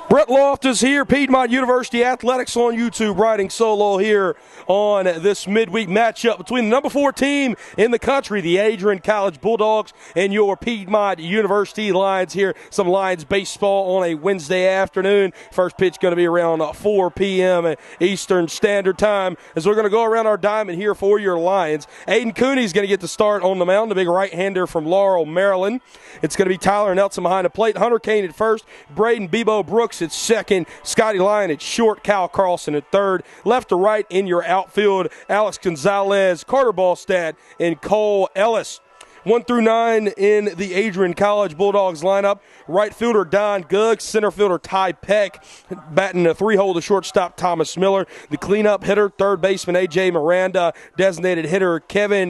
Brett Loft is here, Piedmont University Athletics on YouTube, riding solo here on this midweek matchup between the number 4 team in the country, the Adrian College Bulldogs, and your Piedmont University Lions here. Some Lions baseball on a Wednesday afternoon. First pitch going to be around 4 p.m. Eastern Standard Time as we're going to go around our diamond here for your Lions. Aidan Cooney is going to get the start on the mound, the big right-hander from Laurel, Maryland. It's going to be Tyler Nelson behind the plate, Hunter Kane at first, Braden Bebo Brooks at second, Scotty Lyon at short, Cal Carlson at third. Left to right in your outfield, Alex Gonzalez, Carter Ballstad, and Cole Ellis. 1 through 9 in the Adrian College Bulldogs lineup. Right fielder Don Guggs, center fielder Ty Peck, batting a 3-hole to shortstop Thomas Miller. The cleanup hitter, third baseman A.J. Miranda, designated hitter Kevin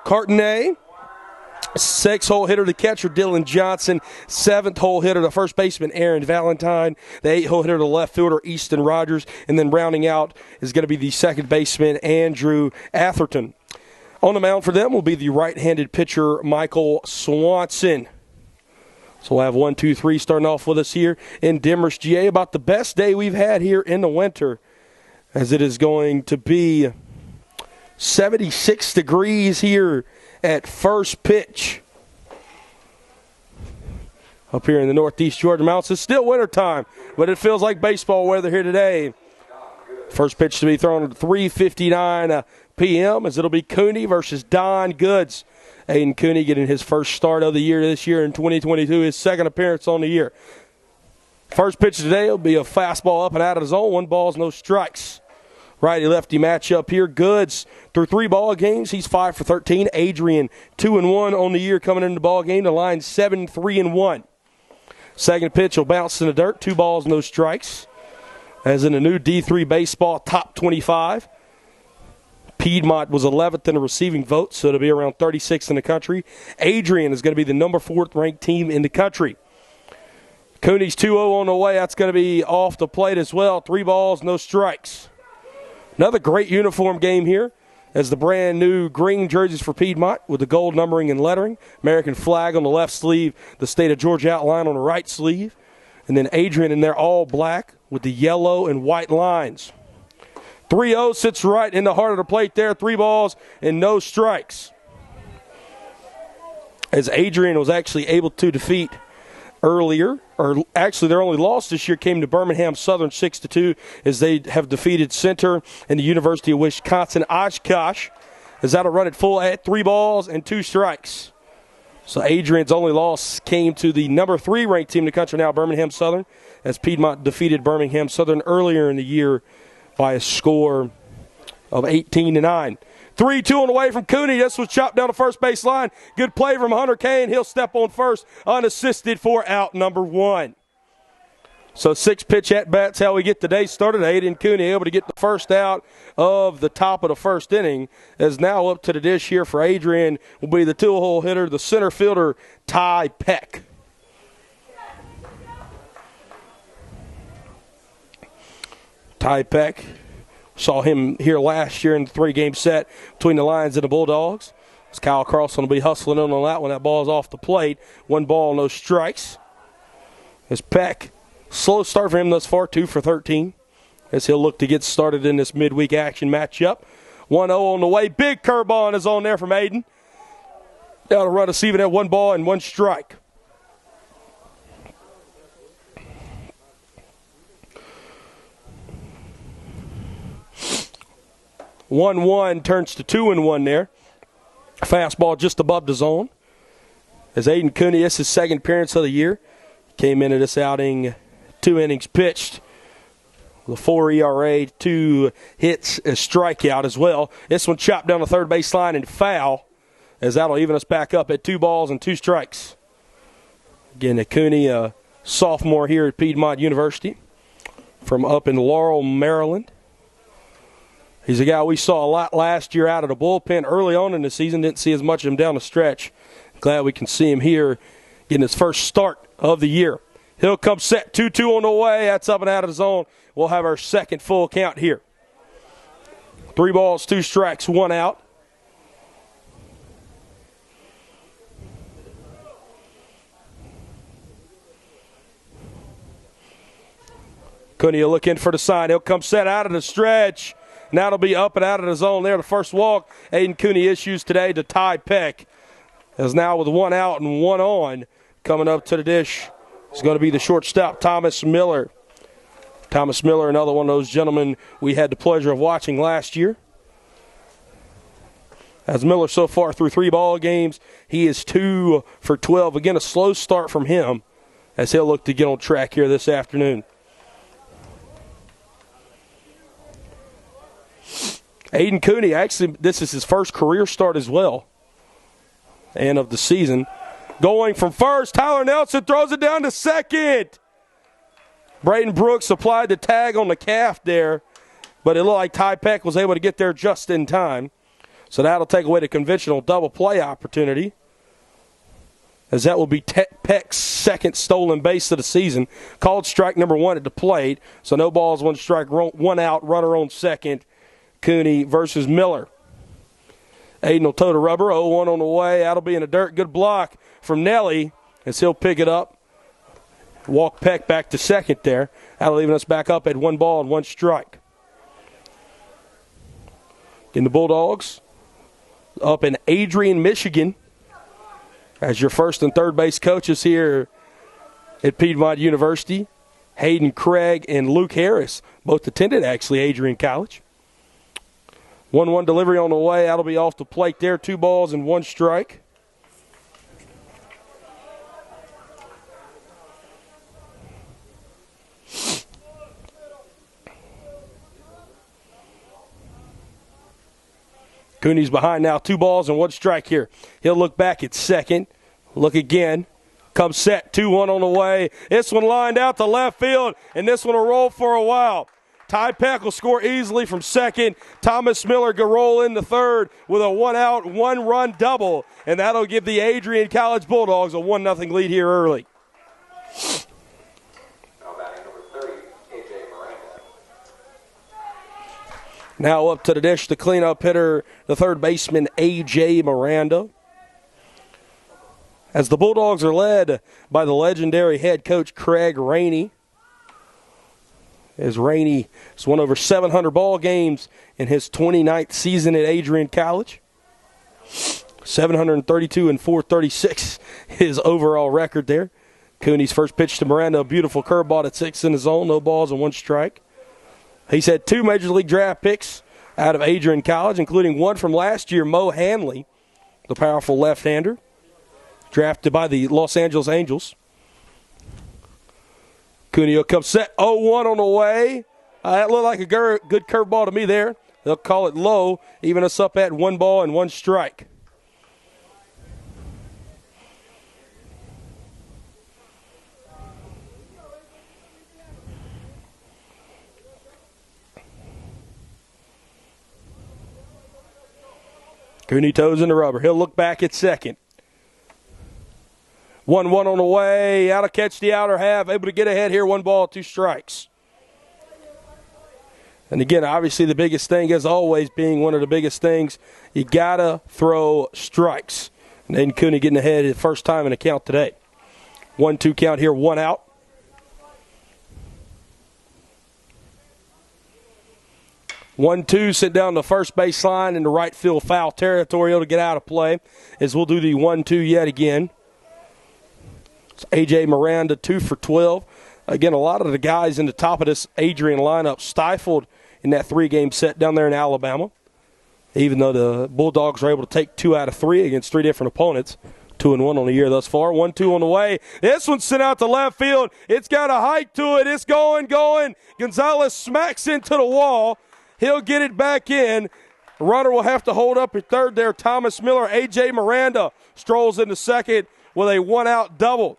Cartonnet. 6-hole hitter, the catcher, Dylan Johnson. 7th-hole hitter, the first baseman, Aaron Valentine. The 8-hole hitter, the left fielder, Easton Rogers. And then rounding out is going to be the second baseman, Andrew Atherton. On the mound for them will be the right-handed pitcher, Michael Swanson. So we'll have 1, 2, 3 starting off with us here in Demers, GA. About the best day we've had here in the winter, as it is going to be 76 degrees here at first pitch up here in the northeast Georgia Mountains. It's still wintertime, but it feels like baseball weather here today. First pitch to be thrown at 3:59 p.m. as it'll be Cooney versus Don Goods. Aidan Cooney getting his first start of the year this year in 2022, his second appearance on the year. First pitch today will be a fastball up and out of the zone, 1 ball, no strikes. Righty-lefty matchup here. Goods through 3 ball games. He's 5 for 13. Adrian 2-1 on the year coming into the ball game. The line 7-3-1. Second pitch will bounce in the dirt. 2 balls, no strikes. As in a new D3 baseball top 25. Piedmont was 11th in the receiving vote, so it'll be around 36th in the country. Adrian is going to be the number 4th ranked team in the country. Cooney's 2-0 on the way. That's going to be off the plate as well. 3 balls, no strikes. Another great uniform game here as the brand new green jerseys for Piedmont with the gold numbering and lettering. American flag on the left sleeve, the state of Georgia outline on the right sleeve. And then Adrian in there all black with the yellow and white lines. 3-0 sits right in the heart of the plate there. 3 balls and no strikes. As Adrian was actually able to defeat earlier, or actually their only loss this year came to Birmingham Southern 6-2 as they have defeated Center and the University of Wisconsin Oshkosh. As that'll run it full at 3 balls and 2 strikes. So Adrian's only loss came to the number 3 ranked team in the country now, Birmingham Southern, as Piedmont defeated Birmingham Southern earlier in the year by a score of 18-9. 3-2 on the way from Cooney. This was chopped down the first base line. Good play from Hunter Kane. He'll step on first unassisted for out number 1. So 6 pitch at-bats, how we get the day started. Aidan Cooney able to get the first out of the top of the first inning. As now up to the dish here for Adrian will be the 2-hole hitter, the center fielder, Ty Peck. Ty Peck. Saw him here last year in the 3-game set between the Lions and the Bulldogs. As Kyle Carlson will be hustling in on that one. That ball is off the plate. 1 ball, no strikes. As Peck, slow start for him thus far, 2 for 13. As he'll look to get started in this midweek action matchup. 1-0 on the way. Big curveball is on there from Aidan. Down to run receiving at 1 ball and 1 strike. One turns to 2-1 there. Fastball just above the zone. As Aidan Cooney, this is his second appearance of the year. Came into this outing 2 innings pitched. With a 4 ERA, 2 hits, a strikeout as well. This one chopped down the third base line and foul. As that'll even us back up at 2 balls and 2 strikes. Again, Cooney, a sophomore here at Piedmont University from up in Laurel, Maryland. He's a guy we saw a lot last year out of the bullpen early on in the season. Didn't see as much of him down the stretch. Glad we can see him here getting his first start of the year. He'll come set 2-2 on the way. That's up and out of the zone. We'll have our second full count here. 3 balls, 2 strikes, 1 out. Cooney will look in for the sign. He'll come set out of the stretch. Now it'll be up and out of the zone there. The first walk, Aidan Cooney issues today to Ty Peck. As now with one out and one on, coming up to the dish is going to be the shortstop, Thomas Miller. Thomas Miller, another one of those gentlemen we had the pleasure of watching last year. As Miller so far through 3 ball games, he is 2 for 12. Again, a slow start from him as he'll look to get on track here this afternoon. Aidan Cooney, actually, this is his first career start as well, and of the season. Going from first, Tyler Nelson throws it down to second. Braden Brooks applied the tag on the calf there, but it looked like Ty Peck was able to get there just in time. So that'll take away the conventional double play opportunity, as that will be Peck's second stolen base of the season. Called strike number 1 at the plate, so no balls, 1 strike, 1 out, runner on second. Cooney versus Miller. Aidan will toe the rubber, 0-1 on the way. That'll be in the dirt. Good block from Nelly as he'll pick it up. Walk Peck back to second there. That'll leave us back up at 1 ball and 1 strike. In the Bulldogs, up in Adrian, Michigan, as your first and third base coaches here at Piedmont University. Hayden Craig and Luke Harris both attended, actually, Adrian College. 1-1 delivery on the way. That'll be off the plate there. 2 balls and 1 strike. Cooney's behind now. 2 balls and 1 strike here. He'll look back at second. Look again. Comes set. 2-1 on the way. This one lined out to left field, and this one will roll for a while. Ty Peck will score easily from second. Thomas Miller can roll into third with a 1-out, 1-run double, and that'll give the Adrian College Bulldogs a 1-0 lead here early. Now up to the dish, the cleanup hitter, the third baseman, A.J. Miranda. As the Bulldogs are led by the legendary head coach, Craig Rainey. As Rainey has won over 700 ball games in his 29th season at Adrian College. 732 and 436, his overall record there. Cooney's first pitch to Miranda, a beautiful curveball at 6 in the zone, no balls and 1 strike. He's had 2 Major League draft picks out of Adrian College, including one from last year, Mo Hanley, the powerful left-hander, drafted by the Los Angeles Angels. Cooney will come set, 0-1 on the way. That looked like a good curveball to me there. They'll call it low, even us up at 1 ball and 1 strike. Cooney toes in the rubber. He'll look back at second. 1-1 on the way. Out to catch the outer half. Able to get ahead here. 1 ball, 2 strikes. And again, obviously the biggest thing, as always, being one of the biggest things, you got to throw strikes. And then Cooney getting ahead the first time in the count today. 1-2 count here. 1 out. One-two, sit down the first base line in the right field foul territory to get out of play, as we'll do the 1-2 yet again. It's A.J. Miranda, 2 for 12. Again, a lot of the guys in the top of this Adrian lineup stifled in that 3-game set down there in Alabama, even though the Bulldogs are able to take 2 out of 3 against 3 different opponents. 2-1 on the year thus far. 1-2 on the way. This one's sent out to left field. It's got a hike to it. It's going. Gonzalez smacks into the wall. He'll get it back in. The runner will have to hold up at third there. Thomas Miller, A.J. Miranda strolls into second with a 1-out double.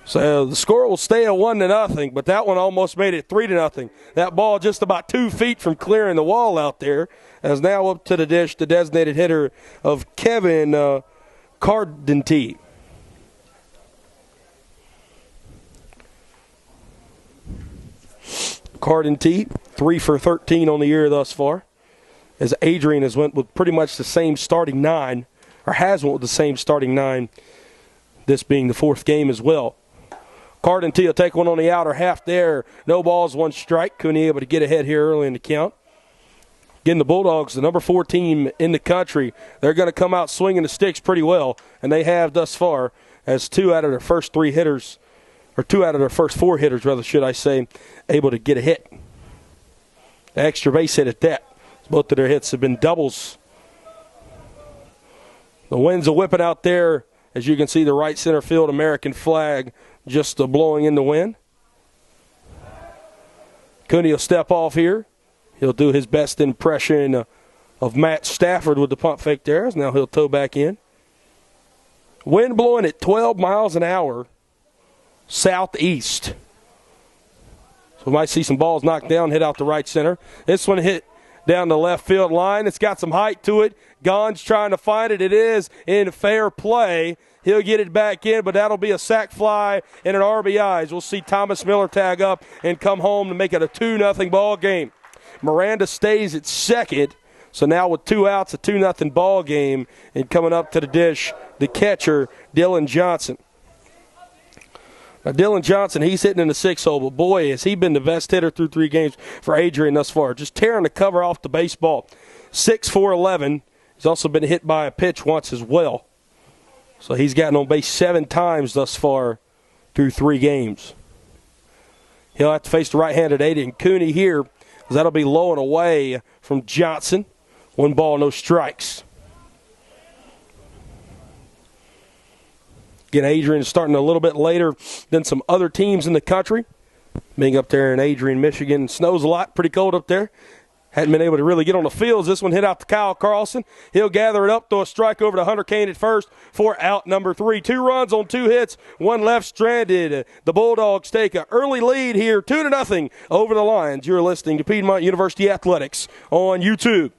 So the score will stay at 1-0, but that one almost made it 3-0. That ball just about 2 feet from clearing the wall out there. As now up to the dish, the designated hitter of Kevin Cardinti. Cardinti, 3 for 13 on the year thus far. As Adrian has went with pretty much the same starting 9, or has went with the same starting 9, this being the 4th game as well. Cardin will take one on the outer half there. No balls, one strike. Cooney able to get ahead here early in the count. Again, the Bulldogs, the number 4 team in the country, they're going to come out swinging the sticks pretty well, and they have thus far, as 2 out of their first 3 hitters, or 2 out of their first 4 hitters, rather, should I say, able to get a hit. The extra base hit at that. Both of their hits have been doubles. The wind's a whipping out there. As you can see, the right center field American flag just blowing in the wind. Cooney will step off here. He'll do his best impression of Matt Stafford with the pump fake there. Now he'll toe back in. Wind blowing at 12 miles an hour southeast. So we might see some balls knocked down, hit out the right center. This one hit down the left field line. It's got some height to it. Gon's trying to find it. It is in fair play. He'll get it back in, but that'll be a sac fly and an RBI. We'll see Thomas Miller tag up and come home to make it a 2-0 ball game. Miranda stays at second. So now with 2 outs, a 2-0 ball game, and coming up to the dish, the catcher, Dylan Johnson. Now, Dylan Johnson, he's hitting in the 6 hole, but boy, has he been the best hitter through 3 games for Adrian thus far. Just tearing the cover off the baseball. 6-4-11. He's also been hit by a pitch once as well. So he's gotten on base 7 times thus far through 3 games. He'll have to face the right-handed Aidan Cooney here, because that'll be low and away from Johnson. 1 ball, no strikes. Again, Adrian starting a little bit later than some other teams in the country. Being up there in Adrian, Michigan, snows a lot, pretty cold up there. Hadn't been able to really get on the fields. This one hit out to Kyle Carlson. He'll gather it up, throw a strike over to Hunter Kane at first for out number 3. 2 runs on 2 hits, 1 left stranded. The Bulldogs take an early lead here, 2-0 over the Lions. You're listening to Piedmont University Athletics on YouTube.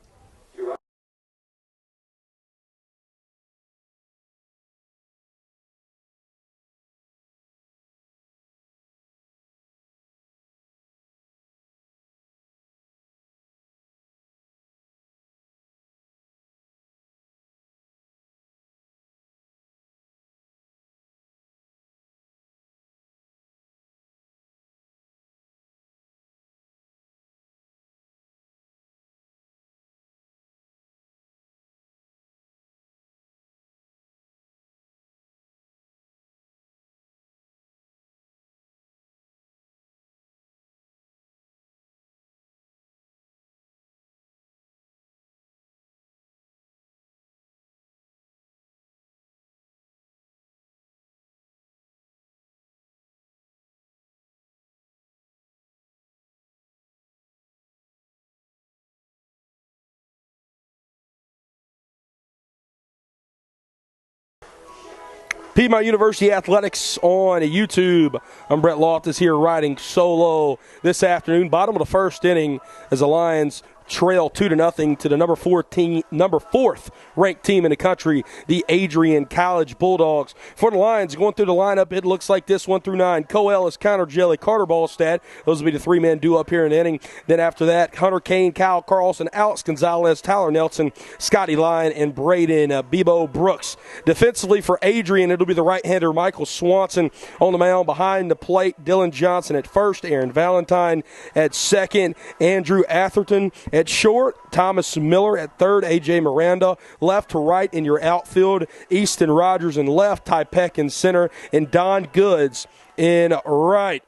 Piedmont University Athletics on YouTube. I'm Brett Loftus here riding solo this afternoon. Bottom of the first inning as the Lions trail 2-0 to the number 4th ranked team in the country, the Adrian College Bulldogs. For the Lions, going through the lineup, it looks like this 1 through 9. Cole Ellis, Connor Jelly, Carter Ballstad. Those will be the 3-man duo up here in the inning. Then after that, Hunter Kane, Kyle Carlson, Alex Gonzalez, Tyler Nelson, Scotty Lyon, and Braden Bebo Brooks. Defensively for Adrian, it'll be the right-hander Michael Swanson on the mound. Behind the plate, Dylan Johnson at first, Aaron Valentine at second, Andrew Atherton at short, Thomas Miller at third, A.J. Miranda left to right in your outfield, Easton Rogers in left, Ty Peck in center, and Don Goods in right.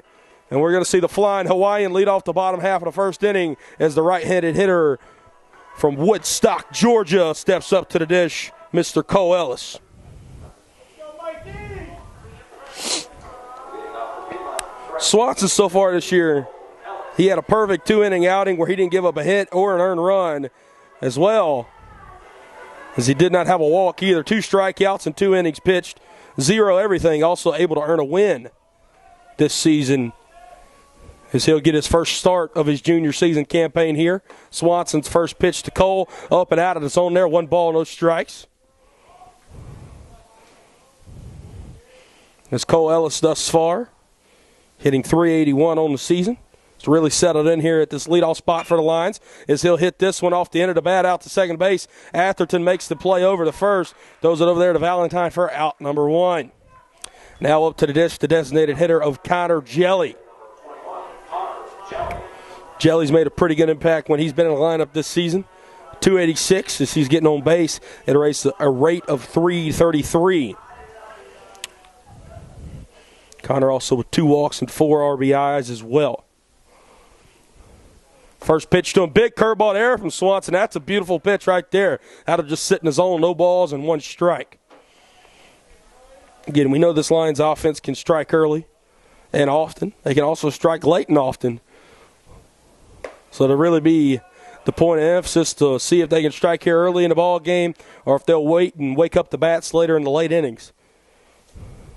And we're going to see the flying Hawaiian lead off the bottom half of the first inning as the right-handed hitter from Woodstock, Georgia, steps up to the dish, Mr. Cole Ellis. Swanson so far this year, he had a perfect 2-inning outing where he didn't give up a hit or an earned run as well, as he did not have a walk either. 2 strikeouts and 2 innings pitched, 0 everything, also able to earn a win this season as he'll get his first start of his junior season campaign here. Swanson's first pitch to Cole, up and out of the zone there, 1 ball, no strikes. As Cole Ellis thus far, hitting .381 on the season. It's really settled in here at this leadoff spot for the Lions as he'll hit this one off the end of the bat out to second base. Atherton makes the play over to first. Throws it over there to Valentine for out number 1. Now up to the dish, the designated hitter of Connor Jelly. Jelly's made a pretty good impact when he's been in the lineup this season. 286 as he's getting on base at a rate of 333. Connor also with 2 walks and 4 RBIs as well. First pitch to him, big curveball there from Swanson. That's a beautiful pitch right there. That'll just sit in his zone, no balls and 1 strike. Again, we know this Lions offense can strike early and often. They can also strike late and often. So it'll really be the point of emphasis to see if they can strike here early in the ball game or if they'll wait and wake up the bats later in the late innings.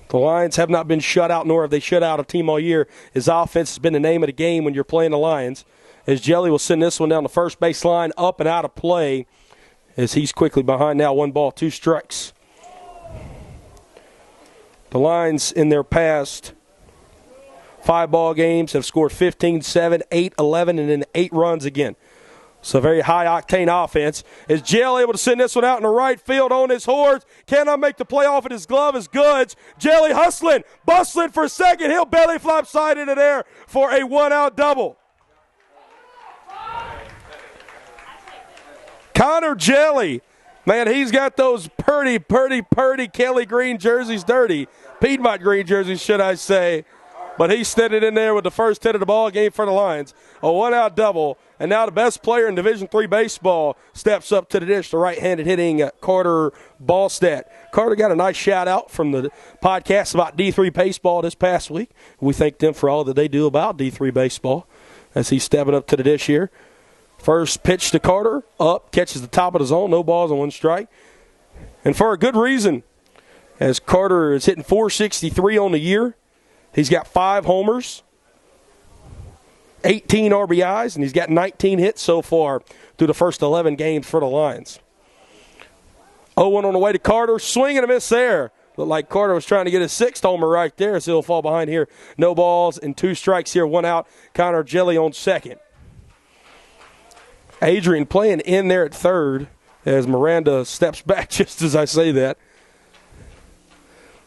The Lions have not been shut out, nor have they shut out a team all year. His offense has been the name of the game when you're playing the Lions. As Jelly will send this one down the first base line, up and out of play, as he's quickly behind now, 1 ball, 2 strikes. The Lions in their past 5 ball games have scored 15, 7, 8, 11, and then 8 runs again. So very high-octane offense. Is Jelly able to send this one out in the right field on his horse? Cannot make the play off at his glove as Goods. Jelly hustling, bustling for second. He'll belly flop side into there for a 1-out double. Connor Jelly, man, he's got those purty Kelly green jerseys dirty. Piedmont green jerseys, should I say. But he stood it in there with the first hit of the ball game for the Lions. A 1-out double. And now the best player in Division III baseball steps up to the dish, the right-handed hitting Carter Ballstat. Carter got a nice shout-out from the podcast about D3 baseball this past week. We thank them for all that they do about D3 baseball as he's stepping up to the dish here. First pitch to Carter, up, catches the top of the zone, no balls and 1 strike. And for a good reason, as Carter is hitting .463 on the year. He's got 5 homers, 18 RBIs, and he's got 19 hits so far through the first 11 games for the Lions. 0-1 on the way to Carter, swing and a miss there. Looked like Carter was trying to get his 6th homer right there, so he'll fall behind here. No balls and 2 strikes here, 1 out. Connor Jelly on second. Adrian playing in there at third as Miranda steps back just as I say that.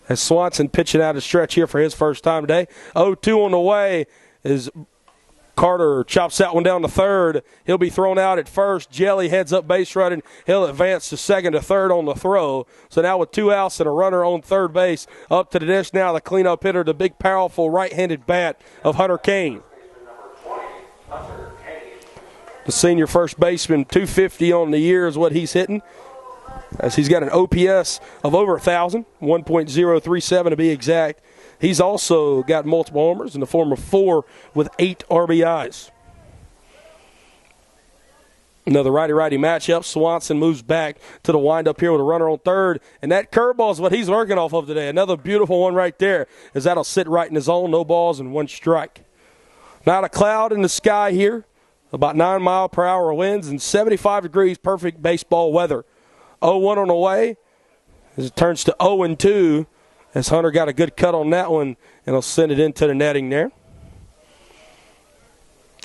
As Swanson pitching out a stretch here for his first time today. 0-2 on the way as Carter chops that one down to third. He'll be thrown out at first. Jelly heads up base running. He'll advance to second to third on the throw. So now with 2 outs and a runner on third base, up to the dish now, the cleanup hitter, the big, powerful right-handed bat of Hunter Kane. The senior first baseman, 250 on the year is what he's hitting, as he's got an OPS of over 1,000, 1.037 to be exact. He's also got multiple homers in the form of 4 with 8 RBIs. Another righty-righty matchup. Swanson moves back to the windup here with a runner on third, and that curveball is what he's working off of today. Another beautiful one right there, as that'll sit right in his zone, no balls and 1 strike. Not a cloud in the sky here. About 9-mile-per-hour winds and 75 degrees, perfect baseball weather. 0-1 on the way as it turns to 0-2 as Hunter got a good cut on that one, and he'll send it into the netting there.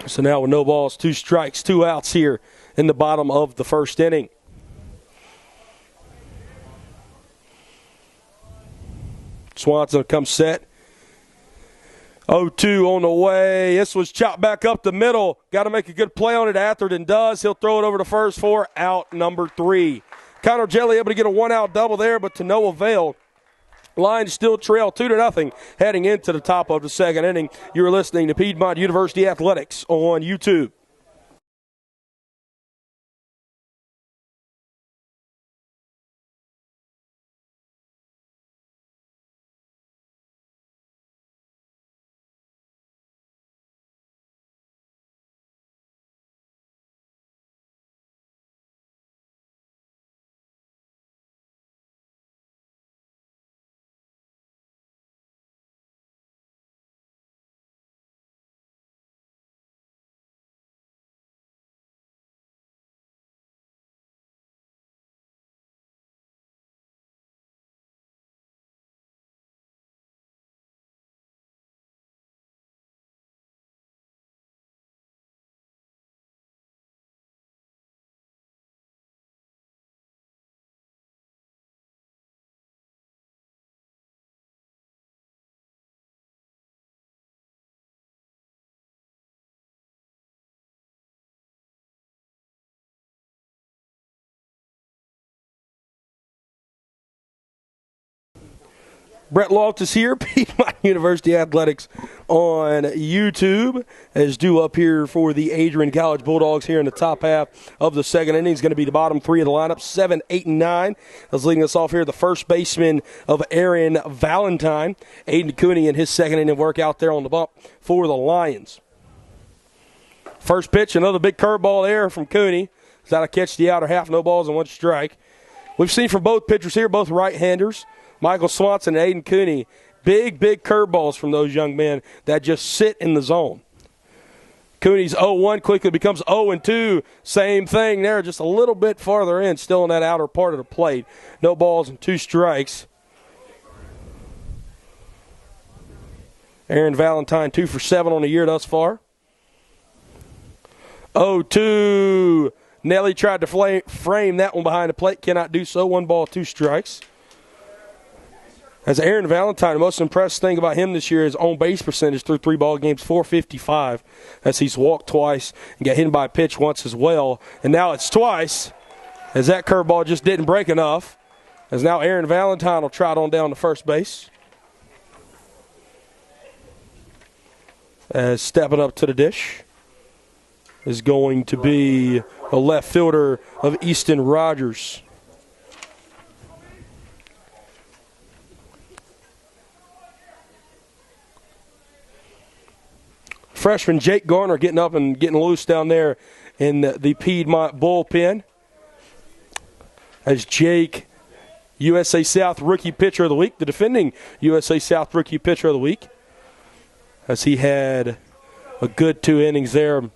So now with no balls, 2 strikes, 2 outs here in the bottom of the first inning. Swanson comes set. 0-2 on the way. This was chopped back up the middle. Got to make a good play on it. Atherton does. He'll throw it over the first for out number 3. Connor Jelly able to get a 1-out double there, but to no avail. Lions still trail 2-0 heading into the top of the second inning. You're listening to Piedmont University Athletics on YouTube. Brett Loftus here, Piedmont University Athletics on YouTube, as due up here for the Adrian College Bulldogs here in the top half of the second inning. Is going to be the bottom three of the lineup, 7, 8, and 9. That's leading us off here, the first baseman of Aaron Valentine. Aidan Cooney in his second inning work out there on the bump for the Lions. First pitch, another big curveball there from Cooney. Is that a catch the outer half, no balls and one strike. We've seen from both pitchers here, both right-handers, Michael Swanson and Aidan Cooney, big curveballs from those young men that just sit in the zone. Cooney's 0-1 quickly becomes 0-2. Same thing there, just a little bit farther in, still in that outer part of the plate. No balls and 2 strikes. Aaron Valentine 2 for 7 on the year thus far. 0-2. Nelly tried to frame that one behind the plate. Cannot do so. 1 ball, 2 strikes. As Aaron Valentine, the most impressive thing about him this year is on base percentage through 3 ball games, .455, as he's walked twice and got hit by a pitch once as well. And now it's twice, as that curveball just didn't break enough. As now Aaron Valentine will trot on down to first base. As stepping up to the dish is going to be a left fielder of Easton Rogers. Freshman Jake Gardner getting up and getting loose down there in the Piedmont bullpen. As Jake, USA South Rookie Pitcher of the Week, the defending USA South Rookie Pitcher of the Week, as he had a good 2 innings there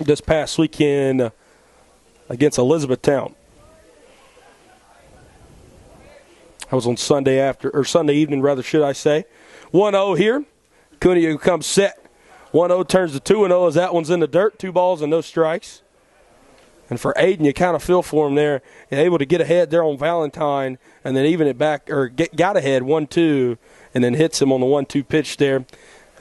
this past weekend against Elizabethtown. That was on Sunday evening, rather, should I say. 1-0 here. Cooney comes set. 1-0 turns to 2-0 as that one's in the dirt. 2 balls and no strikes. And for Aidan, you kind of feel for him there. Able to get ahead there on Valentine and then even it back, or got ahead 1-2 and then hits him on the 1-2 pitch there.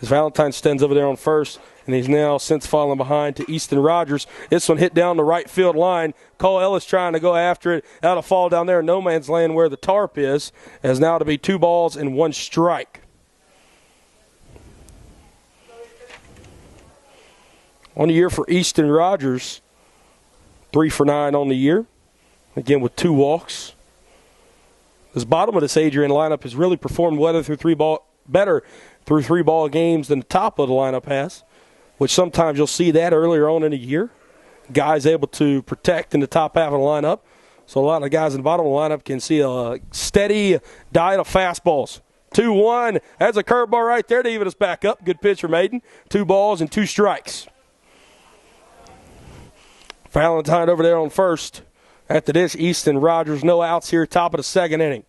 As Valentine stands over there on first, and he's now since fallen behind to Easton Rogers. This one hit down the right field line. Cole Ellis trying to go after it. That'll fall down there in no man's land where the tarp is, as now to be 2 balls and 1 strike. On the year for Easton Rogers, 3 for 9 on the year, again with 2 walks. This bottom of this Adrian lineup has really performed better through 3 ball games than the top of the lineup has, which sometimes you'll see that earlier on in the year. Guys able to protect in the top half of the lineup. So a lot of guys in the bottom of the lineup can see a steady diet of fastballs. 2-1. That's a curveball right there to even us back up. Good pitch from Aidan. 2 balls and 2 strikes. Valentine over there on first. After this, Easton Rogers, no outs here, top of the second inning.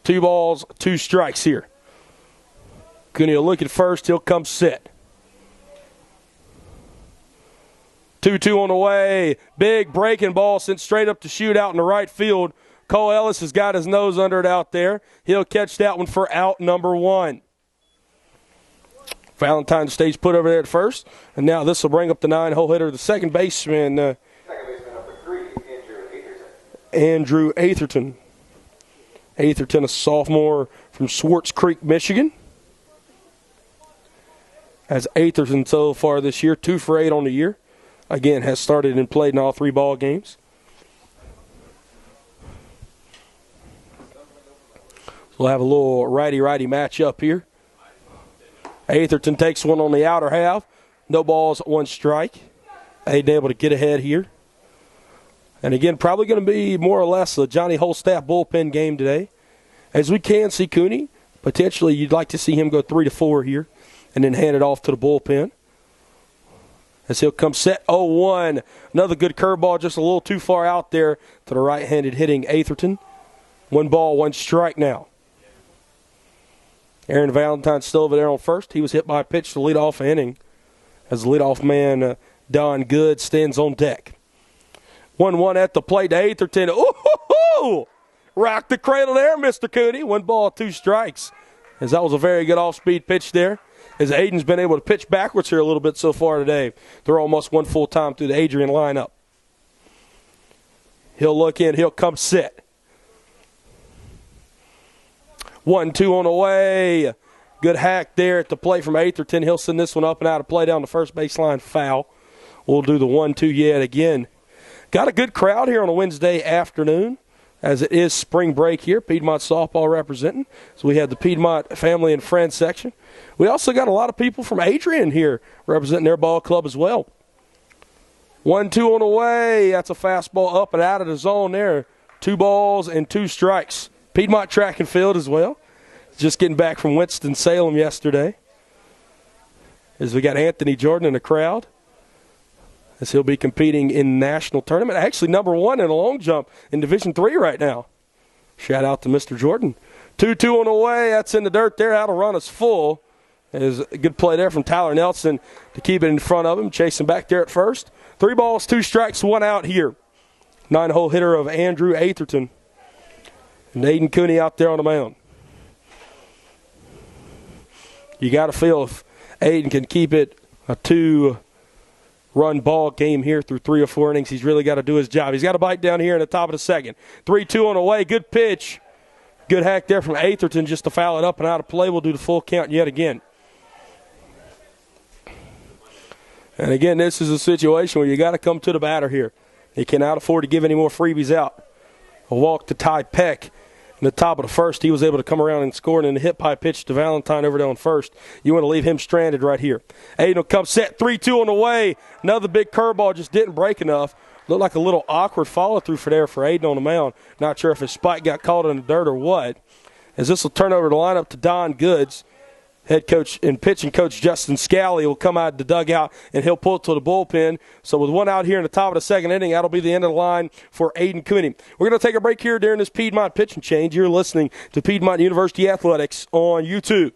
2 balls, 2 strikes here. Cooney will look at first. He'll come set. 2-2 on the way. Big breaking ball sent straight up to shoot out in the right field. Cole Ellis has got his nose under it out there. He'll catch that one for out number 1. Valentine stays put over there at first. And now this will bring up the 9-hole hitter, the second baseman, Second baseman number 3, Andrew Atherton. Atherton, a sophomore from Swartz Creek, Michigan. As Atherton so far this year, 2 for 8 on the year. Again, has started and played in all 3 ball games. We'll have a little righty-righty matchup here. Atherton takes one on the outer half. No balls, 1 strike. Aidan able to get ahead here. And again, probably going to be more or less a Johnny Holstaff bullpen game today. As we can see Cooney, potentially you'd like to see him go 3 to 4 here and then hand it off to the bullpen. As he'll come set 0-1. Another good curveball, just a little too far out there to the right-handed hitting Atherton. 1 ball, 1 strike now. Aaron Valentine still over there on first. He was hit by a pitch to lead off inning as the leadoff man, Don Good, stands on deck. 1-1 at the plate to Atherton. Ooh! Rocked the cradle there, Mr. Cooney. 1 ball, 2 strikes. As that was a very good off-speed pitch there. As Aidan's been able to pitch backwards here a little bit so far today. They're almost 1 full time through the Adrian lineup. He'll look in. He'll come set. 1-2 on the way. Good hack there at the plate from Atherton. He'll send this one up and out of play down the first baseline, foul. We'll do the 1-2 yet again. Got a good crowd here on a Wednesday afternoon, as it is spring break here. Piedmont softball representing. So we have the Piedmont family and friends section. We also got a lot of people from Adrian here representing their ball club as well. 1-2 on the way. That's a fastball up and out of the zone there. 2 balls and 2 strikes. Piedmont track and field as well. Just getting back from Winston-Salem yesterday. As we got Anthony Jordan in the crowd, as he'll be competing in the national tournament. Actually number 1 in a long jump in Division III right now. Shout out to Mr. Jordan. 2-2 on the way. That's in the dirt there. That'll run us full. There's a good play there from Tyler Nelson to keep it in front of him. Chasing back there at first. 3 balls, 2 strikes, 1 out here. 9-hole hitter of Andrew Atherton. And Aidan Cooney out there on the mound. You got to feel if Aidan can keep it a 2-run ball game here through 3 or 4 innings, he's really got to do his job. He's got to bite down here in the top of the second. 3-2 on the way. Good pitch. Good hack there from Atherton just to foul it up and out of play. We'll do the full count yet again. And again, this is a situation where you got to come to the batter here. He cannot afford to give any more freebies out. A walk to Ty Peck. In the top of the first, he was able to come around and score, and then the hit by pitch to Valentine over there on first. You want to leave him stranded right here. Aidan will come set, 3-2 on the way. Another big curveball just didn't break enough. Looked like a little awkward follow-through for Aidan on the mound. Not sure if his spike got caught in the dirt or what. As this will turn over the lineup to Don Goods. Head coach and pitching coach Justin Scally will come out of the dugout, and he'll pull it to the bullpen. So with 1 out here in the top of the second inning, that'll be the end of the line for Aidan Cooney. We're going to take a break here during this Piedmont pitching change. You're listening to Piedmont University Athletics on YouTube.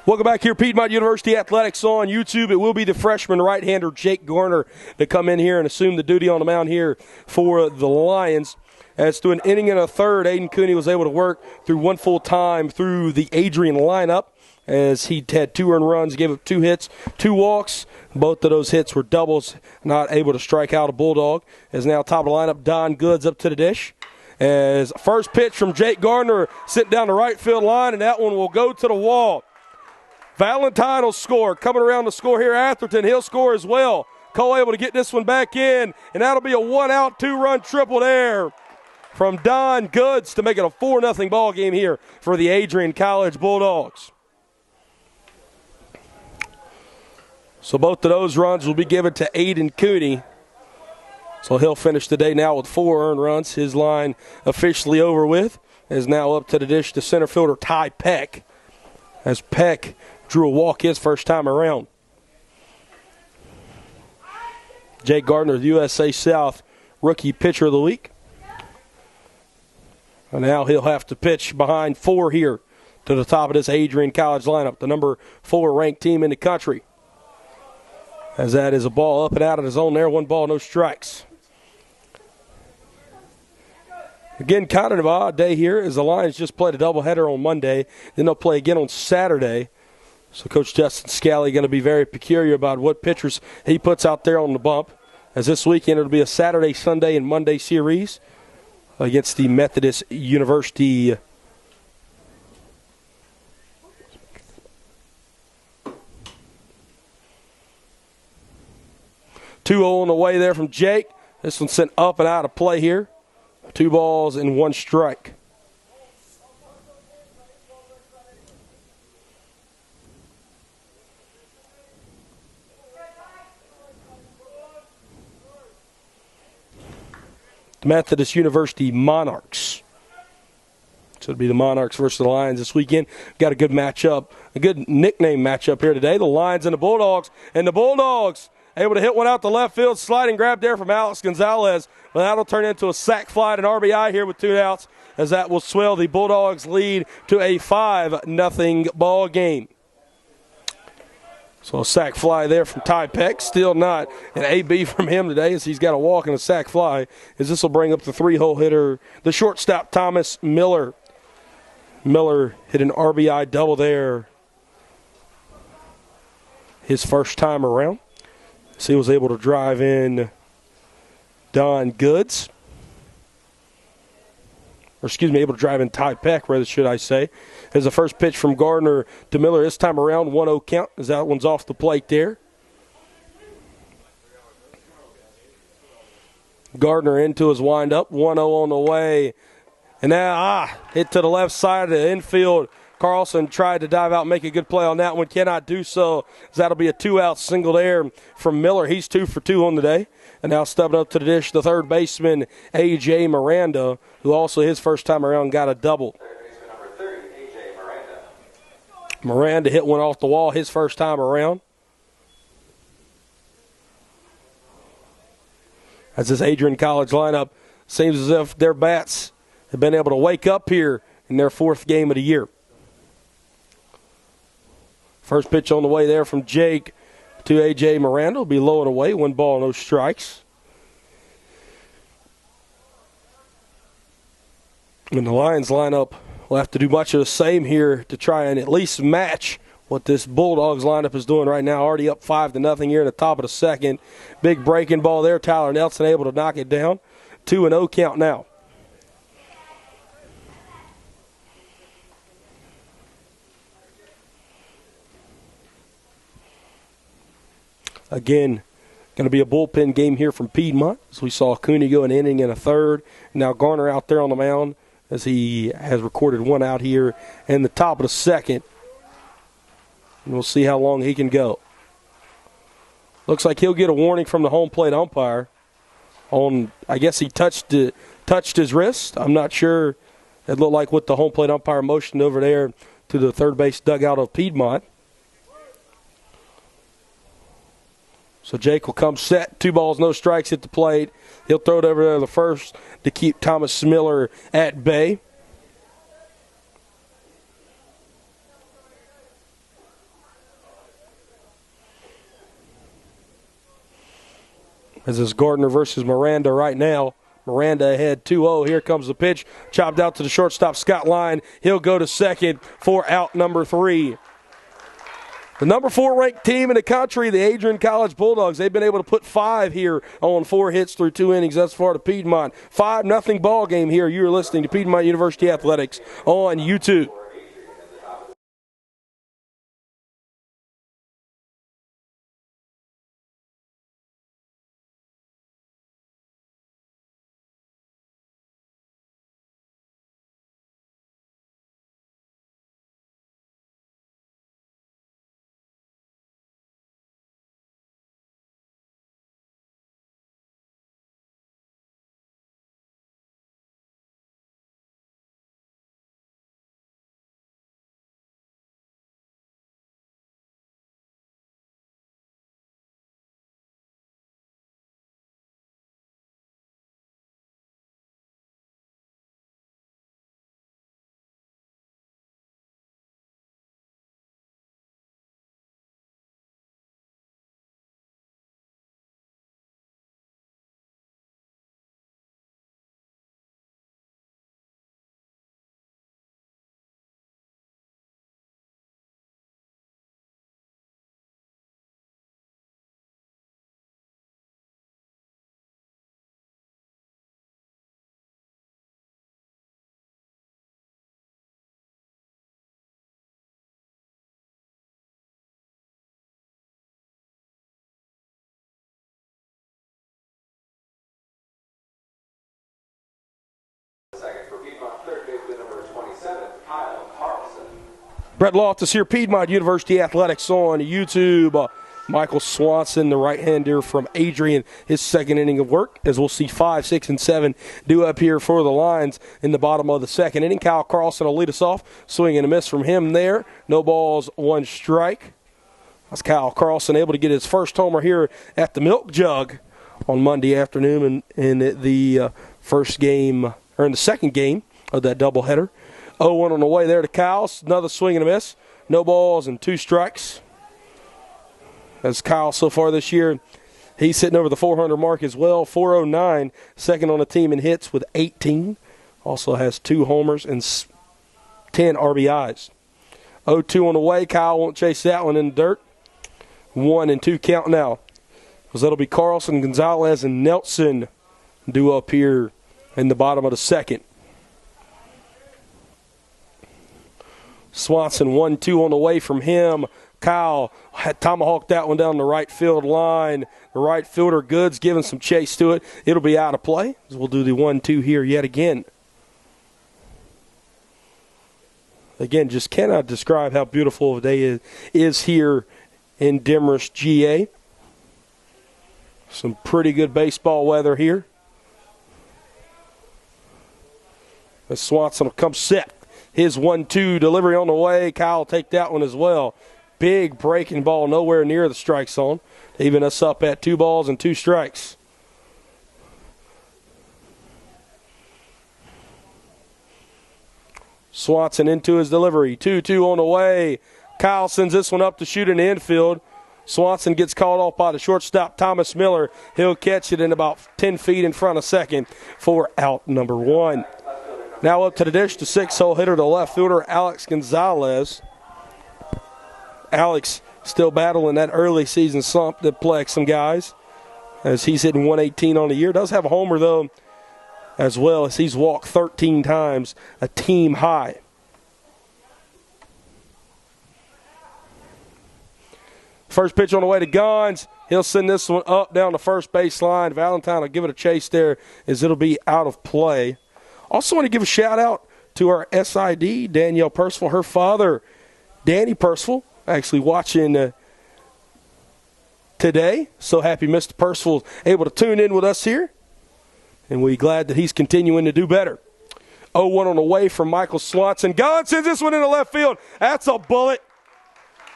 Welcome back here, Piedmont University Athletics on YouTube. It will be the freshman right-hander Jake Gardner to come in here and assume the duty on the mound here for the Lions. As through an inning and a third, Aidan Cooney was able to work through 1 full time through the Adrian lineup, as he had 2 earned runs, gave up 2 hits, 2 walks. Both of those hits were doubles, not able to strike out a Bulldog. As now top of the lineup, Don Goods up to the dish. As first pitch from Jake Gardner sent down the right field line, and that one will go to the wall. Valentine will score. Coming around to score here, Atherton. He'll score as well. Cole able to get this one back in, and that'll be a 1-out, 2-run triple there from Don Goods to make it a 4-0 ball game here for the Adrian College Bulldogs. So both of those runs will be given to Aidan Cooney. So he'll finish the day now with 4 earned runs. His line officially over with. Is now up to the dish to center fielder Ty Peck, as Peck drew a walk his first time around. Jake Gardner, the USA South Rookie Pitcher of the Week. And now he'll have to pitch behind 4 here to the top of this Adrian College lineup, the number 4 ranked team in the country. As that is a ball up and out of the zone there, 1 ball, no strikes. Again, kind of an odd day here as the Lions just played a doubleheader on Monday. Then they'll play again on Saturday. So Coach Justin Scally going to be very peculiar about what pitchers he puts out there on the bump. As this weekend it'll be a Saturday, Sunday, and Monday series against the Methodist University 2-0 on the way there from Jake. This one sent up and out of play here. 2 balls and 1 strike. The Methodist University Monarchs. So it'll be the Monarchs versus the Lions this weekend. Got a good matchup, a good nickname matchup here today. The Lions and the Bulldogs. And the Bulldogs able to hit one out the left field, sliding grab there from Alex Gonzalez. But that'll turn into a sac fly and an RBI here with 2 outs, as that will swell the Bulldogs' lead to a 5-0 ball game. So a sac fly there from Ty Peck. Still not an AB from him today, as he's got a walk and a sac fly, as this will bring up the 3-hole hitter, the shortstop Thomas Miller. Miller hit an RBI double there his first time around. So he was able to drive in Don Goods. Or excuse me, able to drive in Ty Peck, rather should I say. As the first pitch from Gardner to Miller this time around, 1-0 count, as that one's off the plate there. Gardner into his windup, 1-0 on the way. And now, hit to the left side of the infield. Carlson tried to dive out and make a good play on that one. Cannot do so. That'll be a 2-out single there from Miller. He's 2 for 2 on the day. And now stepping up to the dish, the third baseman, A.J. Miranda, who also his first time around got a double. Third baseman number 30, A.J. Miranda. Miranda hit one off the wall his first time around. As this Adrian College lineup seems as if their bats have been able to wake up here in their 4th game of the year. First pitch on the way there from Jake to A.J. Miranda will be low and away. 1 ball, no strikes. And the Lions lineup will have to do much of the same here to try and at least match what this Bulldogs lineup is doing right now. Already up 5-0 here in the top of the 2nd. Big breaking ball there. Tyler Nelson able to knock it down. 2-0 count now. Again, going to be a bullpen game here from Piedmont, as we saw Cooney go an inning and a third. Now Gardner out there on the mound, as he has recorded 1 out here in the top of the 2nd. And we'll see how long he can go. Looks like he'll get a warning from the home plate umpire. I guess he touched his wrist. I'm not sure. It looked like what the home plate umpire motioned over there to the third base dugout of Piedmont. So Jake will come set. 2 balls, no strikes at the plate. He'll throw it over there to the first to keep Thomas Miller at bay. As is Gardner versus Miranda right now. Miranda ahead 2-0. Here comes the pitch. Chopped out to the shortstop, Scott Line. He'll go to second for out number 3. The number 4 ranked team in the country, the Adrian College Bulldogs, they've been able to put 5 here on 4 hits through 2 innings thus far to Piedmont. 5-0 ball game here. You're listening to Piedmont University Athletics on YouTube. Brett Loftus here, Piedmont University Athletics on YouTube. Michael Swanson, the right-hander from Adrian, his second inning of work, as we'll see 5, 6, and 7 due up here for the Lions in the bottom of the second inning. Kyle Carlson will lead us off. Swing and a miss from him there. No balls, 1 strike. That's Kyle Carlson able to get his first homer here at the Milk Jug on Monday afternoon in the first game, or in the second game of that doubleheader. 0-1 on the way there to Kyle. Another swing and a miss. No balls and 2 strikes. As Kyle so far this year, he's sitting over the 400 mark as well. 409, second on the team in hits with 18. Also has 2 homers and 10 RBIs. 0-2 on the way. Kyle won't chase that one in the dirt. 1-2 count now. Because that'll be Carlson, Gonzalez, and Nelson due up here in the bottom of the second. Swanson 1-2 on the way from him. Kyle had tomahawked that one down the right field line. The right fielder, Goods, giving some chase to it. It'll be out of play. So we'll do the 1-2 here yet again. Again, just cannot describe how beautiful of a day is here in Demorest, GA. Some pretty good baseball weather here. As Swanson will come set. His 1-2 delivery on the way. Kyle will take that one as well. Big breaking ball, nowhere near the strike zone. Even us up at 2 balls and 2 strikes. Swanson into his delivery. 2-2 on the way. Kyle sends this one up to shoot in the infield. Swanson gets called off by the shortstop, Thomas Miller. He'll catch it in about 10 feet in front of second for out number 1. Now up to the dish, the 6-hole hitter, the left fielder, Alex Gonzalez. Alex still battling that early season slump that plagued some guys, as he's hitting 118 on the year. Does have a homer, though, as well, as he's walked 13 times, a team high. First pitch on the way to Gons. He'll send this one up down the first base line. Valentine will give it a chase there, as it'll be out of play. Also want to give a shout-out to our SID, Danielle Percival. Her father, Danny Percival, actually watching today. So happy Mr. Percival is able to tune in with us here. And we're glad that he's continuing to do better. 0-1 on the way from Michael Swanson. God sends this one into left field. That's a bullet.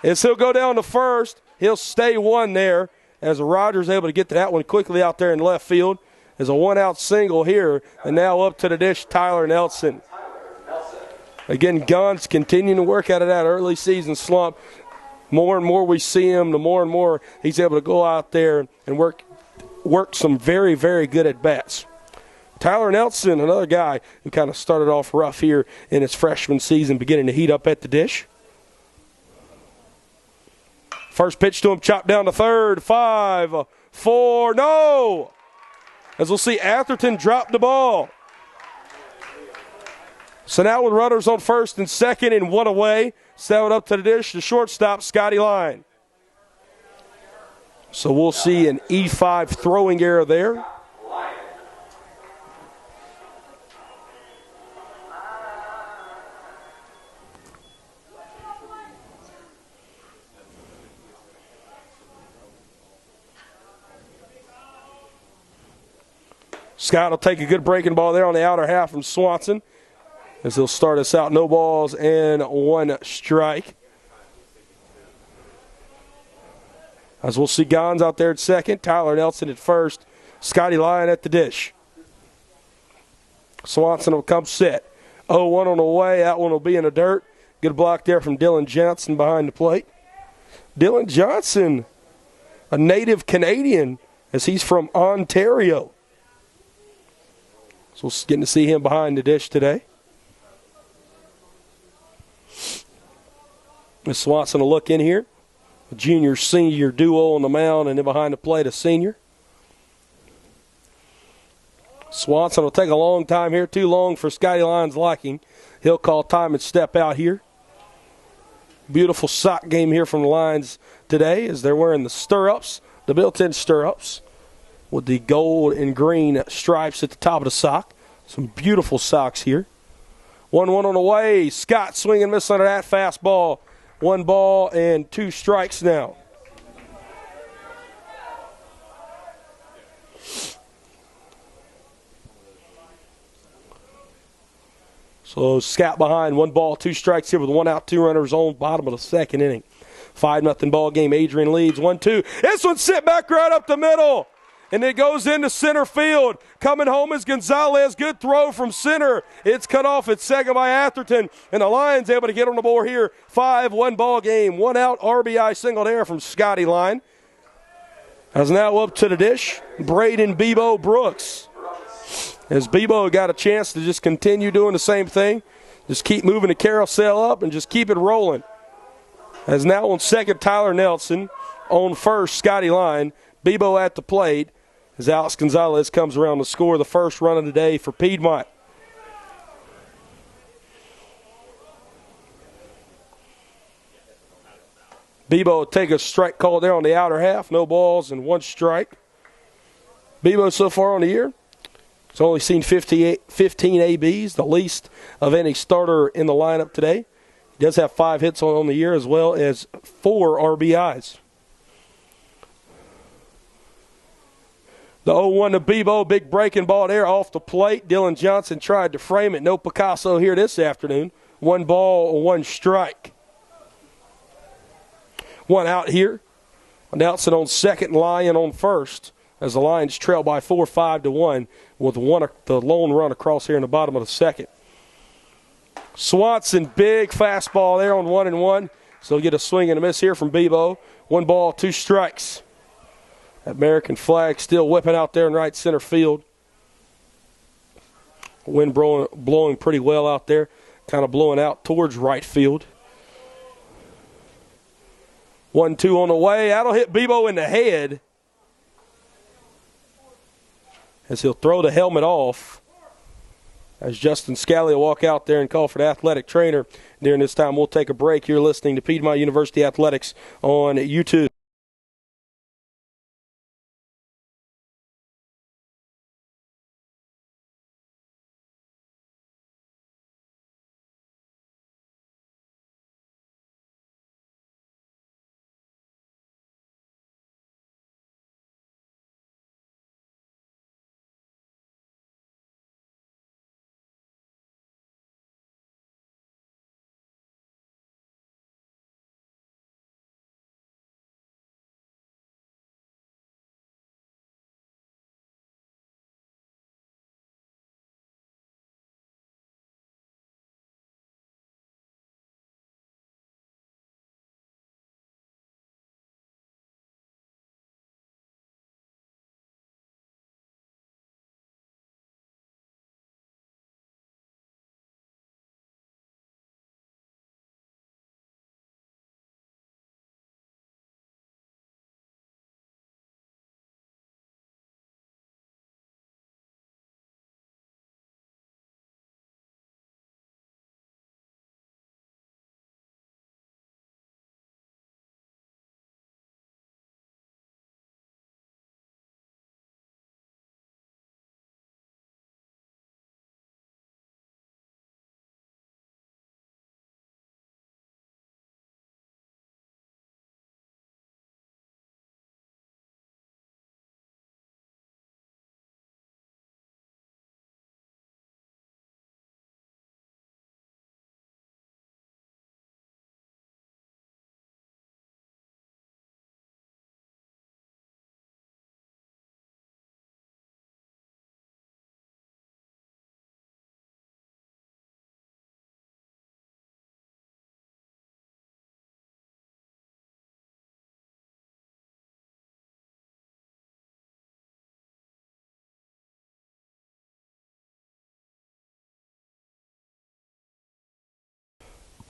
As he'll go down to first. He'll stay 1 there, as Rogers able to get to that one quickly out there in left field. There's a 1-out single here. And now up to the dish, Tyler Nelson. Again, Guns continuing to work out of that early season slump. More and more we see him, the more and more he's able to go out there and work some very, very good at-bats. Tyler Nelson, another guy who kind of started off rough here in his freshman season, beginning to heat up at the dish. First pitch to him, chopped down to third. 5, 4, no! As we'll see, Atherton drop the ball. So now with runners on first and second and 1 away, set up to the dish, the shortstop, Scotty Line. So we'll see an E5 throwing error there. Scott will take a good breaking ball there on the outer half from Swanson, as he'll start us out. No balls and 1 strike. As we'll see Gons out there at second, Tyler Nelson at first, Scotty Lyon at the dish. Swanson will come set. 0-1 on the way. That one will be in the dirt. Good block there from Dylan Johnson behind the plate. Dylan Johnson, a native Canadian, as he's from Ontario. So we're getting to see him behind the dish today. Miss Swanson will look in here. A junior-senior duo on the mound, and then behind the plate a senior. Swanson will take a long time here, too long for Scotty Lyon's liking. He'll call time and step out here. Beautiful sock game here from the Lions today, as they're wearing the stirrups, the built-in stirrups, with the gold and green stripes at the top of the sock. Some beautiful socks here. 1-1 on the way. Scott swing and miss under that fastball. 1 ball and 2 strikes now. So Scott behind, 1 ball, 2 strikes here with 1 out, 2 runners on, bottom of the 2nd inning. 5-0 ball game. Adrian leads 1-2. This one sit back right up the middle. And it goes into center field. Coming home is Gonzalez. Good throw from center. It's cut off at second by Atherton. And the Lions able to get on the board here. 5-1 ball game. 1 out RBI single there from Scotty Line. As now up to the dish, Braden Bebo Brooks. As Bebo got a chance to just continue doing the same thing. Just keep moving the carousel up and just keep it rolling. As now on second, Tyler Nelson. On first, Scotty Line. Bebo at the plate. As Alex Gonzalez comes around to score the first run of the day for Piedmont. Bebo will take a strike call there on the outer half. No balls and 1 strike. Bebo so far on the year has only seen 15 ABs, the least of any starter in the lineup today. He does have 5 hits on the year as well as 4 RBIs. The 0-1 to Bebo, big breaking ball there off the plate. Dylan Johnson tried to frame it. No Picasso here this afternoon. 1 ball, 1 strike. 1 out here. Nelson on second, Lyon on first. As the Lions trail by 4, 5-1 with the lone run across here in the bottom of the 2nd. Swanson, big fastball there on 1-1. So he'll get a swing and a miss here from Bebo. 1 ball, 2 strikes. American flag still whipping out there in right center field. Wind blowing pretty well out there. Kind of blowing out towards right field. 1-2 on the way. That'll hit Bebo in the head. As he'll throw the helmet off. As Justin Scally will walk out there and call for the athletic trainer. During this time, we'll take a break. You're listening to Piedmont University Athletics on YouTube.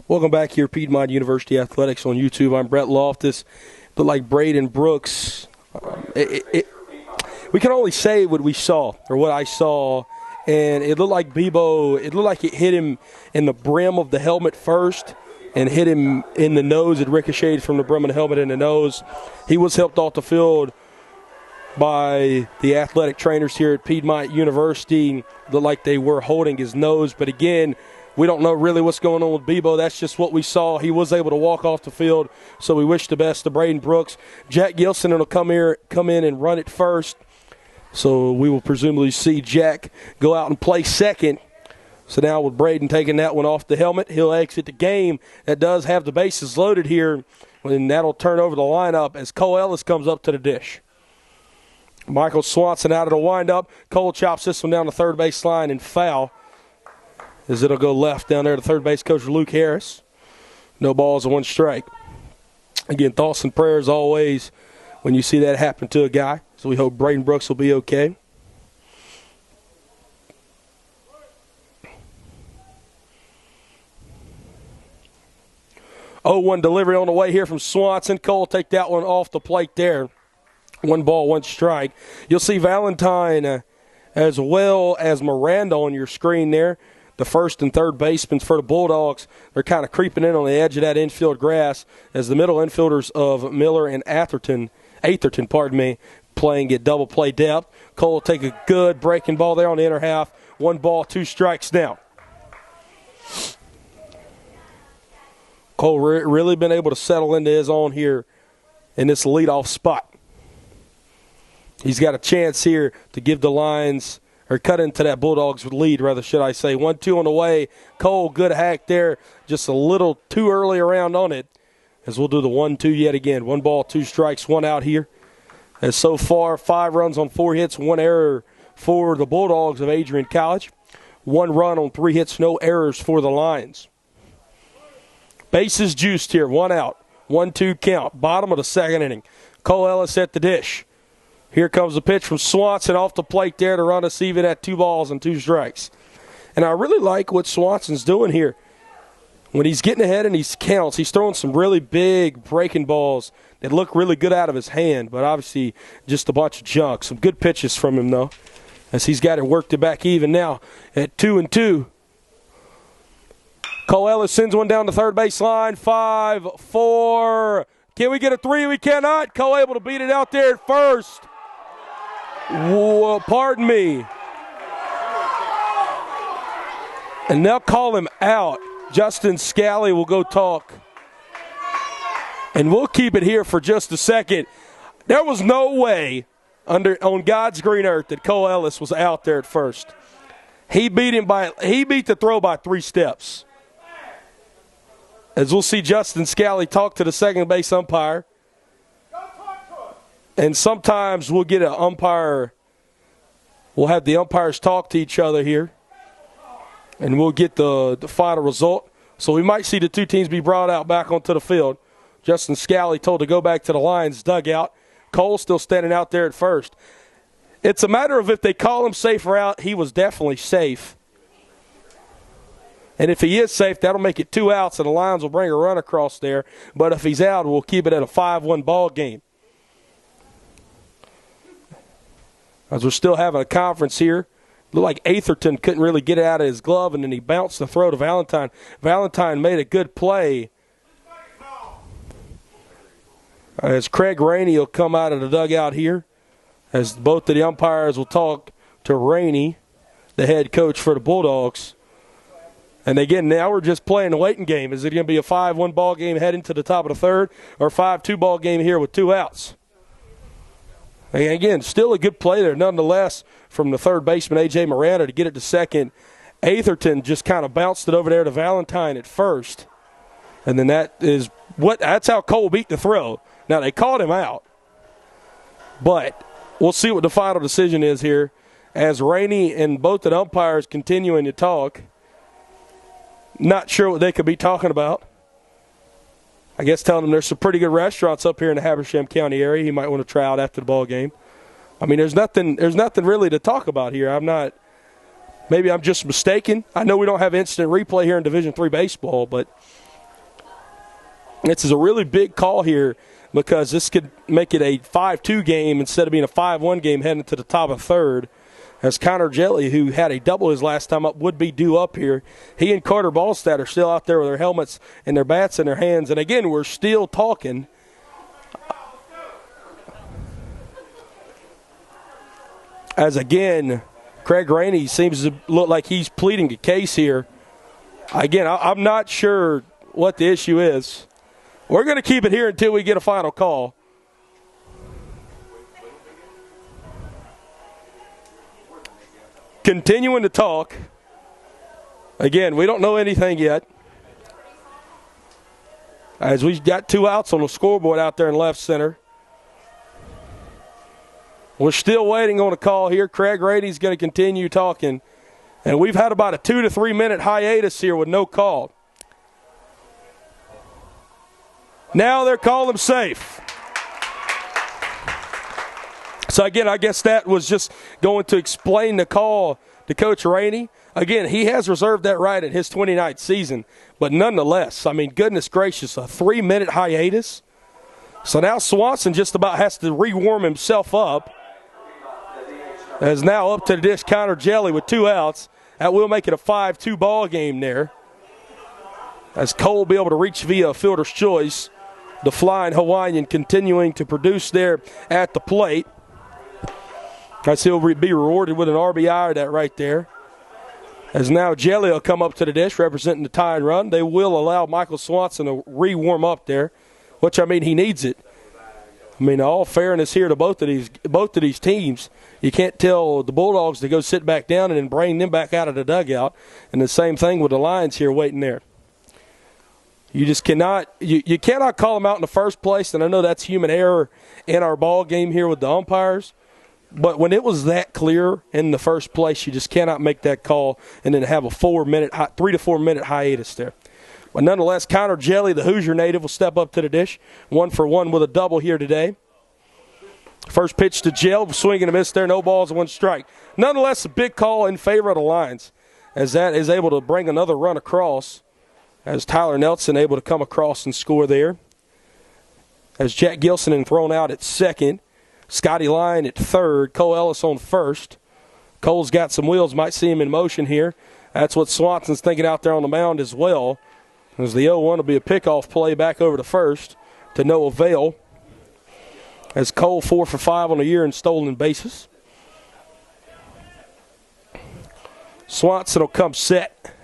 Welcome back here, Piedmont University Athletics on YouTube. I'm Brett Loftus. Look like Braden Brooks. We can only say what we saw, or what I saw, and it looked like Bebo, it looked like it hit him in the brim of the helmet first and hit him in the nose. It ricocheted from the brim of the helmet in the nose. He was helped off the field by the athletic trainers here at Piedmont University. Looked like they were holding his nose, but again, We don't know really what's going on with Bebo. That's just what we saw. He was able to walk off the field, so we wish the best to Braden Brooks. Jack Gilson will come in and run it first. So we will presumably see Jack go out and play second. So now with Braden taking that one off the helmet, he'll exit the game. That does have the bases loaded here, and that'll turn over the lineup as Cole Ellis comes up to the dish. Michael Swanson out of the windup. Cole chops this one down the third base line and foul as it'll go left down there to third base coach Luke Harris. No balls and one strike. Again, thoughts and prayers always when you see that happen to a guy. So we hope Braden Brooks will be okay. Oh, one delivery on the way here from Swanson. Cole take that one off the plate there. 1 ball, 1 strike. You'll see Valentine as well as Miranda on your screen there. The first and third basemen for the Bulldogs. They're kind of creeping in on the edge of that infield grass as the middle infielders of Miller and Atherton, playing at double play depth. Cole will take a good breaking ball there on the inner half. 1 ball, 2 strikes now. Cole really been able to settle into his own here in this leadoff spot. He's got a chance here to give the Lions, or cut into that Bulldogs lead, rather, should I say. 1-2 on the way. Cole, good hack there. Just a little too early around on it, as we'll do the 1-2 yet again. 1 ball, 2 strikes, 1 out here. As so far, 5 runs on 4 hits, 1 error for the Bulldogs of Adrian College. 1 run on 3 hits, no errors for the Lions. Bases juiced here, 1 out. 1-2 count, bottom of the second inning. Cole Ellis at the dish. Here comes the pitch from Swanson off the plate there to run us even at 2 balls and 2 strikes. And I really like what Swanson's doing here. When he's getting ahead in these counts, he's throwing some really big breaking balls that look really good out of his hand, but obviously just a bunch of junk. Some good pitches from him, though, as he's got it worked it back even now at 2-2. Cole Ellis sends one down the third base line. 5-4. Can we get a 3? We cannot. Cole able to beat it out there at first. Whoa, pardon me. And they'll call him out. Justin Scally will go talk. And we'll keep it here for just a second. There was no way on God's green earth that Cole Ellis was out there at first. He beat the throw by 3 steps. As we'll see Justin Scally talk to the second base umpire. And sometimes we'll get an umpire. We'll have the umpires talk to each other here. And we'll get the final result. So we might see the 2 teams be brought out back onto the field. Justin Scally told to go back to the Lions dugout. Cole still standing out there at first. It's a matter of if they call him safe or out. He was definitely safe. And if he is safe, that'll make it 2 outs, and the Lions will bring a run across there. But if he's out, we'll keep it at a 5-1 ball game. As we're still having a conference here. Looked like Atherton couldn't really get it out of his glove, and then he bounced the throw to Valentine. Valentine made a good play. As Craig Rainey will come out of the dugout here, as both of the umpires will talk to Rainey, the head coach for the Bulldogs. And again, now we're just playing the waiting game. Is it going to be a 5-1 ball game heading to the top of the third, or a 5-2 ball game here with 2 outs? And again, still a good play there, nonetheless, from the third baseman, A.J. Miranda, to get it to second. Atherton just kind of bounced it over there to Valentine at first. And then that's how Cole beat the throw. Now, they called him out. But we'll see what the final decision is here as Rainey and both the umpires continuing to talk. Not sure what they could be talking about. I guess telling them there's some pretty good restaurants up here in the Habersham County area he might want to try out after the ball game. I mean, there's nothing really to talk about here. Maybe I'm just mistaken. I know we don't have instant replay here in Division III baseball, but this is a really big call here because this could make it a 5-2 game instead of being a 5-1 game heading to the top of third. As Connor Jelly, who had a double his last time up, would be due up here. He and Carter Ballstad are still out there with their helmets and their bats in their hands. And, again, we're still talking. As, again, Craig Rainey seems to look like he's pleading a case here Again, I'm not sure what the issue is. We're going to keep it here until we get a final call. Continuing to talk. Again, we don't know anything yet. As we've got 2 outs on the scoreboard out there in left center. We're still waiting on a call here. Craig Rady's going to continue talking. And we've had about a 2 to 3 minute hiatus here with no call. Now they're calling him safe. So, again, I guess that was just going to explain the call to Coach Rainey. Again, he has reserved that right in his 29th season. But nonetheless, I mean, goodness gracious, a 3 minute hiatus. So now Swanson just about has to rewarm himself up. As now up to the dish, Connor Jelly with 2 outs. That will make it a 5-2 ball game there. As Cole will be able to reach via a fielder's choice. The flying Hawaiian continuing to produce there at the plate. As he'll be rewarded with an RBI that right there. As now Jelly will come up to the dish representing the tie and run. They will allow Michael Swanson to re-warm up there, which, I mean, he needs it. I mean, all fairness here to both of these teams. You can't tell the Bulldogs to go sit back down and then bring them back out of the dugout. And the same thing with the Lions here waiting there. You just cannot you cannot call them out in the first place, and I know that's human error in our ball game here with the umpires. But when it was that clear in the first place, you just cannot make that call and then have a 3 to 4 minute hiatus there. But nonetheless, Connor Jelly, the Hoosier native, will step up to the dish. 1 for 1 with a double here today. First pitch to Jelly, swing and a miss there, no balls, 1 strike. Nonetheless, a big call in favor of the Lions, as that is able to bring another run across, as Tyler Nelson able to come across and score there. As Jack Gilson and thrown out at second. Scotty Lyon at third. Cole Ellis on first. Cole's got some wheels. Might see him in motion here. That's what Swanson's thinking out there on the mound as well. As the 0-1 will be a pickoff play back over to first to no avail. As Cole 4 for 5 on the year in stolen bases. Swanson will come set.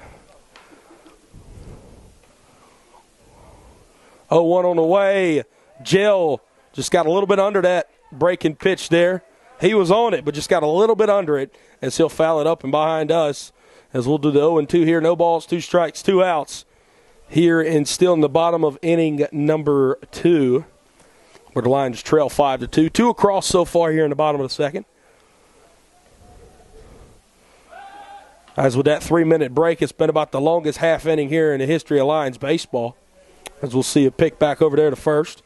0-1 on the way. Jill just got a little bit under that breaking pitch there. He was on it, but just got a little bit under it as he'll foul it up and behind us. As we'll do the 0-2 here. No balls, 2 strikes, 2 outs. Here and still in the bottom of inning number 2. Where the Lions trail 5-2. 2 across so far here in the bottom of the second. As with that 3 minute break, it's been about the longest half inning here in the history of Lions baseball. As we'll see a pick back over there to first.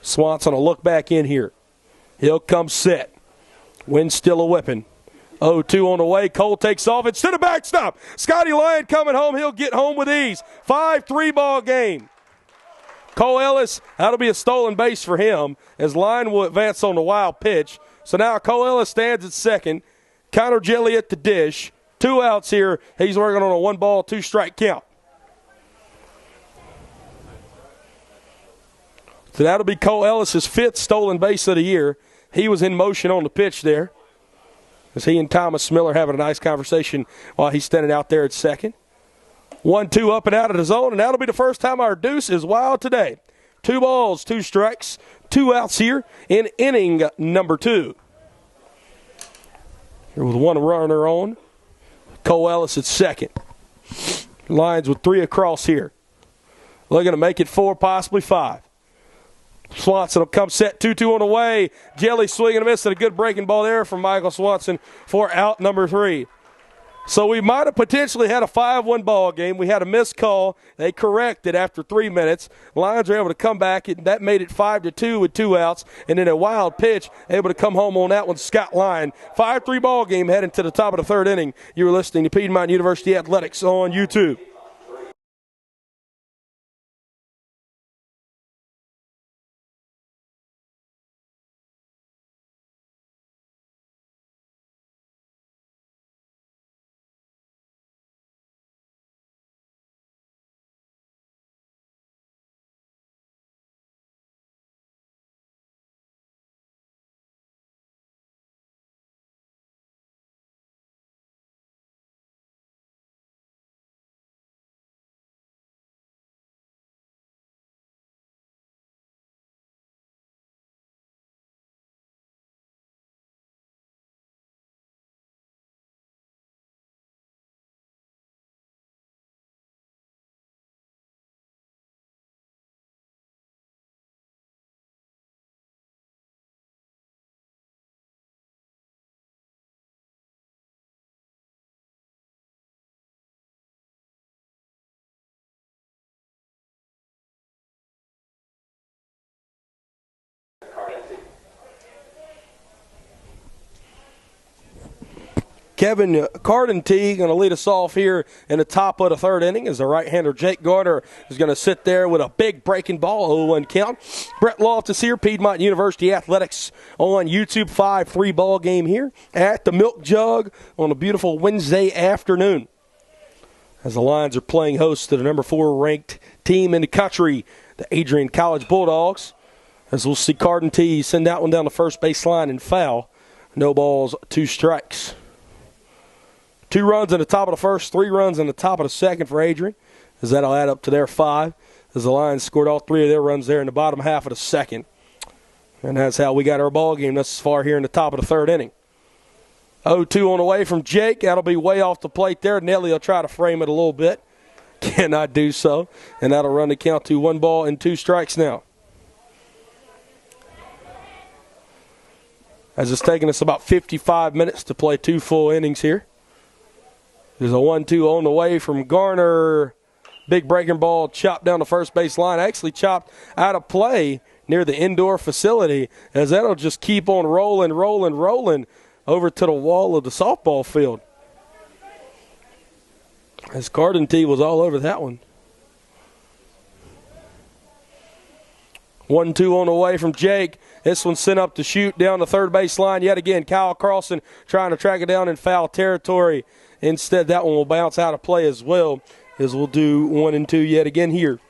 Swanson will look back in here. He'll come set. Wind still a whipping. 0-2 on the way. Cole takes off. It's to the backstop. Scotty Lyon coming home. He'll get home with ease. 5-3 ball game. Cole Ellis, that'll be a stolen base for him as Lyon will advance on the wild pitch. So now Cole Ellis stands at second. Connor Jelly at the dish. 2 outs here. He's working on a 1 ball, 2 strike count. So that'll be Cole Ellis' 5th stolen base of the year. He was in motion on the pitch there. As he and Thomas Miller having a nice conversation while he's standing out there at second. 1-2 up and out of the zone, and that'll be the first time our deuce is wild today. 2 balls, 2 strikes, 2 outs here in inning number 2. Here with 1 runner on. Cole Ellis at second. Lions with 3 across here. Looking to make it 4, possibly 5. Swanson will come set, 2-2 on the way. Jelly swinging a miss and a good breaking ball there from Michael Swanson for out number 3. So we might have potentially had a 5-1 ball game. We had a missed call. They corrected after 3 minutes. Lions were able to come back, and that made it 5-2 with 2 outs. And then a wild pitch, able to come home on that one, Scott Lyon. 5-3 ball game heading to the top of the 3rd inning. You were listening to Piedmont University Athletics on YouTube. Kevin Cardinty going to lead us off here in the top of the third inning as the right-hander Jake Gardner is going to sit there with a big breaking ball, 0-1 count. Brett Loftus here, Piedmont University Athletics on YouTube, 5-3 ball game here at the Milk Jug on a beautiful Wednesday afternoon. As the Lions are playing host to the number 4 ranked team in the country, the Adrian College Bulldogs. As we'll see Cardinty send that one down the first baseline and foul. No balls, 2 strikes. 2 runs in the top of the first, 3 runs in the top of the second for Adrian, as that'll add up to their 5, as the Lions scored all 3 of their runs there in the bottom half of the second. And that's how we got our ball game thus far here in the top of the third inning. 0-2 on the way from Jake. That'll be way off the plate there. Nelly will try to frame it a little bit. Cannot do so. And that'll run the count to 1 ball and 2 strikes now. As it's taken us about 55 minutes to play 2 full innings here. There's a 1-2 on the way from Gardner. Big breaking ball chopped down the first base line. Actually chopped out of play near the indoor facility, as that'll just keep on rolling over to the wall of the softball field. As Cardinty was all over that one. 1-2 on the way from Jake. This one sent up to shoot down the third base line yet again. Kyle Carlson trying to track it down in foul territory. Instead, that one will bounce out of play as well, as we'll do 1-2 yet again here.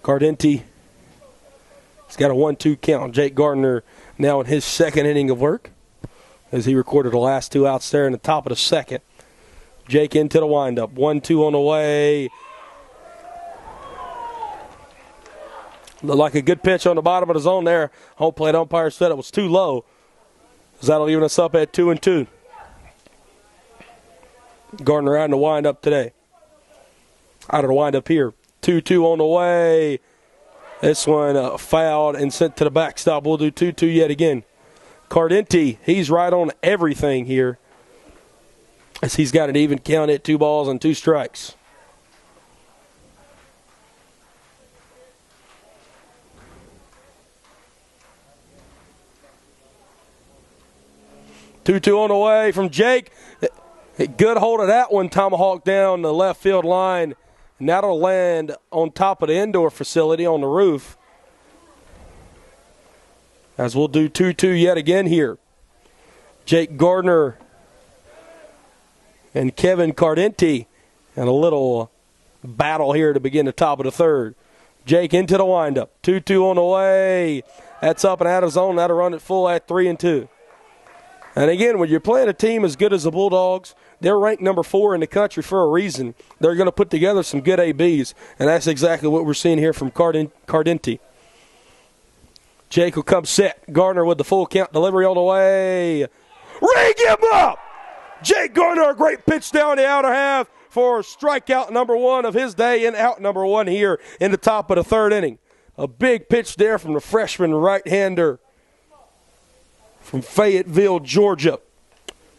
Cardinty has got a 1-2 count. Jake Gardner now in his second inning of work, as he recorded the last 2 outs there in the top of the second. Jake into the windup. 1-2 on the way. Looked like a good pitch on the bottom of the zone there. Home plate umpire said it was too low, as that'll even us up at 2-2. Gardner out in the windup today. Out of the windup here. 2-2 on the way. This one fouled and sent to the backstop. We'll do 2-2 yet again. Cardinty, he's right on everything here, as he's got an even count at 2 balls and 2 strikes. Two on the way from Jake. Good hold of that one. Tomahawk down the left field line. And that'll land on top of the indoor facility on the roof. As we'll do 2-2 yet again here. Jake Gardner and Kevin Cardinty. And a little battle here to begin the top of the third. Jake into the windup. 2-2 on the way. That's up and out of zone. That'll run it full at 3-2. And again, when you're playing a team as good as the Bulldogs, they're ranked number 4 in the country for a reason. They're going to put together some good ABs, and that's exactly what we're seeing here from Cardinty. Jake will come set. Gardner with the full count delivery on the way. Ring him up! Jake Gardner, a great pitch down the outer half for strikeout number 1 of his day and out number 1 here in the top of the third inning. A big pitch there from the freshman right-hander from Fayetteville, Georgia.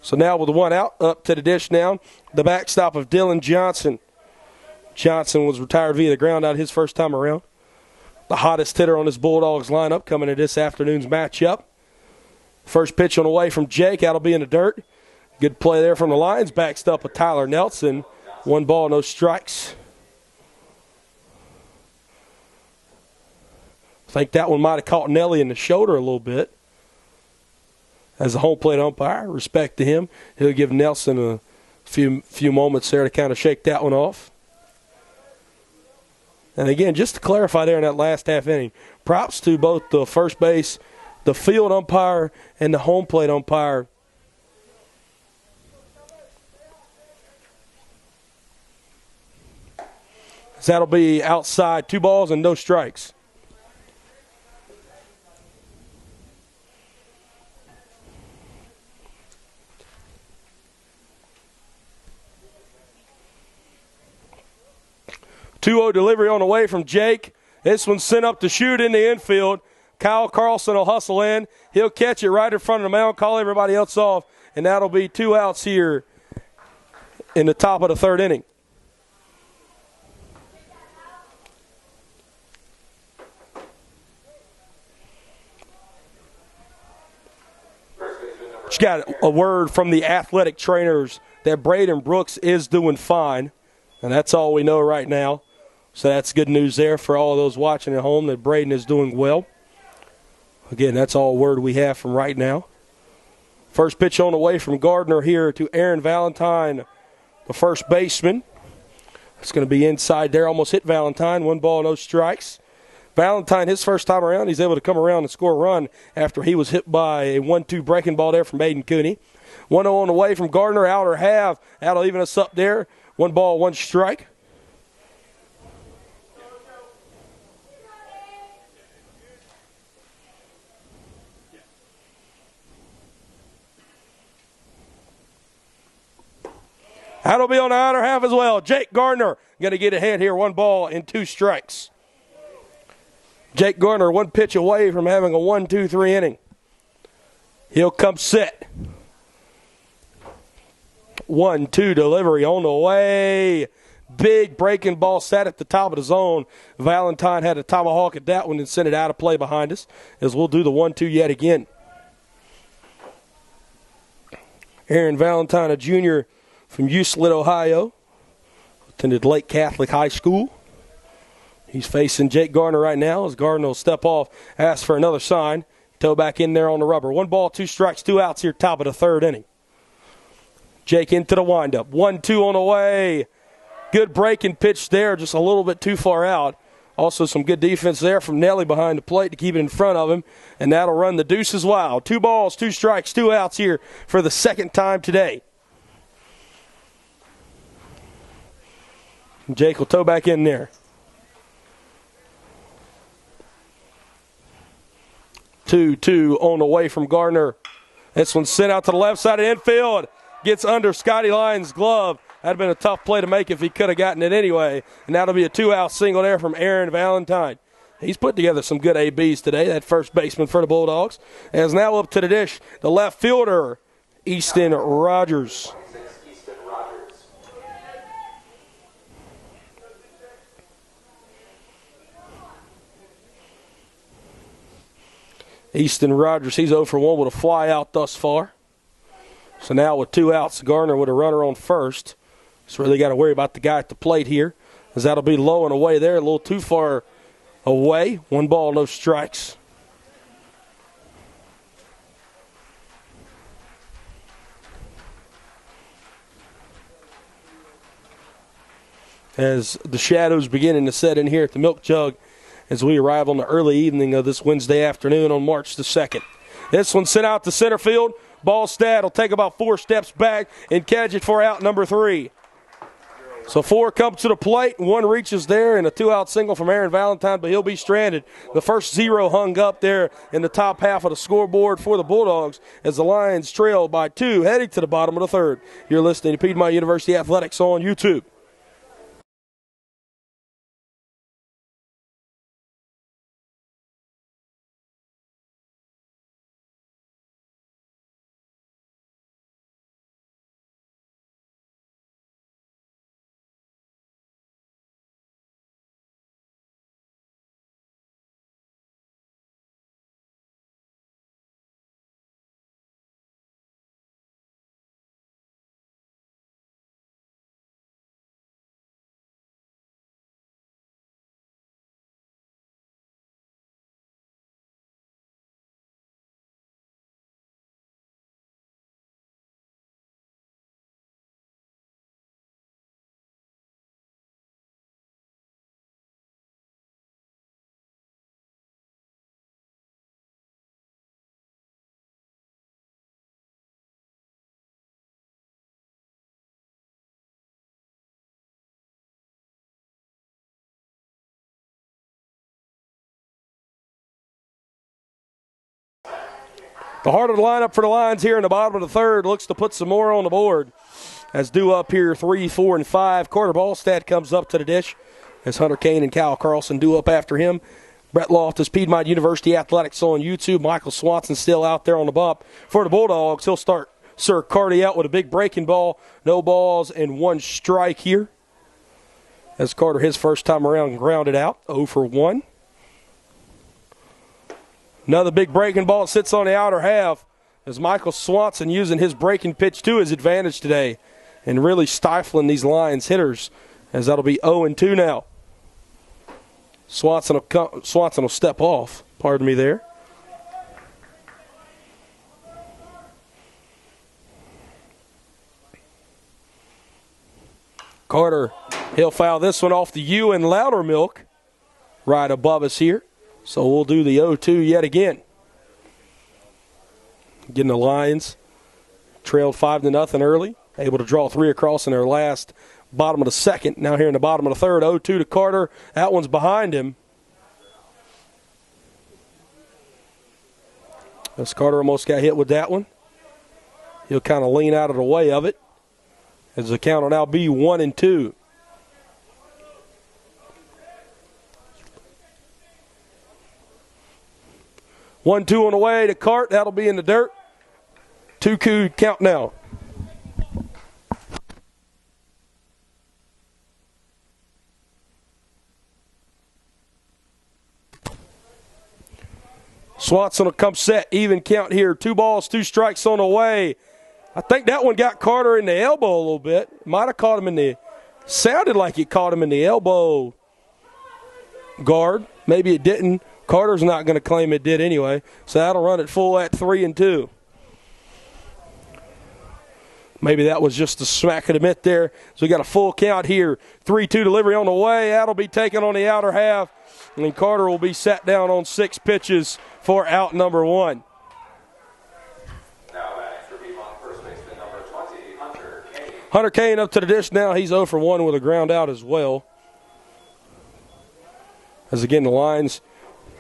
So now with the 1 out, up to the dish now, the backstop of Dylan Johnson. Johnson was retired via the ground out his first time around. The hottest hitter on this Bulldogs lineup coming into this afternoon's matchup. First pitch on the way from Jake. That'll be in the dirt. Good play there from the Lions. Backstop of Tyler Nelson. 1 ball, no strikes. I think that one might have caught Nelly in the shoulder a little bit. As a home plate umpire, respect to him. He'll give Nelson a few moments there to kind of shake that one off. And again, just to clarify there in that last half inning, props to both the first base, the field umpire, and the home plate umpire. So that'll be outside, 2 balls and no strikes. Two-0 delivery on the way from Jake. This one's sent up to shoot in the infield. Kyle Carlson will hustle in. He'll catch it right in front of the mound, call everybody else off, and that'll be 2 outs here in the top of the third inning. Just got a word from the athletic trainers that Braden Brooks is doing fine, and that's all we know right now. So that's good news there for all of those watching at home, that Braden is doing well. Again, that's all word we have from right now. First pitch on the way from Gardner here to Aaron Valentine, the first baseman. It's going to be inside there, almost hit Valentine. 1 ball, no strikes. Valentine, his first time around, he's able to come around and score a run after he was hit by a 1-2 breaking ball there from Aidan Cooney. 1-0 on the way from Gardner, outer half. That'll even us up there. 1 ball, 1 strike. That'll be on the outer half as well. Jake Gardner going to get ahead here. 1 ball and 2 strikes. Jake Gardner 1 pitch away from having a 1-2-3 inning. He'll come set. 1-2 delivery on the way. Big breaking ball sat at the top of the zone. Valentine had a tomahawk at that one and sent it out of play behind us, as we'll do the 1-2 yet again. Aaron Valentine, a junior from Euclid, Ohio. Attended Lake Catholic High School. He's facing Jake Gardner right now, as Gardner will step off, ask for another sign. Toe back in there on the rubber. 1 ball, 2 strikes, 2 outs here, top of the third inning. Jake into the windup. 1-2 on the way. Good breaking pitch there, just a little bit too far out. Also some good defense there from Nelly behind the plate to keep it in front of him, and that'll run the deuces wild. 2 balls, 2 strikes, 2 outs here for the second time today. Jake will toe back in there. 2-2 on the way from Gardner. This one's sent out to the left side of the infield. Gets under Scotty Lyons' glove. That'd have been a tough play to make if he could have gotten it anyway. And that'll be a 2-out single there from Aaron Valentine. He's put together some good ABs today, that first baseman for the Bulldogs. As now up to the dish, the left fielder, Easton Rogers. Easton Rogers, he's 0 for 1 with a fly out thus far. So now with 2 outs, Gardner with a runner on first. So really got to worry about the guy at the plate here, as that'll be low and away there, a little too far away. 1 ball, no strikes. As the shadows beginning to set in here at the Milk Jug, as we arrive on the early evening of this Wednesday afternoon on March the 2nd. This one sent out to center field. Ballstad will take about 4 steps back and catch it for out number 3. So 4 comes to the plate, 1 reaches there, and a 2-out single from Aaron Valentine, but he'll be stranded. The first 0 hung up there in the top half of the scoreboard for the Bulldogs, as the Lions trail by 2, heading to the bottom of the third. You're listening to Piedmont University Athletics on YouTube. The heart of the lineup for the Lions here in the bottom of the third looks to put some more on the board. As due up here 3, 4, and 5. Carter Ballstad comes up to the dish as Hunter Kane and Kyle Carlson do up after him. Brett Loftus, Piedmont University Athletics on YouTube. Michael Swanson still out there on the bump. For the Bulldogs, he'll start Sir Carty out with a big breaking ball. No balls and 1 strike here. As Carter, his first time around, grounded out. 0 for 1. Another big breaking ball sits on the outer half as Michael Swanson using his breaking pitch to his advantage today and really stifling these Lions hitters, as that'll be 0-2 now. Swanson will step off. Pardon me there. Carter, he'll foul this one off the U and Loudermilk right above us here. So we'll do the 0-2 yet again. Getting the Lions trailed 5-0 early. Able to draw 3 across in their last bottom of the second. Now here in the bottom of the third, 0-2 to Carter. That one's behind him. As Carter almost got hit with that one. He'll kind of lean out of the way of it. As the count will now be 1-2. One-two on the way to Cart. That'll be in the dirt. 2-2 count now. Swanson will come set. Even count here. 2 balls, 2 strikes on the way. I think that one got Carter in the elbow a little bit. Might have caught him in the – sounded like it caught him in the elbow guard. Maybe it didn't. Carter's not going to claim it did anyway. So that'll run it full at 3-2. Maybe that was just a smack of the mitt there. So we got a full count here. 3-2 delivery on the way. That'll be taken on the outer half. And Carter will be sat down on 6 pitches for out number 1. Now batting for Piedmont, first baseman number 20, Hunter Kane. Hunter Kane up to the dish now. He's 0 for 1 with a ground out as well. As again, the Lions,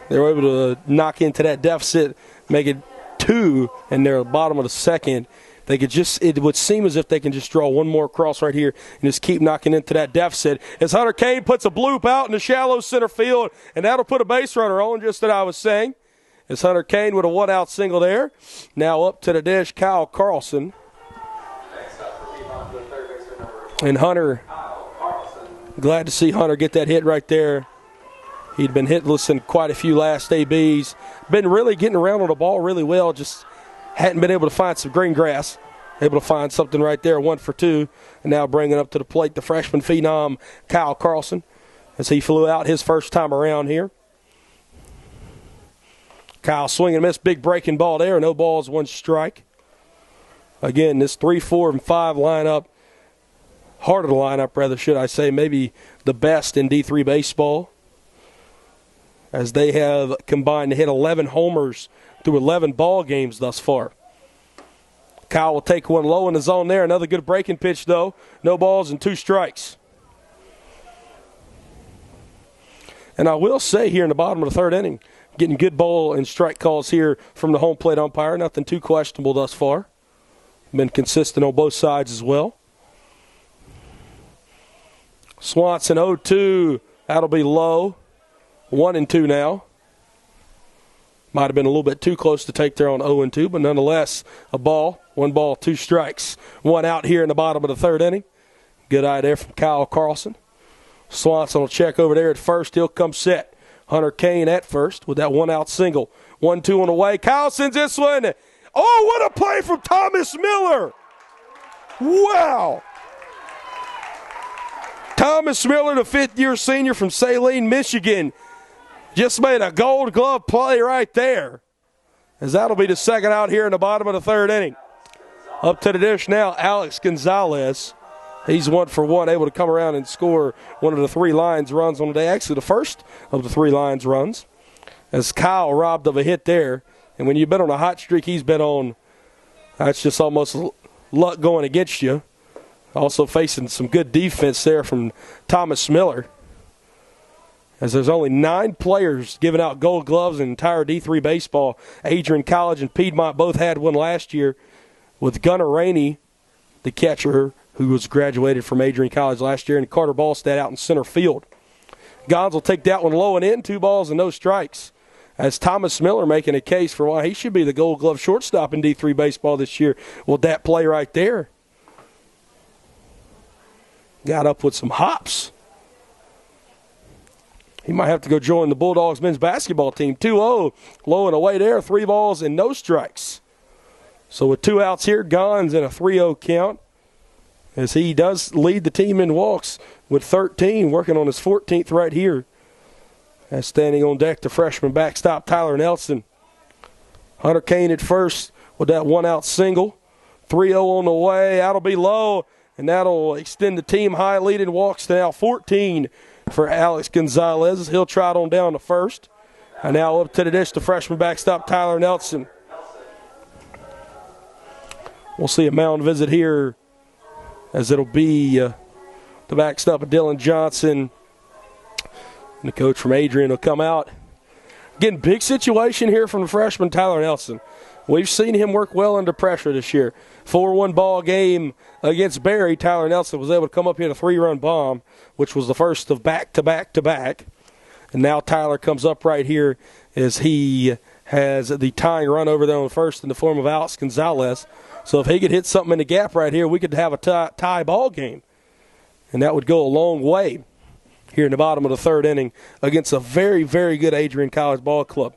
they were able to knock into that deficit, make it 2, and they're at the bottom of the second. They could just, it would seem as if they can just draw one more across right here and just keep knocking into that deficit. As Hunter Kane puts a bloop out in the shallow center field, and that'll put a base runner on, just that I was saying. As Hunter Kane with a 1-out single there. Now up to the dish, Kyle Carlson. Next up for Piedmont, the third baseman number 20, And Hunter, Kyle Carlson. glad to see Hunter get that hit right there. He'd been hitless in quite a few last ABs. Been really getting around on the ball really well, just hadn't been able to find some green grass. Able to find something right there, 1 for 2. And now bringing up to the plate the freshman phenom, Kyle Carlson, as he flew out his first time around here. Kyle swinging and miss, big breaking ball there. No balls, 1 strike. Again, this 3, 4, and 5 lineup, heart of the lineup, rather, should I say, maybe the best in D3 baseball, as they have combined to hit 11 homers through 11 ball games thus far. Kyle will take one low in the zone there. Another good breaking pitch, though. No balls and 2 strikes. And I will say here in the bottom of the third inning, getting good ball and strike calls here from the home plate umpire. Nothing too questionable thus far. Been consistent on both sides as well. Swanson 0-2. That'll be low. 1-2 now. Might have been a little bit too close to take there on 0-2, but nonetheless, a ball. 1 ball, 2 strikes. 1 out here in the bottom of the third inning. Good eye there from Kyle Carlson. Swanson will check over there at first. He'll come set. Hunter Kane at first with that 1-out single. 1-2 on the way. Kyle sends this one. Oh, what a play from Thomas Miller. Wow. Thomas Miller, the 5th-year senior from Saline, Michigan, just made a gold glove play right there. As that'll be the 2nd out here in the bottom of the third inning. Up to the dish now, Alex Gonzalez. He's 1 for 1, able to come around and score one of the 3 Lions runs on the day. Actually, the first of the 3 Lions runs. As Kyle robbed of a hit there. And when you've been on a hot streak he's been on, that's just almost luck going against you. Also facing some good defense there from Thomas Miller. As there's only 9 players giving out gold gloves in entire D3 baseball. Adrian College and Piedmont both had one last year, with Gunnar Rainey, the catcher, who was graduated from Adrian College last year, and Carter Ballstad out in center field. Gonz will take that one low and in, 2 balls and no strikes. as Thomas Miller making a case for why he should be the Gold Glove shortstop in D3 baseball this year. Well, that play right there got up with some hops. He might have to go join the Bulldogs men's basketball team. 2-0, low and away there, 3 balls and no strikes. So with 2 outs here, Gons in a 3-0 count, as he does lead the team in walks with 13, working on his 14th right here. As standing on deck, the freshman backstop Tyler Nelson. Hunter Kane at first with that 1-out single. 3-0 on the way. That'll be low, and that'll extend the team high lead in walks to now 14 for Alex Gonzalez. He'll trot on down to first. And now up to the dish, the freshman backstop Tyler Nelson. We'll see a mound visit here, as it'll be the backstop of Dylan Johnson. And the coach from Adrian will come out. Again, big situation here from the freshman Tyler Nelson. We've seen him work well under pressure this year. 4-1 ball game against Barry. Tyler Nelson was able to come up here a 3-run bomb, which was the first of back-to-back-to-back. And now Tyler comes up right here as he has the tying run over there on first in the form of Alex Gonzalez. So if he could hit something in the gap right here, we could have a tie ball game. And that would go a long way here in the bottom of the 3rd inning against a very, very good Adrian College ball club.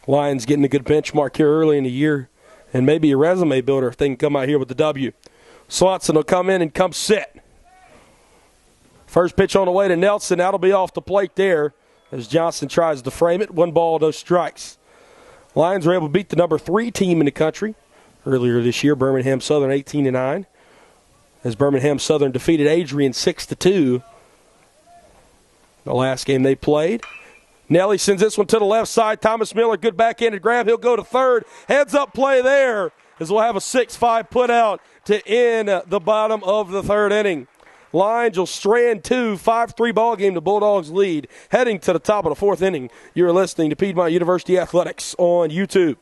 Lions getting a good benchmark here early in the year, and maybe a resume builder if they can come out here with the W. Swanson will come in and come set. First pitch on the way to Nelson. That'll be off the plate there as Johnson tries to frame it. 1 ball, no strikes. Lions were able to beat the number 3 team in the country earlier this year, Birmingham Southern 18-9. As Birmingham Southern defeated Adrian 6-2 the last game they played. Nelly sends this one to the left side. Thomas Miller, good backhanded grab. He'll go to third. Heads up play there, as we'll have a 6-5 put out to end the bottom of the 3rd inning. Lions will strand 2, 5-3 ball game. The Bulldogs lead heading to the top of the 4th inning. You're listening to Piedmont University Athletics on YouTube.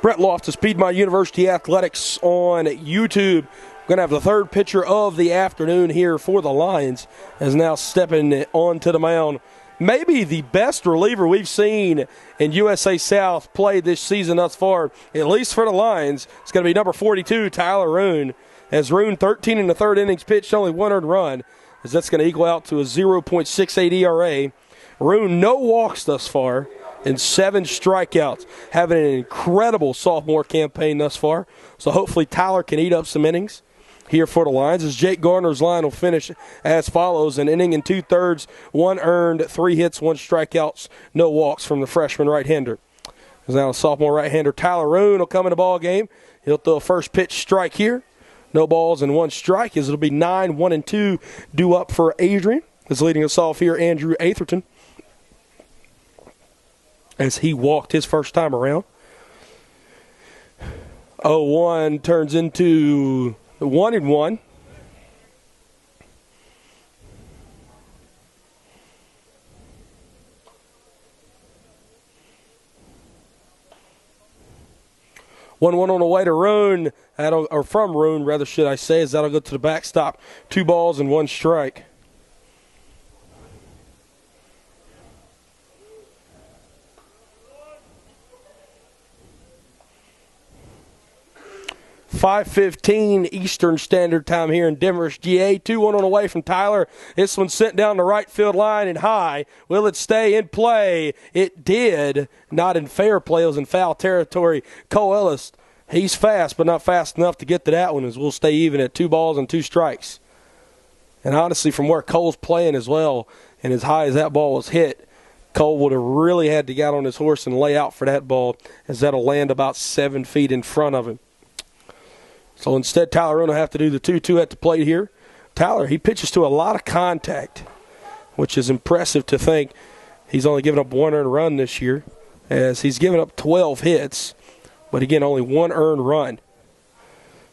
Brett Loftus, Piedmont University Athletics on YouTube. We're going to have the 3rd pitcher of the afternoon here for the Lions, as now stepping onto the mound. Maybe the best reliever we've seen in USA South play this season thus far, at least for the Lions. It's going to be number 42, Tyler Roon. As Roon, 13 in the 3rd innings, pitched only 1 earned run, as that's going to equal out to a 0.68 ERA. Roon, no walks thus far, and 7 strikeouts, having an incredible sophomore campaign thus far. So hopefully Tyler can eat up some innings here for the Lions, as Jake Gardner's line will finish as follows: an inning and 2/3, 1 earned, 3 hits, 1 strikeouts, no walks from the freshman right-hander. As now a sophomore right-hander Tyler Roon will come in the ball game. He'll throw a first pitch strike here. No balls and 1 strike, as it'll be 9, 1 and 2 due up for Adrian. Is leading us off here Andrew Atherton. as he walked his first time around. 0-1 turns into 1-1. One on the way to Roon, or from Roon, rather, should I say, as that'll go to the backstop. 2 balls and 1 strike. .5:15 Eastern Standard Time here in Denver, GA. 2-1 on the way from Tyler. This one sent down the right field line and high. Will it stay in play? It did. Not in fair play. It was in foul territory. Cole Ellis, he's fast, but not fast enough to get to that one, as we'll stay even at 2 balls and 2 strikes. And honestly, from where Cole's playing as well, and as high as that ball was hit, Cole would have really had to get on his horse and lay out for that ball, as that'll land about 7 feet in front of him. So instead, Tyler Roon will have to do the 2-2 at the plate here. Tyler, he pitches to a lot of contact, which is impressive to think. He's only given up 1 earned run this year, as he's given up 12 hits, but again, only 1 earned run.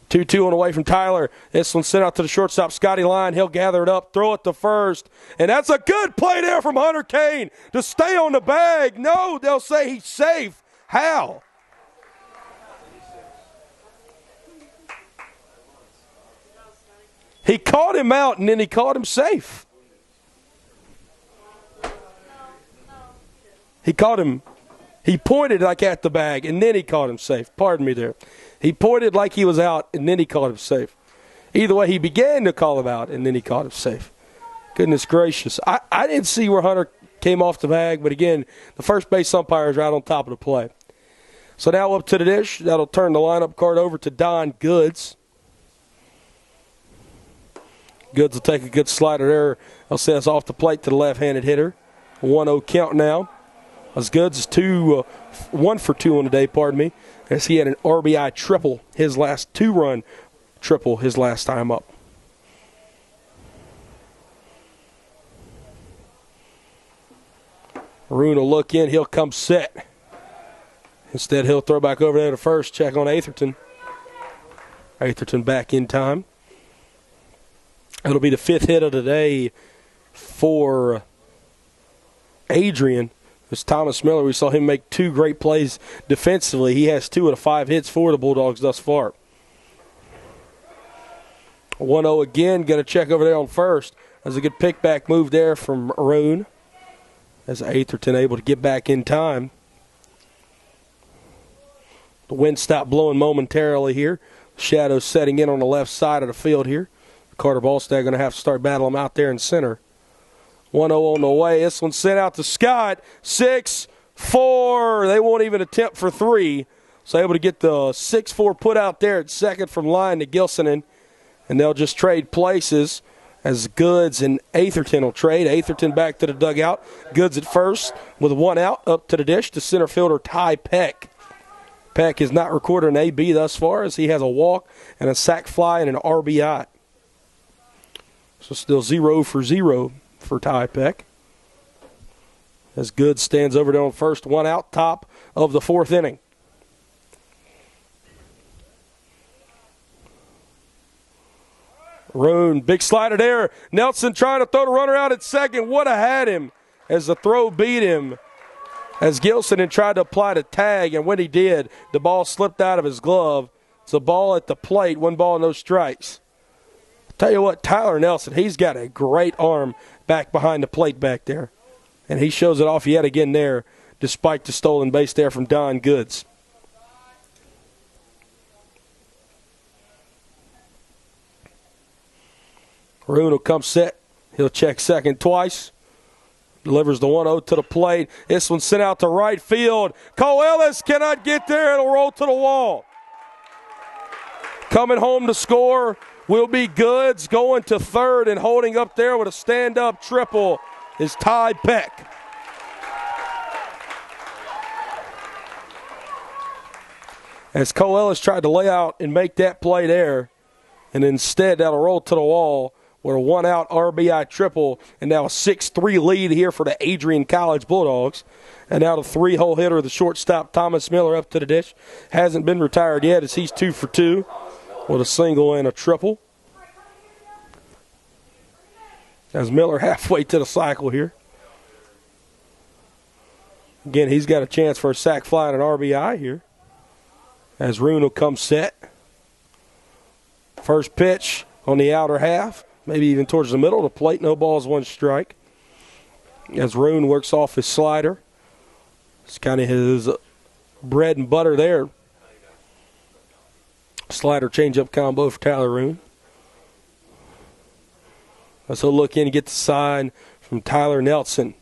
2-2 on the way from Tyler. This one sent out to the shortstop, Scotty Line. He'll gather it up, throw it to first, and that's a good play there from Hunter Kane to stay on the bag. No, they'll say he's safe. How? He caught him out, and then he caught him safe. He caught him. He pointed like at the bag, and then he caught him safe. Pardon me there. He pointed like he was out, and then he caught him safe. Either way, he began to call him out, and then he caught him safe. Goodness gracious. I didn't see where Hunter came off the bag, but again, the first base umpire is right on top of the play. So now up to the dish. That'll turn the lineup card over to Don Goods. Goods will take a good slider there. I'll say it's off the plate to the left-handed hitter. 1-0 count now. As Goods is 1 for 2 on the day, pardon me, as he had an RBI triple, his last 2-run triple his last time up. Roon will look in. He'll come set. Instead, he'll throw back over there to first, check on Atherton. Atherton back in time. It'll be the 5th hit of the day for Adrian. It's Thomas Miller. We saw him make 2 great plays defensively. He has 2 of the 5 hits for the Bulldogs thus far. 1-0 again. Got to check over there on first. That's a good pick-back move there from Roon, as Atherton able to get back in time. The wind stopped blowing momentarily here. Shadows setting in on the left side of the field here. Carter Ballstad going to have to start battling him out there in center. 1-0 on the way. This one sent out to Scott. 6-4. They won't even attempt for 3. So able to get the 6-4 put out there at second from line to Gilson. And they'll just trade places as Goods and Atherton will trade. Atherton back to the dugout. Goods at first with 1 out. Up to the dish to center fielder Ty Peck. Peck has not recorded an AB thus far, as he has a walk and a sac fly and an RBI. So still 0 for 0 for Ty Peck. As Goods stands over there on first, 1 out, top of the 4th inning. Roon, big slider there. Nelson trying to throw the runner out at second. Would have had him as the throw beat him. As Gilson had tried to apply the tag, and when he did, the ball slipped out of his glove. It's a ball at the plate, 1 ball, no strikes. Tell you what, Tyler Nelson, he's got a great arm back behind the plate back there. And he shows it off yet again there, despite the stolen base there from Don Goods. Roon will come set. He'll check second twice. Delivers the 1-0 to the plate. This one sent out to right field. Cole Ellis cannot get there. It'll roll to the wall. Coming home to score will be Goods. Going to third and holding up there with a stand-up triple is Ty Peck. As Cole Ellis tried to lay out and make that play there, and instead that'll roll to the wall with a one-out RBI triple, and now a 6-3 lead here for the Adrian College Bulldogs. And now the three-hole hitter, the shortstop, Thomas Miller, up to the dish. Hasn't been retired yet as he's 2 for 2 with a single and a triple. As Miller halfway to the cycle here. Again, he's got a chance for a sac fly and an RBI here. As Roone will come set. First pitch on the outer half, maybe even towards the middle of the plate. No balls, 1 strike. As Roone works off his slider. It's kind of his bread and butter there. Slider changeup combo for Tyler Roone. Let's look in and get the sign from Tyler Nelson.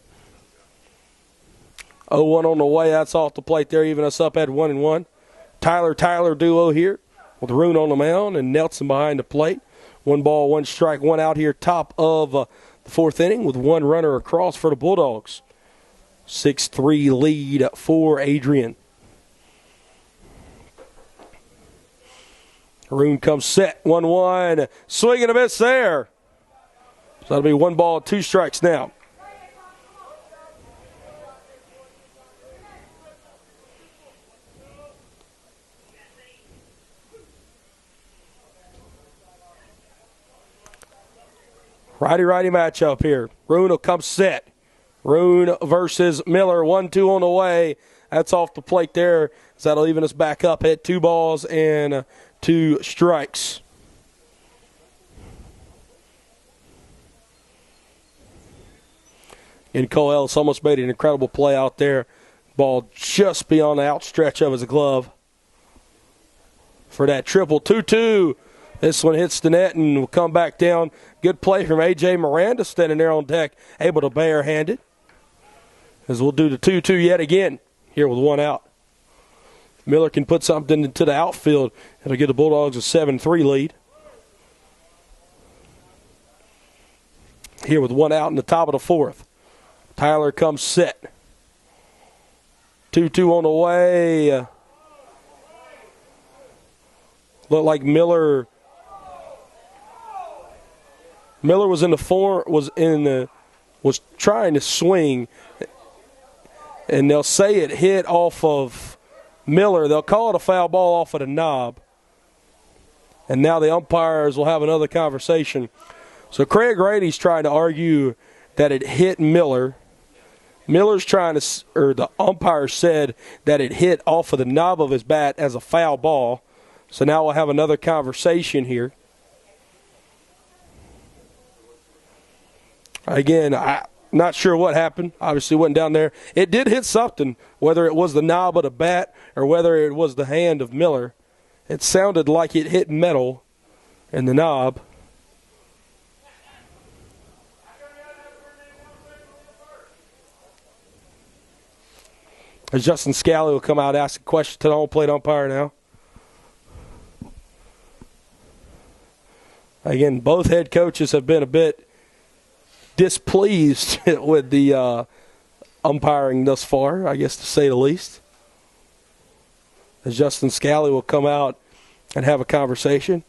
0-1 on the way. That's off the plate there, even us up at 1-1. Tyler duo here with Roone on the mound and Nelson behind the plate. 1 ball, 1 strike, 1 out here, top of the 4th inning with 1 runner across for the Bulldogs. 6-3 lead for Adrian. Roone comes set, 1-1. Swing and a miss there. So that'll be 1 ball, 2 strikes now. Righty-righty matchup here. Roone will come set. Roone versus Miller. 1-2 on the way. That's off the plate there. So that'll even us back up at 2 balls and 2 strikes. And Cole Ellis almost made an incredible play out there. Ball just beyond the outstretch of his glove for that triple. 2-2. This one hits the net and will come back down. Good play from A.J. Miranda standing there on deck, able to barehand it. As we'll do the 2-2 yet again here with 1 out. Miller can put something into the outfield. It'll give the Bulldogs a 7-3 lead. Here with 1 out in the top of the 4th. Tyler comes set. 2-2 on the way. Looked like Miller was was trying to swing, and they'll say it hit off of Miller. They'll call it a foul ball off of the knob. And now the umpires will have another conversation. So Craig Rainey's trying to argue that it hit Miller. The umpire said that it hit off of the knob of his bat as a foul ball. So now we'll have another conversation here. Again, I'm not sure what happened. Obviously went down there. It did hit something, whether it was the knob of the bat or whether it was the hand of Miller. It sounded like it hit metal in the knob. As Justin Scally will come out and ask a question to the home plate umpire now. Again, both head coaches have been a bit displeased with the umpiring thus far, I guess to say the least. As Justin Scally will come out and have a conversation.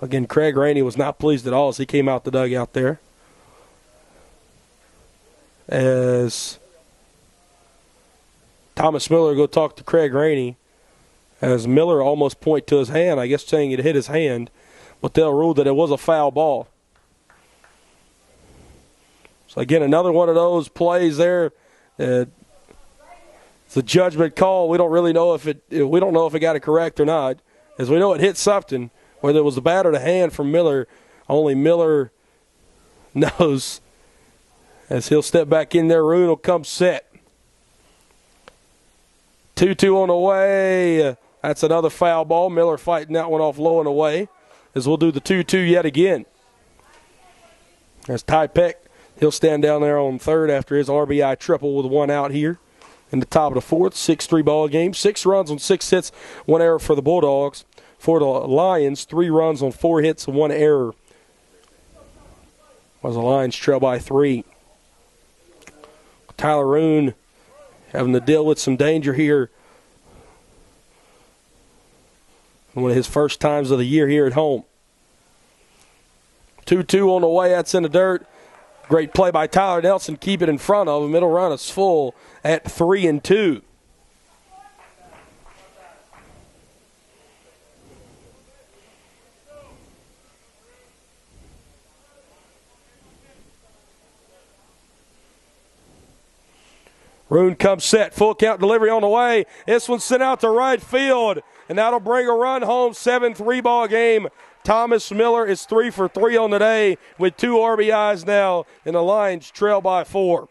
Again, Craig Rainey was not pleased at all as he came out the dugout there. As Thomas Miller go talk to Craig Rainey, as Miller almost point to his hand, I guess saying it hit his hand, but they'll rule that it was a foul ball. So again, another one of those plays there. It's a judgment call. We don't really know if it got it correct or not. As we know, it hit something, whether it was the bat or the hand from Miller. Only Miller knows. As he'll step back in there, Roone will come set. 2-2 on the way. That's another foul ball. Miller fighting that one off low and away. As we'll do the 2-2 yet again. As Ty Peck, he'll stand down there on third after his RBI triple with 1 out here in the top of the 4th. 6-3 ball game. 6 runs on 6 hits, 1 error for the Bulldogs. For the Lions, 3 runs on 4 hits and 1 error. Was the Lions trail by 3. Tyler Roone having to deal with some danger here. One of his first times of the year here at home. 2-2 on the way. That's in the dirt. Great play by Tyler Nelson. Keep it in front of him. Middle run is full at 3-2. Roon comes set. Full count delivery on the way. This one's sent out to right field, and that'll bring a run home. 7-3 ball game. Thomas Miller is 3 for 3 on the day with 2 RBIs now, and the Lions trail by 4.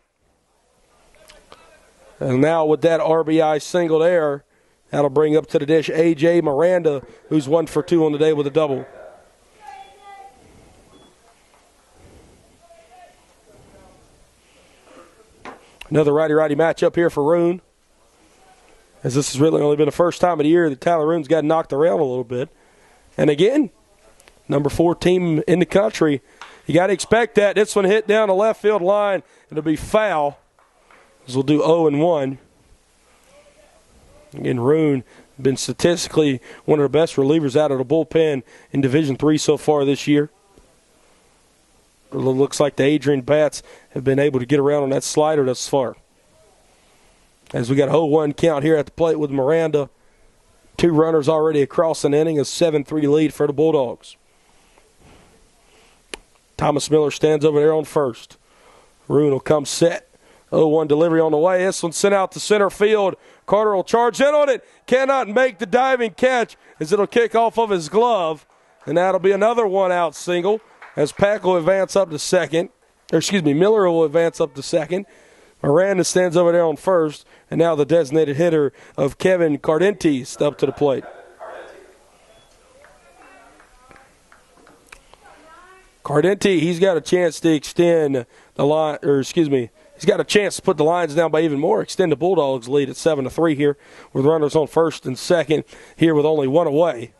And now with that RBI single there, that'll bring up to the dish A.J. Miranda, who's 1 for 2 on the day with a double. Another righty-righty matchup here for Roon, as this has really only been the first time of the year that Tyler Roon's got knocked around a little bit. And again, number 4 team in the country. You got to expect that. This one hit down the left field line. It'll be foul, as we'll do 0-1. Again, Roon been statistically one of the best relievers out of the bullpen in Division III so far this year. It looks like the Adrian bats have been able to get around on that slider thus far. As we got a 0-1 count here at the plate with Miranda. 2 runners already across an inning, a 7-3 lead for the Bulldogs. Thomas Miller stands over there on first. Roon will come set. 0-1 delivery on the way. This one sent out to center field. Carter will charge in on it. Cannot make the diving catch as it'll kick off of his glove. And that'll be another 1-out single. As Pack will advance up to second, Miller will advance up to second. Miranda stands over there on first, and now the designated hitter of Kevin Cardenti is up to the plate. Cardenti, he's got a chance to extend the line, he's got a chance to put the lines down by even more, extend the Bulldogs' lead at 7-3 here, with runners on first and second here with only 1 away.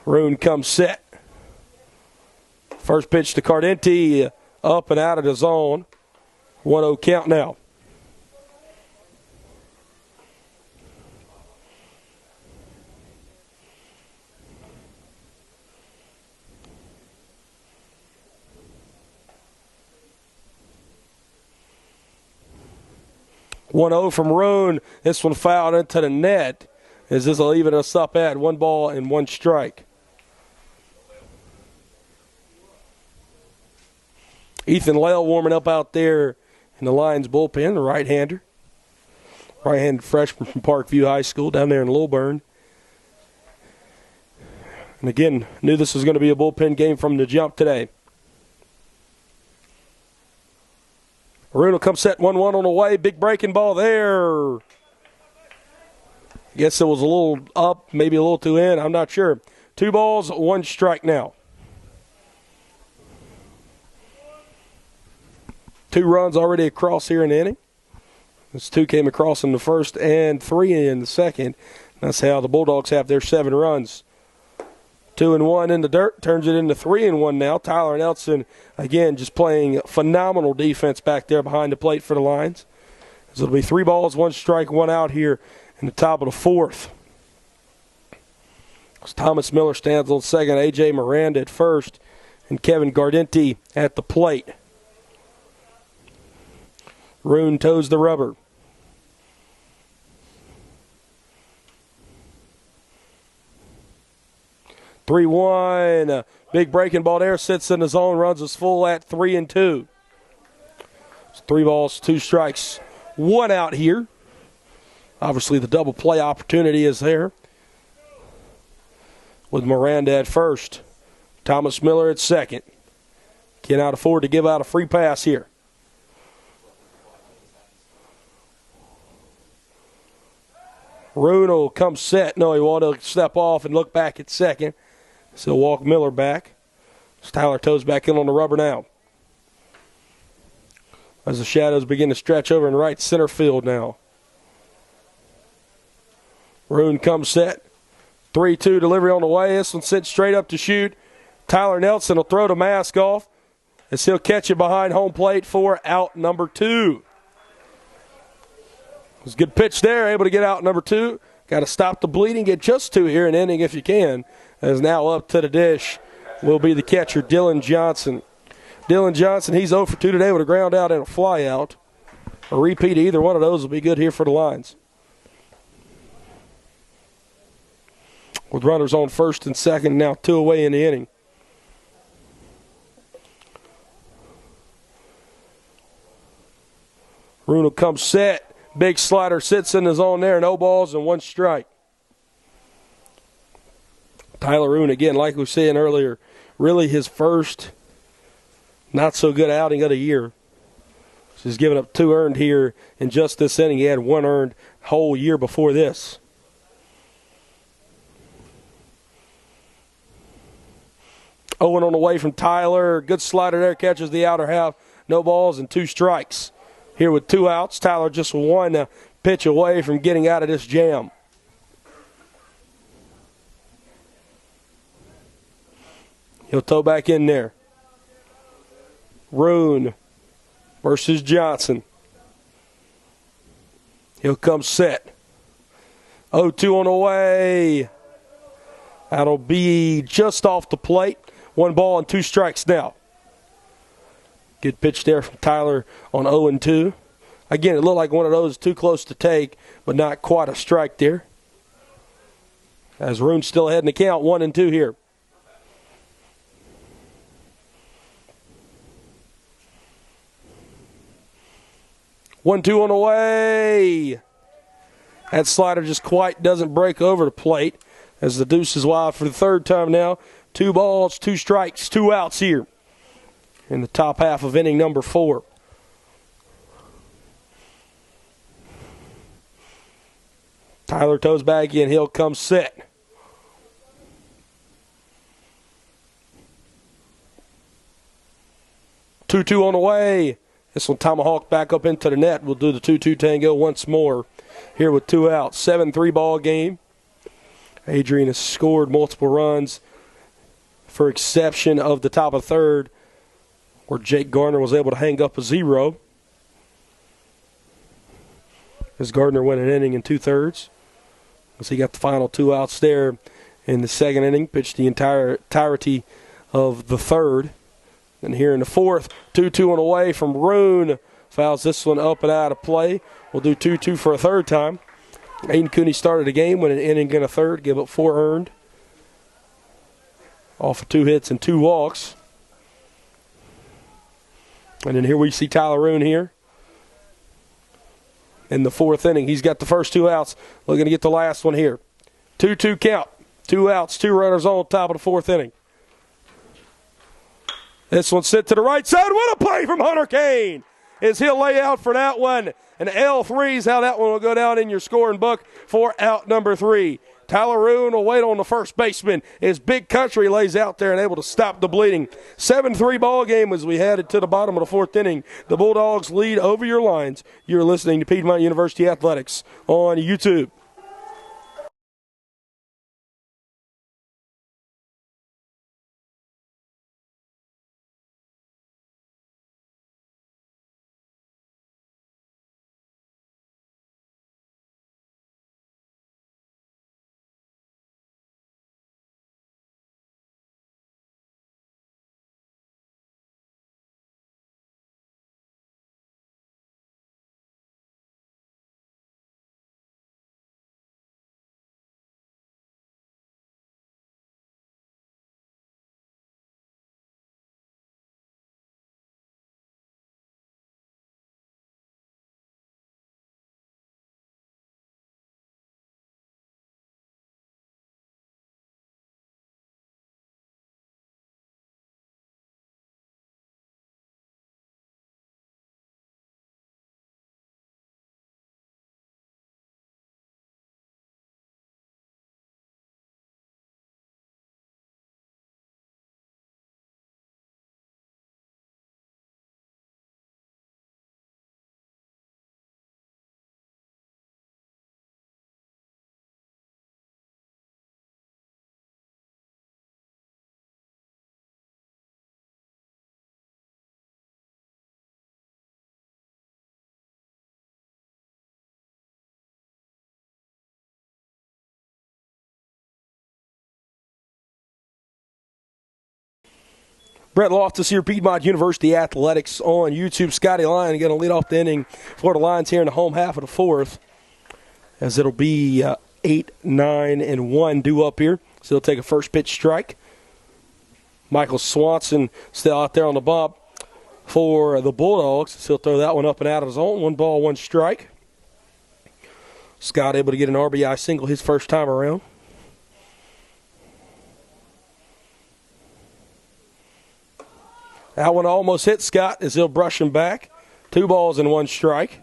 Roon comes set. First pitch to Cardenti, up and out of the zone. 1-0 count now. From Roon. This one fouled into the net, as this will even us up at 1 ball and 1 strike. Ethan Lale warming up out there in the Lions bullpen, the right-hander. Right-handed freshman from Parkview High School down there in Lilburn. And again, knew this was going to be a bullpen game from the jump today. Roon will come set 1-1 on the way. Big breaking ball there. Guess it was a little up, maybe a little too in. I'm not sure. 2 balls, 1 strike now. 2 runs already across here in the inning. This 2 came across in the first and 3 in the second. That's how the Bulldogs have their 7 runs. 2-1 in the dirt, turns it into 3-1 now. Tyler Nelson, again, just playing phenomenal defense back there behind the plate for the Lions. So it'll be 3 balls, 1 strike, 1 out here in the top of the 4th. As Thomas Miller stands on second, A.J. Miranda at first, and Kevin Cardenti at the plate. Roon toes the rubber. Three one, big breaking ball there, sits in the zone, runs us full at 3-2. It's 3 balls, 2 strikes, 1 out here. Obviously the double play opportunity is there with Miranda at first. Thomas Miller at second. Cannot afford to give out a free pass here. Roon will come set. No, he wanted to step off and look back at second. So walk Miller back. As Tyler toes back in on the rubber now. As the shadows begin to stretch over in right center field now. Roon comes set. 3-2 delivery on the way. This one sent straight up to shoot. Tyler Nelson will throw the mask off as he'll catch it behind home plate for out number 2. It was a good pitch there, able to get out number 2. Got to stop the bleeding, get just 2 here in inning if you can. As now up to the dish will be the catcher, Dylan Johnson. Dylan Johnson, he's 0 for 2 today with a ground out and a fly out. A repeat of either one of those will be good here for the Lions. With runners on first and second, now 2 away in the inning. Roon will come set. Big slider sits in the zone there. No balls and 1 strike. Tyler Roon, again, like we were saying earlier, really his first not-so-good outing of the year. He's given up 2 earned here in just this inning. He had 1 earned whole year before this. Owen on the way from Tyler. Good slider there, catches the outer half. No balls and 2 strikes. Here with 2 outs, Tyler just 1 pitch away from getting out of this jam. He'll tow back in there. Roon versus Johnson. He'll come set. 0-2 on the way. That'll be just off the plate. 1 ball and 2 strikes now. Good pitch there from Tyler on 0-2. Again, it looked like one of those too close to take, but not quite a strike there. As Roon's still ahead in the count, 1-2 here. One, 2 on the way. That slider just quite doesn't break over the plate as the deuce is wide for the 3rd time now. 2 balls, 2 strikes, 2 outs here in the top half of inning number 4. Tyler toes back in. He'll come set. Two on the way. This one tomahawk back up into the net. We'll do the 2-2 tango once more here with 2 outs. 7-3 ball game. Adrian has scored multiple runs for exception of the top of 3rd where Jake Gardner was able to hang up a 0. As Gardner went an inning and 2/3. As he got the final 2 outs there in the 2nd inning. Pitched the entirety of the 3rd. And here in the 4th, 2-2 on the way from Roon. Fouls this one up and out of play. We'll do 2-2 for a 3rd time. Aidan Cooney started the game with an inning and a 3rd, gave up 4 earned. Off of 2 hits and 2 walks. And then here we see Tyler Roon here. In the 4th inning, he's got the first 2 outs. Looking to get the last one here. 2-2 count. 2 outs, 2 runners on top of the 4th inning. This one sent to the right side. What a play from Hunter Kane as he'll lay out for that one. And L3 is how that one will go down in your scoring book for out number 3. Tyler Roon will wait on the first baseman as Big Country lays out there and able to stop the bleeding. 7-3 ball game as we headed to the bottom of the 4th inning. The Bulldogs lead over your lines. You're listening to Piedmont University Athletics on YouTube. Brett Loftus here, Piedmont University Athletics on YouTube. Scotty Lyon going to lead off the inning for the Lions here in the home half of the fourth, as it'll be 8, 9, and 1 due up here. So he'll take a first pitch strike. Michael Swanson still out there on the bump for the Bulldogs. So he'll throw that one up and out of the zone. 1 ball, 1 strike. Scott able to get an RBI single his first time around. That one almost hit Scott as he'll brush him back. 2 balls and 1 strike.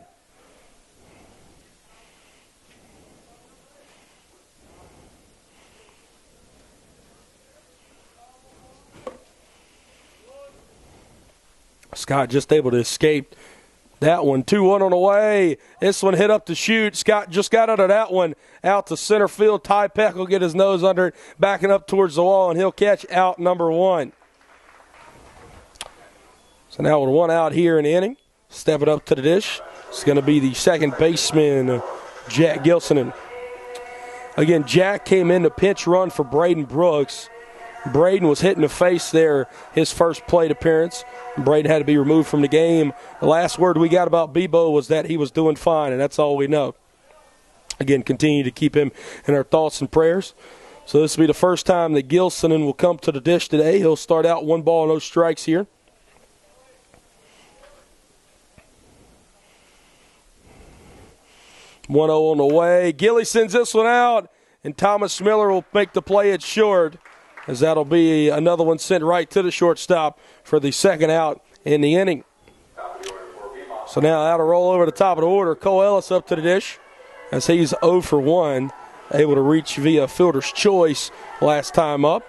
Scott just able to escape that one. 2-1 on the way. This one hit up to shoot. Scott just got out of that one out to center field. Ty Peck will get his nose under it, backing up towards the wall, and he'll catch out number 1. So now with 1 out here in the inning, stepping up to the dish, it's going to be the second baseman, Jack Gilson. And again, Jack came in to pinch run for Braden Brooks. Braden was hit in the face there, his first plate appearance. Braden had to be removed from the game. The last word we got about Bebo was that he was doing fine, and that's all we know. Again, continue to keep him in our thoughts and prayers. So this will be the first time that Gilson will come to the dish today. He'll start out 1 ball, no strikes here. 1-0 on the way. Gilly sends this one out, and Thomas Miller will make the play at short, as that'll be another one sent right to the shortstop for the second out in the inning. So now that'll roll over the top of the order. Cole Ellis up to the dish, as he's 0 for 1, able to reach via fielder's choice last time up.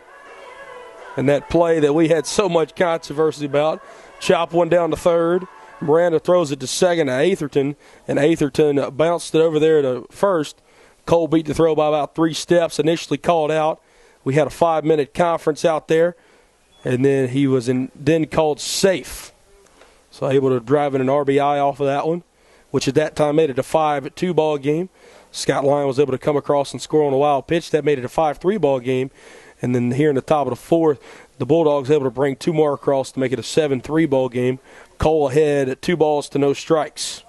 And that play that we had so much controversy about, chop one down to third. Miranda throws it to second to Atherton, and Atherton bounced it over there to first. Cole beat the throw by about 3 steps, initially called out. We had a 5-minute conference out there, and then he was then called safe. So able to drive in an RBI off of that one, which at that time made it a 5-2 ball game. Scott Lyon was able to come across and score on a wild pitch. That made it a 5-3 ball game. And then here in the top of the fourth, the Bulldogs able to bring 2 more across to make it a 7-3 ball game. Cole ahead at 2 balls to no strikes.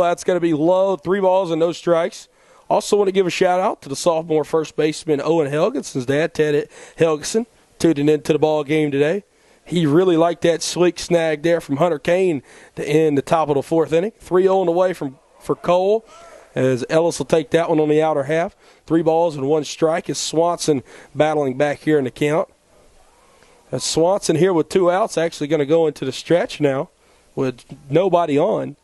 That's going to be low. 3 balls and no strikes. Also want to give a shout-out to the sophomore first baseman Owen Helgeson's dad, Ted Helgeson, tuning into the ball game today. He really liked that sweet snag there from Hunter Kane to end the top of the 4th inning. 3-0 on the way for Cole, as Ellis will take that one on the outer half. 3 balls and 1 strike as Swanson battling back here in the count. As Swanson here with 2 outs, actually going to go into the stretch now with nobody on.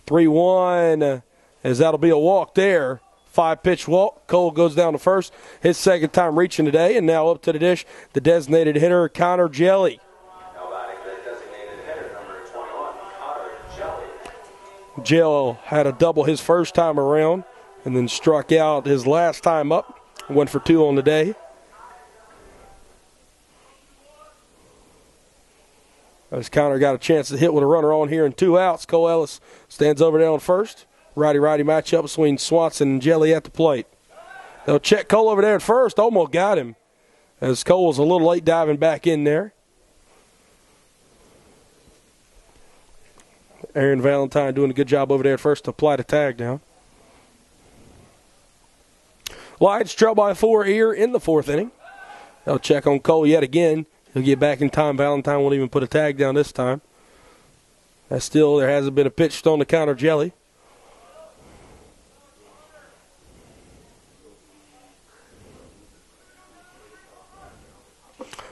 3-1, as that'll be a walk there. 5-pitch walk. Cole goes down to first. His second time reaching today, and now up to the dish, the designated hitter, Connor Jelly. Now batting the designated hitter, number 21, Connor Jelly. Jelly had a double his first time around, and then struck out his last time up. Went for 2 on the day. As Connor got a chance to hit with a runner on here and 2 outs, Cole Ellis stands over there on first. Righty-righty matchup between Swanson and Jelly at the plate. They'll check Cole over there at first. Almost got him, as Cole was a little late diving back in there. Aaron Valentine doing a good job over there at first to apply the tag down. Lions trail by 4 here in the 4th inning. They'll check on Cole yet again. He'll get back in time. Valentine won't even put a tag down this time. That's still, there hasn't been a pitch thrown to Connor Jelly.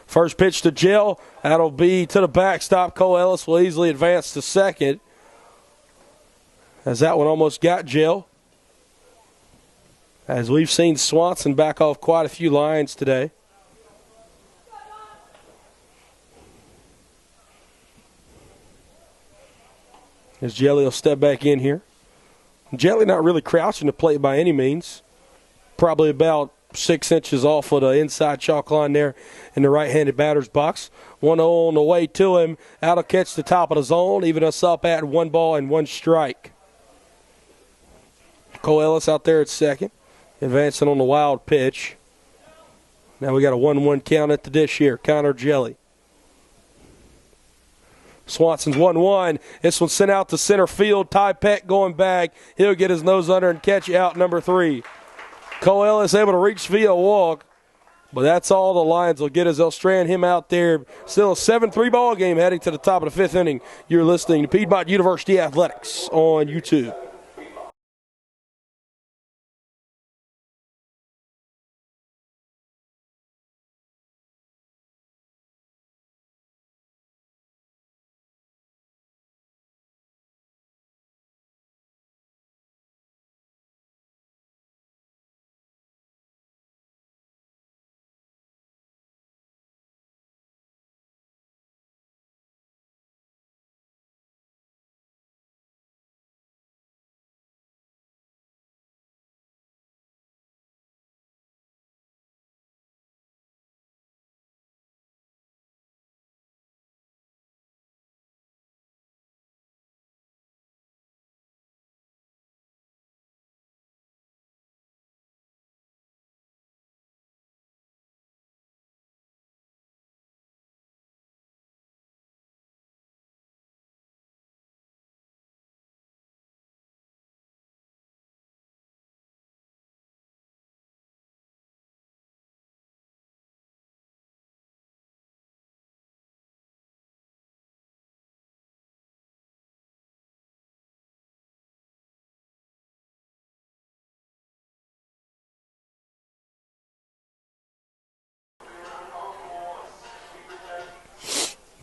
First pitch to Jill. That'll be to the backstop. Cole Ellis will easily advance to second, as that one almost got Jill. As we've seen Swanson back off quite a few lines today. As Jelly will step back in here. Jelly not really crouching the plate by any means. Probably about 6 inches off of the inside chalk line there in the right-handed batter's box. 1-0 on the way to him. Out to catch the top of the zone, even us up at 1 ball and 1 strike. Cole Ellis out there at second, advancing on the wild pitch. Now we got a 1-1 count at the dish here. Connor Jelly. Swanson's 1-1. This one sent out to center field. Ty Peck going back. He'll get his nose under and catch out number 3. Cole Ellis able to reach via walk, but that's all the Lions will get as they'll strand him out there. Still a 7-3 ball game heading to the top of the 5th inning. You're listening to Piedmont University Athletics on YouTube.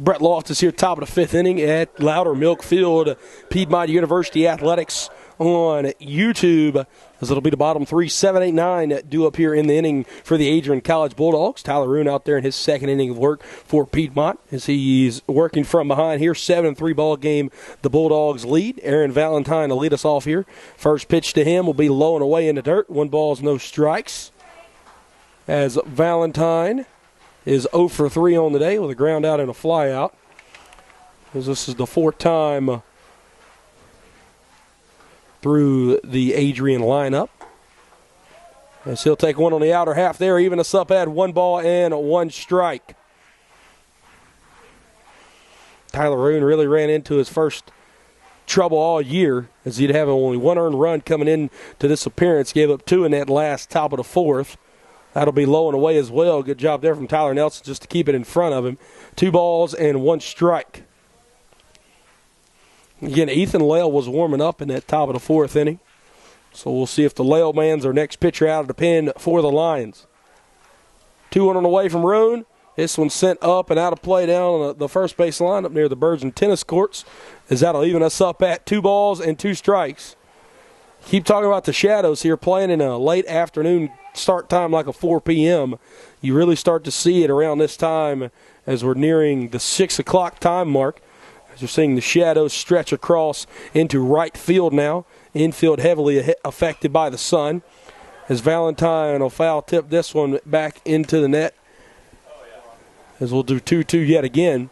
Brett Loftus here, top of the 5th inning at Loudermilk Field. Piedmont University Athletics on YouTube, as it'll be the bottom 3, 7, 8, 9 due up here in the inning for the Adrian College Bulldogs. Tyler Roon out there in his 2nd inning of work for Piedmont as he's working from behind here. 7-3 ball game. The Bulldogs lead. Aaron Valentine will lead us off here. First pitch to him will be low and away in the dirt. 1 ball, no strikes. As Valentine is 0 for 3 on the day with a ground out and a fly out. As this is the 4th time through the Adrian lineup. As he'll take one on the outer half there, even us up at 1 ball and 1 strike. Tyler Roon really ran into his first trouble all year, as he'd have only 1 earned run coming in to this appearance. Gave up 2 in that last top of the 4th. That'll be low and away as well. Good job there from Tyler Nelson just to keep it in front of him. 2 balls and 1 strike. Again, Ethan Lale was warming up in that top of the 4th inning. So we'll see if the Lale man's our next pitcher out of the pen for the Lions. 2-1 on the way from Roan. This one sent up and out of play down on the first base line up near the Birds and Tennis Courts. As that'll even us up at 2 balls and 2 strikes. Keep talking about the shadows here, playing in a late afternoon start time like a 4 p.m. You really start to see it around this time as we're nearing the 6 o'clock time mark. As you're seeing the shadows stretch across into right field now. Infield heavily affected by the sun. As Valentine will foul tip this one back into the net. As we'll do 2-2 yet again.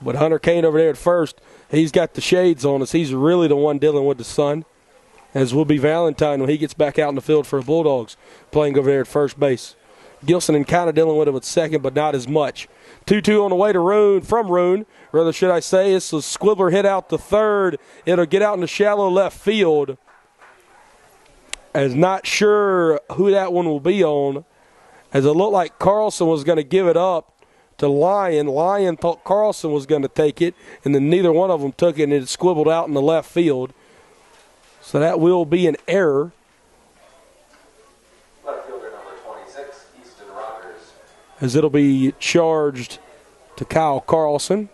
But Hunter Kane over there at first, he's got the shades on us. He's really the one dealing with the sun. As will be Valentine when he gets back out in the field for the Bulldogs, playing over there at first base. Gilson and kind of dealing with him at second, but not as much. 2-2 on the way to Roon, from Roon. Rather, should I say, it's a squibbler hit out to third. It'll get out in the shallow left field. As not sure who that one will be on. As it looked like Carlson was going to give it up to Lyon. Lyon thought Carlson was going to take it, and then neither one of them took it, and it squibbled out in the left field. So that will be an error. Left fielder number 26, Easton Rogers. As it'll be charged to Kyle Carlson.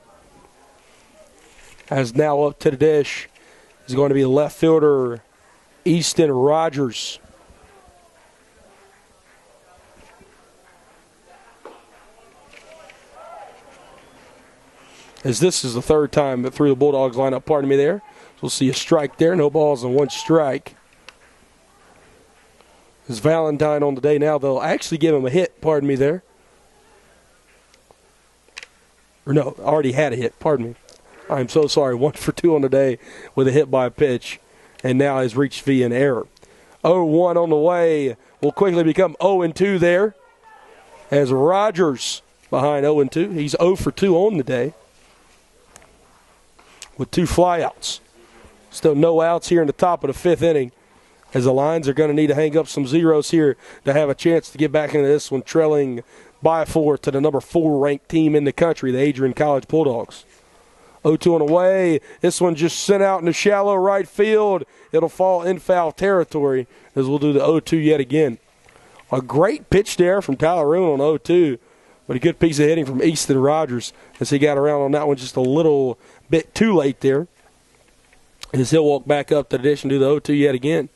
As now up to the dish is going to be left fielder Easton Rogers. As this is the 3rd time that through the Bulldogs lineup, pardon me there. So we'll see a strike there, no balls and 1 strike. Is Valentine on the day now. They'll actually give him a hit, pardon me there. Or no, already had a hit, pardon me. I'm so sorry. 1 for 2 on the day with a hit by a pitch, and now has reached via an error. 0-1 on the way will quickly become 0-2 there as Rogers behind 0-2. He's 0 for 2 on the day with 2 flyouts. Still no outs here in the top of the 5th inning, as the Lions are going to need to hang up some zeros here to have a chance to get back into this one, trailing by 4 to the number 4 ranked team in the country, the Adrian College Bulldogs. 0-2 on the way. This one just sent out in the shallow right field. It'll fall in foul territory as we'll do the 0-2 yet again. A great pitch there from Tyler Roon on 0-2, but a good piece of hitting from Easton Rogers as he got around on that one just a little bit too late there. As he'll walk back up to the dish and do the 0-2 yet again.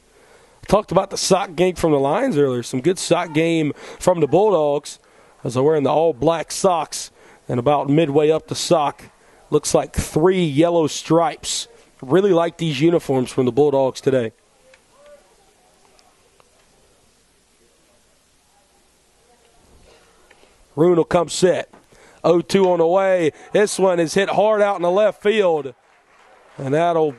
Talked about the sock game from the Lions earlier. Some good sock game from the Bulldogs as they're wearing the all-black socks, and about midway up the sock, looks like 3 yellow stripes. Really like these uniforms from the Bulldogs today. Roon will come set. 0-2 on the way. This one is hit hard out in the left field, and that'll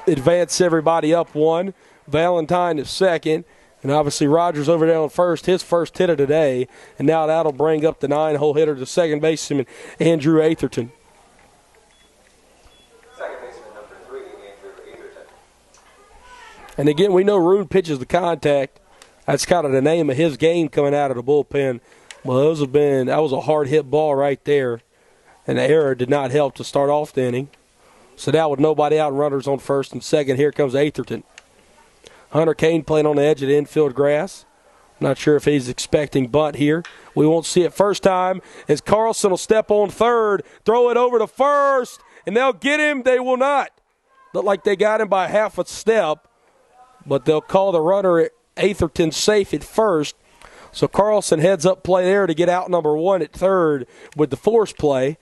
advance everybody up 1. Valentine is second, and obviously Rogers over there on first, his first hit of the day, and now that'll bring up the 9-hole hitter to second baseman Andrew Atherton. Second baseman number 3, Andrew Atherton. And again, we know Roon pitches the contact. That's kind of the name of his game coming out of the bullpen. Well, that was a hard hit ball right there, and the error did not help to start off the inning. So now with nobody out and runners on first and second, here comes Atherton. Hunter Kane playing on the edge of the infield grass. Not sure if he's expecting bunt here. We won't see it first time as Carlson will step on third, throw it over to first, and they'll get him. They will not. Look like they got him by half a step, but they'll call the runner at Atherton safe at first. So Carlson heads up play there to get out number 1 at third with the force play.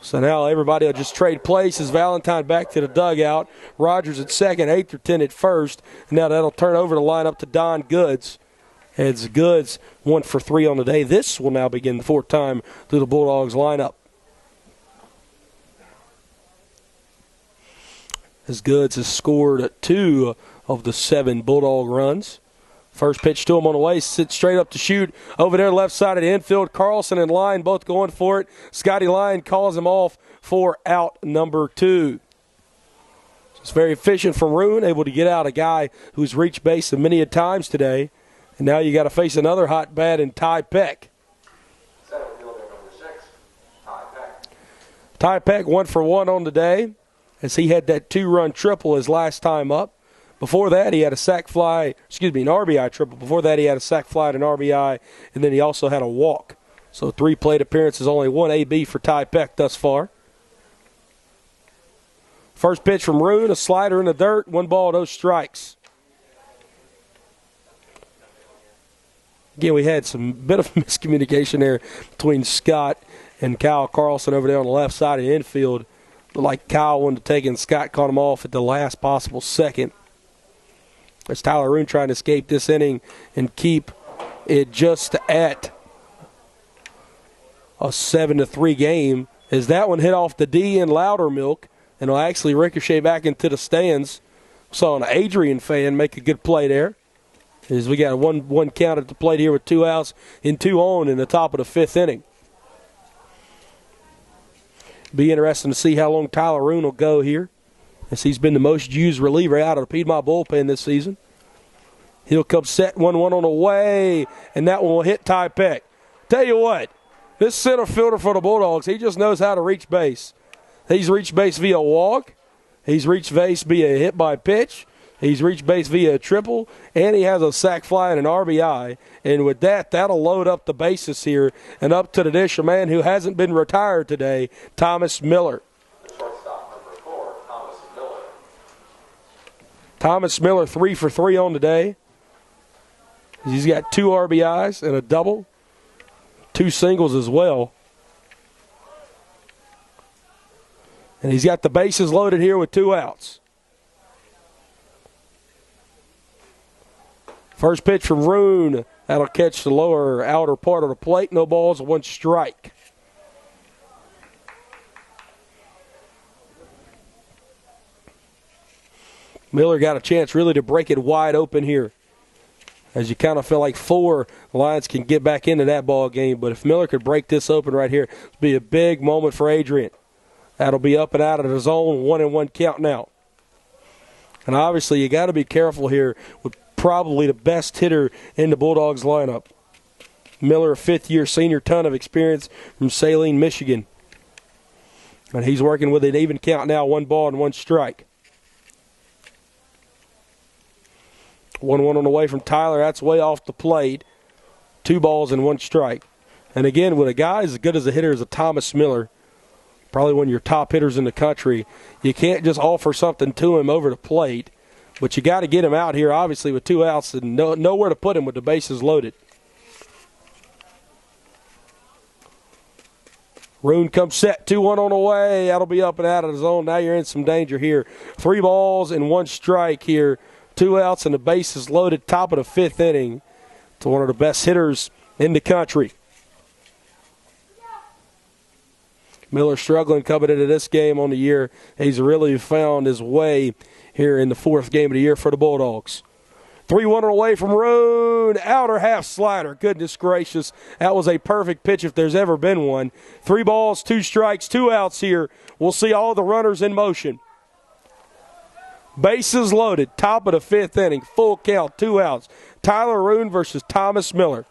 So now everybody will just trade places. Valentine back to the dugout. Rogers at second, Atherton at first. And now that'll turn over the lineup to Don Goods. As Goods 1 for 3 on the day. This will now begin the 4th time through the Bulldogs lineup. As Goods has scored 2 of the 7 Bulldog runs. First pitch to him on the way, sits straight up to shoot. Over there, left side of the infield, Carlson and Lyon both going for it. Scotty Lyon calls him off for out number 2. It's very efficient from Roon, able to get out a guy who's reached base many a times today. And now you got to face another hot bat in Ty Peck. Center fielder number 6, Ty Peck. Ty Peck 1 for 1 on the day as he had that 2-run triple his last time up. Before that, he had an RBI triple. Before that, he had a sac fly and an RBI, and then he also had a walk. So 3 plate appearances, only 1 AB for Ty Peck thus far. First pitch from Roon, a slider in the dirt, 1 ball, no strikes. Again, we had some bit of miscommunication there between Scott and Kyle Carlson over there on the left side of the infield. Like Kyle wanted to take it, and Scott caught him off at the last possible second. As Tyler Roon trying to escape this inning and keep it just at a 7-3 game. As that one hit off the D in Loudermilk and will actually ricochet back into the stands. Saw an Adrian fan make a good play there. As we got one count at the plate here with 2 outs and 2 on in the top of the 5th inning. Be interesting to see how long Tyler Roon will go here, as he's been the most used reliever out of the Piedmont bullpen this season. He'll come set 1-1 on the way, and that one will hit Ty Peck. Tell you what, this center fielder for the Bulldogs, he just knows how to reach base. He's reached base via walk. He's reached base via hit by pitch. He's reached base via a triple, and he has a sac fly and an RBI. And with that, that'll load up the bases here. And up to the dish, a man who hasn't been retired today, Thomas Miller. Shortstop number 4, Thomas Miller. Thomas Miller 3 for 3 on the day. He's got 2 RBIs and a double, 2 singles as well. And he's got the bases loaded here with 2 outs. First pitch from Roon. That'll catch the lower outer part of the plate. No balls, 1 strike. Miller got a chance really to break it wide open here, as you kind of feel like 4 Lions can get back into that ball game. But if Miller could break this open right here, it'd be a big moment for Adrian. That'll be up and out of the zone, 1-1 count now. And obviously you got to be careful here with probably the best hitter in the Bulldogs lineup. Miller, a 5th-year senior, ton of experience from Saline, Michigan. And he's working with an even count now, 1 ball and 1 strike. 1-1 on the way from Tyler. That's way off the plate. 2 balls and 1 strike. And again, with a guy as good as a hitter as a Thomas Miller, probably one of your top hitters in the country, you can't just offer something to him over the plate. But you got to get him out here, obviously, with 2 outs and nowhere to put him with the bases loaded. Roon comes set, 2-1 on the way. That'll be up and out of the zone. Now you're in some danger here. 3 balls and 1 strike here. 2 outs and the bases loaded, top of the 5th inning, to one of the best hitters in the country. Miller struggling coming into this game on the year. He's really found his way here in the 4th game of the year for the Bulldogs. 3-1 away from Roon. Outer half slider. Goodness gracious. That was a perfect pitch if there's ever been one. 3 balls, 2 strikes, 2 outs here. We'll see all the runners in motion. Bases loaded, top of the 5th inning, full count, 2 outs. Tyler Roon versus Thomas Miller.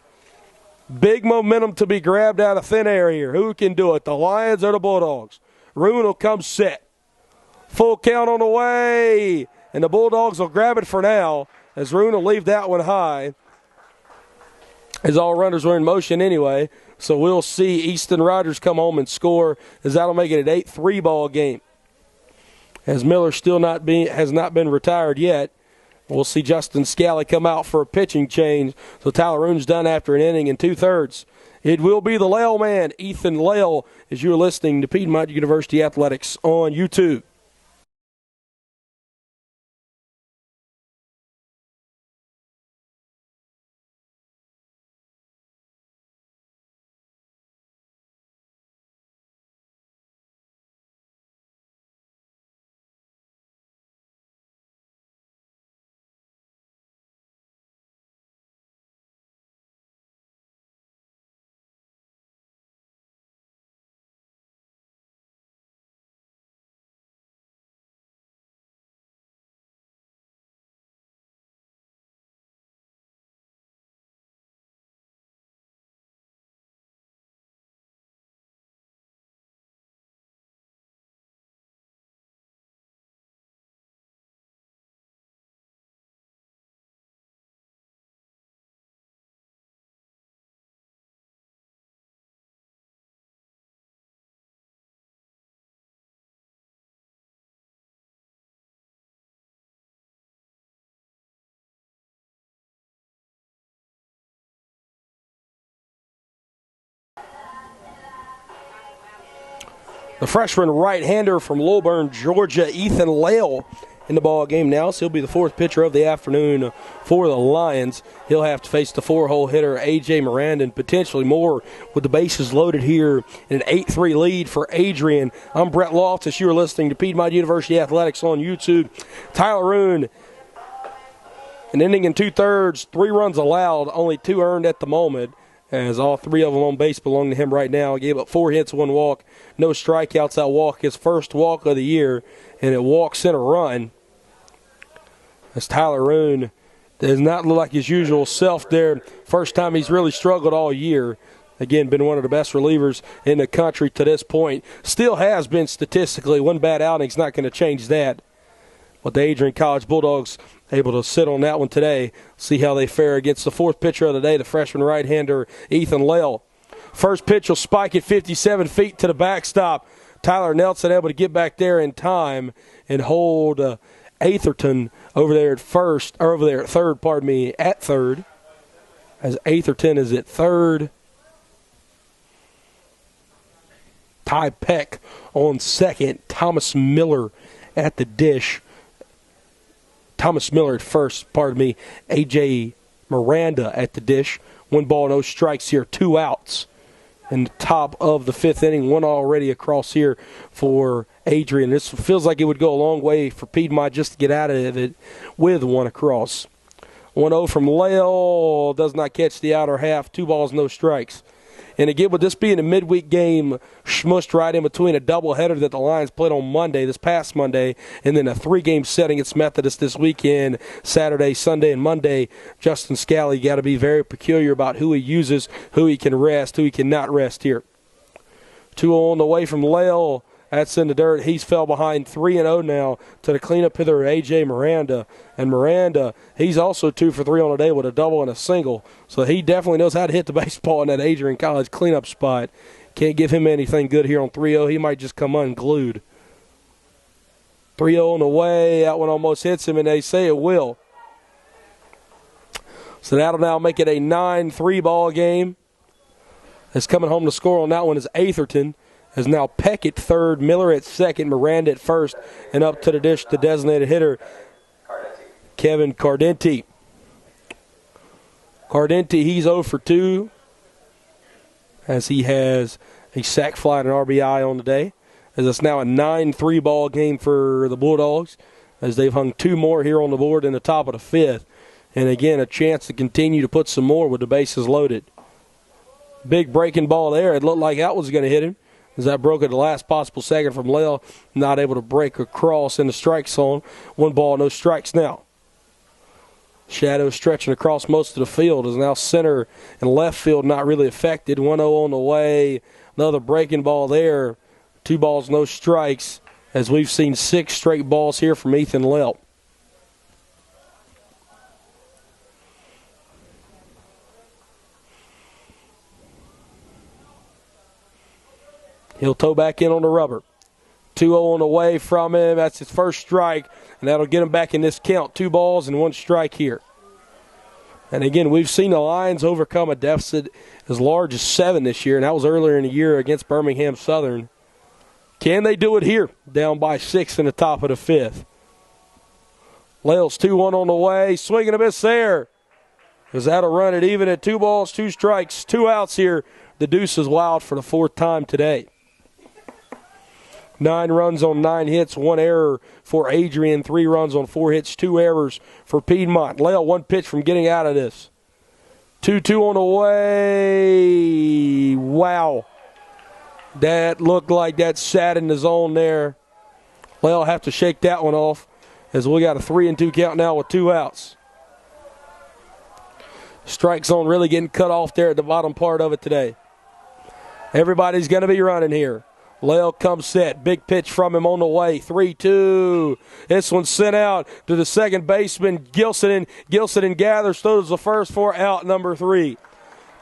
Big momentum to be grabbed out of thin air here. Who can do it, the Lions or the Bulldogs? Roon will come set. Full count on the way, and the Bulldogs will grab it for now, as Roon will leave that one high, as all runners were in motion anyway. So we'll see Easton Rogers come home and score, as that'll make it an 8-3 ball game. As Miller still has not been retired yet. We'll see Justin Scally come out for a pitching change. So Tyler Roon's done after an inning and 2/3. It will be the Lail man, Ethan Lail, as you're listening to Piedmont University Athletics on YouTube. The freshman right-hander from Lilburn, Georgia, Ethan Lail, in the ball game now. So he'll be the 4th pitcher of the afternoon for the Lions. He'll have to face the 4-hole hitter, A.J. Miranda, and potentially more with the bases loaded here in an 8-3 lead for Adrian. I'm Brett Loftus. You're listening to Piedmont University Athletics on YouTube. Tyler Roon, an inning and 2/3, 3 runs allowed, only 2 earned at the moment, as all 3 of them on base belong to him right now. He gave up 4 hits, 1 walk, no strikeouts. That walk, his first walk of the year, and it walks in a run. As Tyler Roon does not look like his usual self there. First time he's really struggled all year. Again, been one of the best relievers in the country to this point. Still has been statistically. 1 bad outing's not going to change that. But the Adrian College Bulldogs able to sit on that one today. See how they fare against the 4th pitcher of the day, the freshman right-hander, Ethan Lail. First pitch will spike at 57 feet to the backstop. Tyler Nelson able to get back there in time and hold Atherton over there at third, as Atherton is at third. Ty Peck on second. Thomas Miller at the dish. Thomas Miller at first, A.J. Miranda at the dish. 1 ball, no strikes here, 2 outs. In the top of the 5th inning, 1 already across here for Adrian. This feels like it would go a long way for Piedmont just to get out of it with 1 across. 1-0 from Lale, does not catch the outer half, 2 balls, no strikes. And again, with this being a midweek game, smushed right in between a doubleheader that the Lions played on Monday, this past Monday, and then a 3-game setting against Methodist this weekend, Saturday, Sunday, and Monday. Justin Scally got to be very peculiar about who he uses, who he can rest, who he cannot rest here. 2-0 on the way from Lale. That's in the dirt. He's fell behind 3-0 now to the cleanup hitter, A.J. Miranda. And Miranda, he's also 2 for 3 on the day with a double and a single. So he definitely knows how to hit the baseball in that Adrian College cleanup spot. Can't give him anything good here on 3-0. He might just come unglued. 3-0 on the way. That one almost hits him, and they say it will. So that'll now make it a 9-3 ball game. That's coming home to score on that one is Atherton. As now Peck at third, Miller at second, Miranda at first, and up to the dish, the designated hitter, Kevin Cardenti. Cardenti, he's 0 for 2, as he has a sac fly and an RBI on the day. As it's now a 9-3 ball game for the Bulldogs, as they've hung 2 more here on the board in the top of the 5th. And again, a chance to continue to put some more with the bases loaded. Big breaking ball there. It looked like that was going to hit him, as that broke at the last possible second from Lale, not able to break across in the strike zone. 1 ball, no strikes now. Shadow stretching across most of the field is now center and left field not really affected. 1-0 on the way. Another breaking ball there. 2 balls, no strikes, as we've seen 6 straight balls here from Ethan Lelt. He'll toe back in on the rubber. 2-0 on the way from him. That's his first strike, and that'll get him back in this count. 2 balls and 1 strike here. And again, we've seen the Lions overcome a deficit as large as 7 this year, and that was earlier in the year against Birmingham Southern. Can they do it here? Down by 6 in the top of the 5th. Lale's 2-1 on the way. Swing and a miss there. Because that'll run it even at 2 balls, 2 strikes, 2 outs here. The deuce is wild for the 4th time today. 9 runs on 9 hits, 1 error for Adrian, 3 runs on 4 hits, 2 errors for Piedmont. Lale 1 pitch from getting out of this. 2-2 on the way. Wow. That looked like that sat in the zone there. Lale have to shake that one off, as we got a 3-2 count now with 2 outs. Strike zone really getting cut off there at the bottom part of it today. Everybody's going to be running here. Lale comes set. Big pitch from him on the way. 3-2. This one's sent out to the second baseman, Gilson, and gathers, throws the first for out, number 3.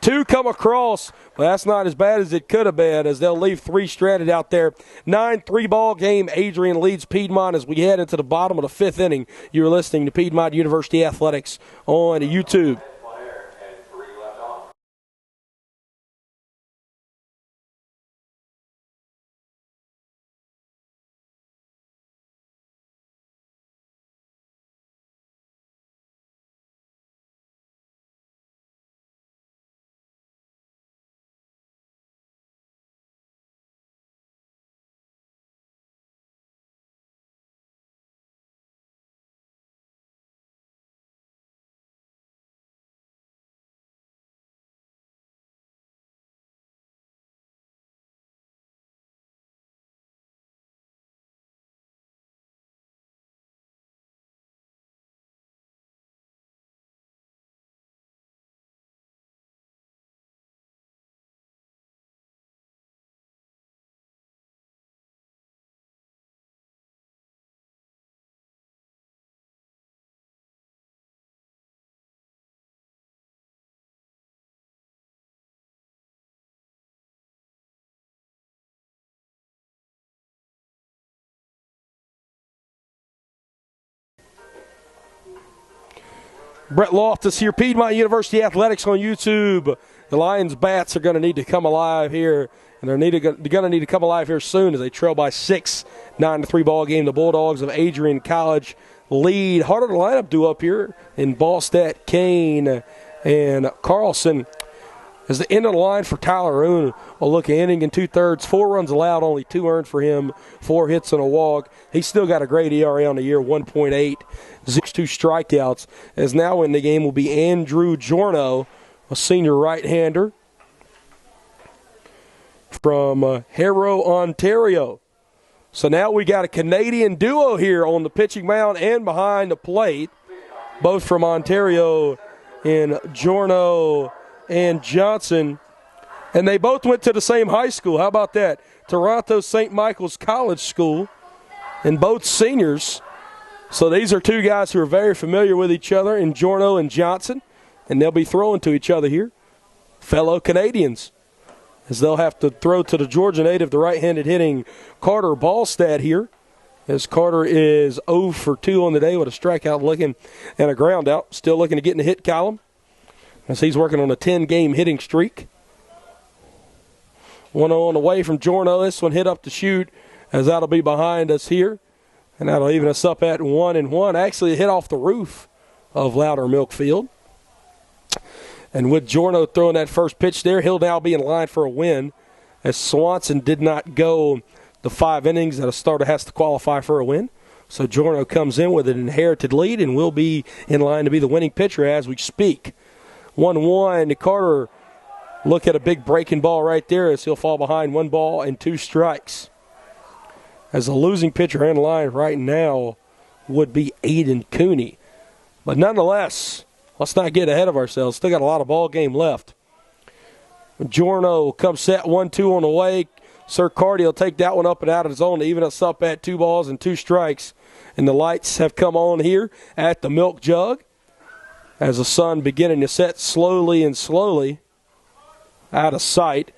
2 come across, but that's not as bad as it could have been, as they'll leave 3 stranded out there. 9-3 ball game. Adrian leads Piedmont as we head into the bottom of the 5th inning. You're listening to Piedmont University Athletics on YouTube. Brett Loftus here, Piedmont University Athletics on YouTube. The Lions bats are going to need to come alive here, and they're going to need to come alive here soon as they trail by 6, 9-3 ball game. The Bulldogs of Adrian College, lead. Harder to line up do up here in Ballstat, Kane, and Carlson. As the end of the line for Tyler Oon, a look at inning and 2/3, 4 runs allowed, only 2 earned for him, 4 hits and a walk. He's still got a great ERA on the year, 1.8, 2 strikeouts. As now in the game will be Andrew Giorno, a senior right-hander from Harrow, Ontario. So now we got a Canadian duo here on the pitching mound and behind the plate, both from Ontario in Giorno and Johnson, and they both went to the same high school. How about that? Toronto St. Michael's College School, and both seniors. So these are two guys who are very familiar with each other in Giorno and Johnson, and they'll be throwing to each other here. Fellow Canadians, as they'll have to throw to the Georgia native, the right-handed hitting Carter Ballstad here, as Carter is 0 for 2 on the day with a strikeout looking and a ground out. Still looking to get in the hit column, as he's working on a 10-game hitting streak. 1-0 on the way from Giorno. This one hit up to shoot, as that'll be behind us here. And that'll even us up at 1-1. Actually, it hit off the roof of Loudermilk Field. And with Giorno throwing that first pitch there, he'll now be in line for a win, as Swanson did not go the 5 innings that a starter has to qualify for a win. So Giorno comes in with an inherited lead and will be in line to be the winning pitcher as we speak. 1-1. Carter look at a big breaking ball right there, as he'll fall behind 1 ball and 2 strikes. As the losing pitcher in line right now would be Aidan Cooney. But nonetheless, let's not get ahead of ourselves. Still got a lot of ball game left. Giorno comes set 1-2 on the way. Sir Cardi will take that one up and out of the zone to even us up at 2 balls and 2 strikes. And the lights have come on here at the Milk Jug, as the sun beginning to set slowly and slowly out of sight,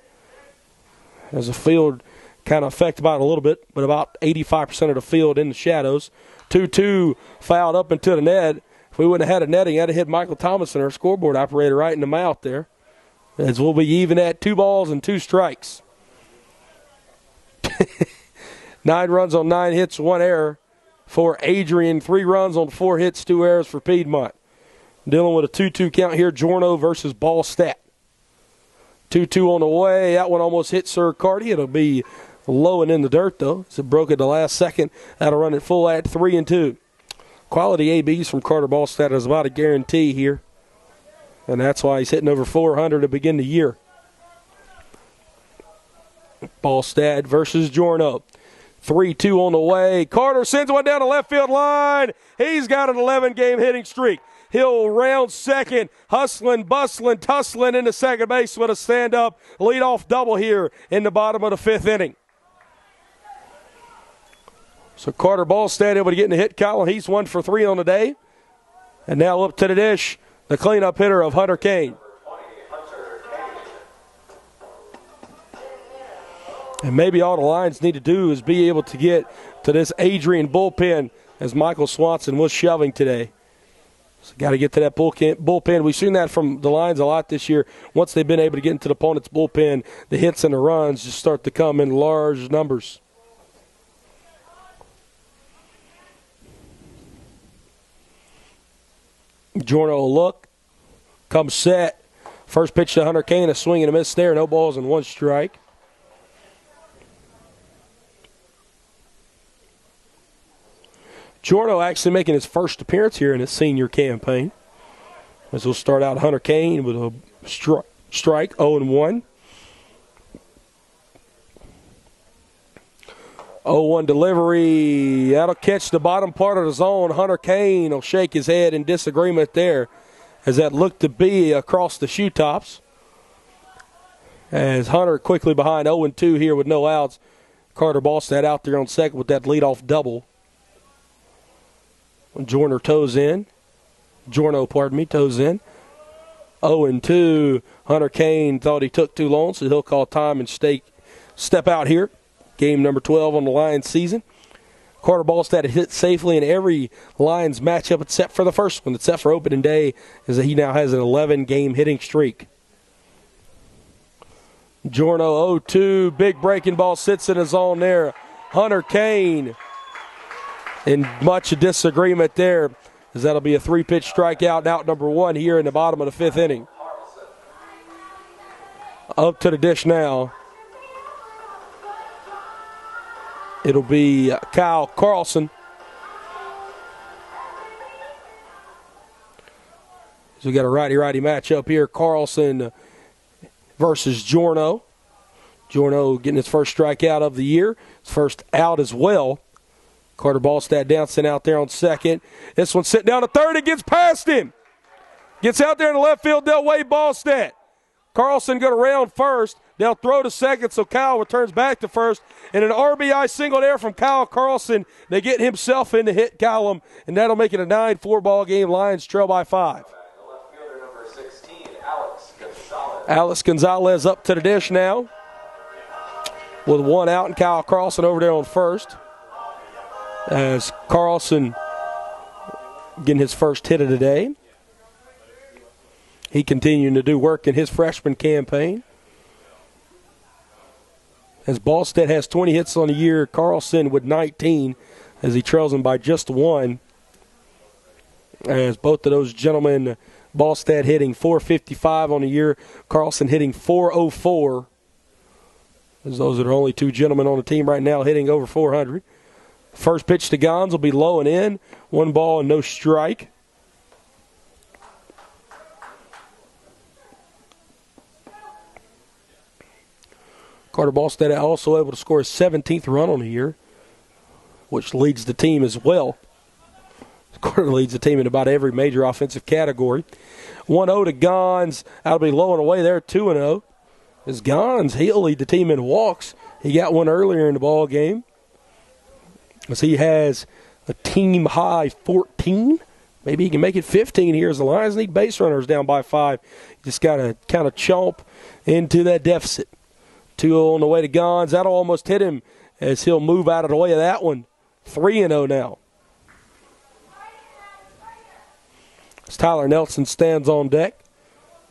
as the field kind of affected by it a little bit, but about 85% of the field in the shadows. 2-2 fouled up into the net. If we wouldn't have had a netting, that'd have hit Michael Thomason, our scoreboard operator, right in the mouth there, as we'll be even at 2 balls and 2 strikes. 9 runs on 9 hits, 1 error for Adrian. 3 runs on 4 hits, 2 errors for Piedmont. Dealing with a 2-2 count here, Giorno versus Ballstat. 2-2 on the way. That one almost hit Sir Cardi. It'll be low and in the dirt, though, as it broke at the last second. That'll run it full at 3-2. Quality ABs from Carter Ballstat is about a guarantee here, and that's why he's hitting over 400 to begin the year. Ballstat versus Giorno. 3-2 on the way. Carter sends one down the left field line. He's got an 11-game hitting streak. He'll round second, hustling, bustling, tussling into second base with a stand-up leadoff double here in the bottom of the 5th inning. So Carter Ballstat able to get in the hit column. He's 1 for 3 on the day. And now up to the dish, the cleanup hitter of Hunter Kane. And maybe all the Lions need to do is be able to get to this Adrian bullpen, as Michael Swanson was shoving today. So got to get to that bullpen. We've seen that from the Lions a lot this year. Once they've been able to get into the opponent's bullpen, the hits and the runs just start to come in large numbers. Giorno will look, comes set. First pitch to Hunter Kane, a swing and a miss there. No balls and 1 strike. Giorno actually making his first appearance here in his senior campaign. As we'll start out Hunter Kane with a strike, 0-1. 0-1 delivery. That'll catch the bottom part of the zone. Hunter Kane will shake his head in disagreement there, as that looked to be across the shoe tops. As Hunter quickly behind 0-2 here with no outs. Carter Ballstat out there on second with that leadoff double. Giorno toes in. 0-2. Hunter Kane thought he took too long, so he'll call time and step out here. Game number 12 on the Lions season. Carter Ballstat hit safely in every Lions matchup except for the first one, except for opening day, is that he now has an 11-game hitting streak. Giorno 0-2. Big breaking ball sits in his zone there. Hunter Kane in much disagreement there, as that'll be a 3-pitch strikeout and out number 1 here in the bottom of the 5th inning. Up to the dish now. It'll be Kyle Carlson. So we got a righty-righty matchup here. Carlson versus Giorno. Giorno getting his first strikeout of the year. His first out as well. Carter Ballstad down, sent out there on second. This one sitting down to third. It gets past him. Gets out there in the left field. They'll wave Ballstad. Carlson going to round first. They'll throw to second, so Kyle returns back to first. And an RBI single there from Kyle Carlson. They get himself in the hit column, and that'll make it a 9-4 ball game. Lions trail by 5. Alex Gonzalez up to the dish now with 1 out, and Kyle Carlson over there on first. As Carlson getting his first hit of the day. He continuing to do work in his freshman campaign. As Ballstead has 20 hits on the year, Carlson with 19 as he trails him by just 1. As both of those gentlemen, Ballstead hitting .455 on the year, Carlson hitting .404. As those are the only 2 gentlemen on the team right now hitting over 400. First pitch to Gons will be low and in. 1 ball and no strike. Carter Ballstead also able to score his 17th run on the year, which leads the team as well. Carter leads the team in about every major offensive category. 1-0 to Gons. That'll be low and away there, 2-0. As Gons, he'll lead the team in walks. He got one earlier in the ball game. As he has a team high 14. Maybe he can make it 15 here as the Lions need base runners down by 5. You just got to kind of chomp into that deficit. 2-0 on the way to Gons. That'll almost hit him as he'll move out of the way of that one. 3-0 now. As Tyler Nelson stands on deck.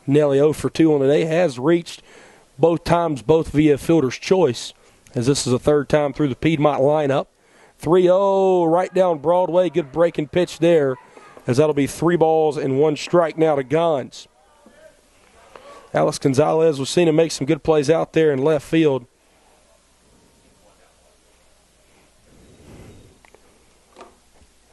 Nelly 0 for 2 on the day. Has reached both times, both via fielder's choice, as this is the 3rd time through the Piedmont lineup. 3-0 right down Broadway. Good breaking pitch there, as that'll be 3 balls and 1 strike now to Gons. Alex Gonzalez, we've seen him make some good plays out there in left field.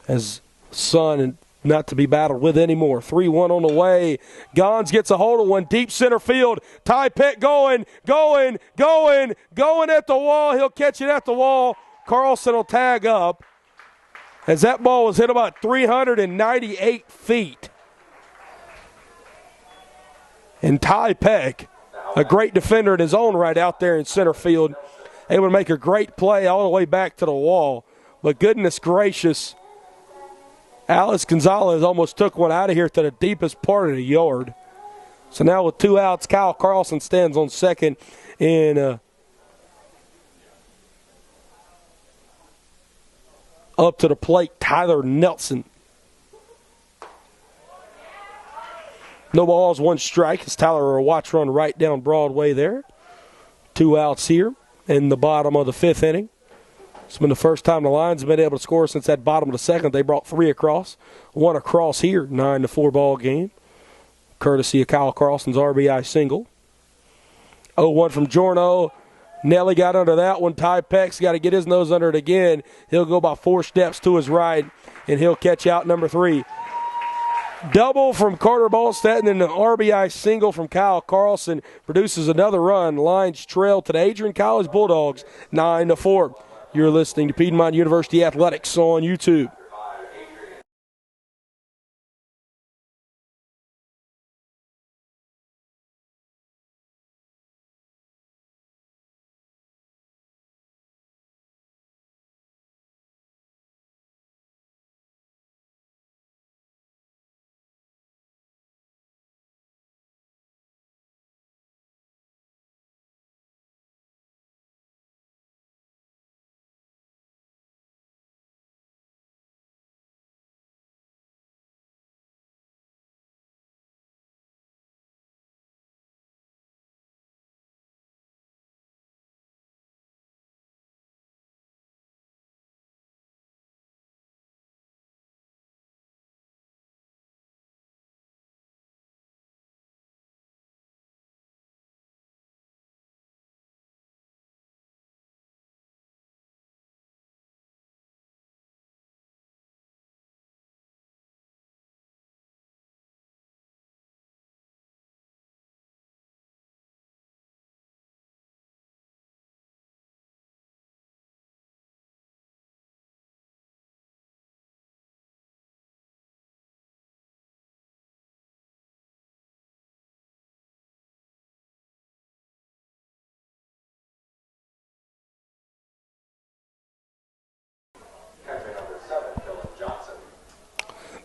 As son and not to be battled with anymore. 3-1 on the way. Gons gets a hold of one deep center field. Ty Peck going at the wall. He'll catch it at the wall. Carlson will tag up, as that ball was hit about 398 feet. And Ty Peck, a great defender in his own right out there in center field, able to make a great play all the way back to the wall. But goodness gracious, Alex Gonzalez almost took one out of here to the deepest part of the yard. So now with 2 outs, Kyle Carlson stands on second in up to the plate, Tyler Nelson. No balls, 1 strike as Tyler will watch run right down Broadway there. 2 outs here in the bottom of the 5th inning. It's been the first time the Lions have been able to score since that bottom of the 2nd. They brought 3 across. 1 across here, 9-4 ball game. Courtesy of Kyle Carlson's RBI single. 0-1 from Giorno. Nelly got under that one. Ty Peck's got to get his nose under it again. He'll go about 4 steps to his right, and he'll catch out number 3. Double from Carter Ballstead, and then an RBI single from Kyle Carlson produces another run. Lions trail to the Adrian College Bulldogs, 9-4. You're listening to Piedmont University Athletics on YouTube.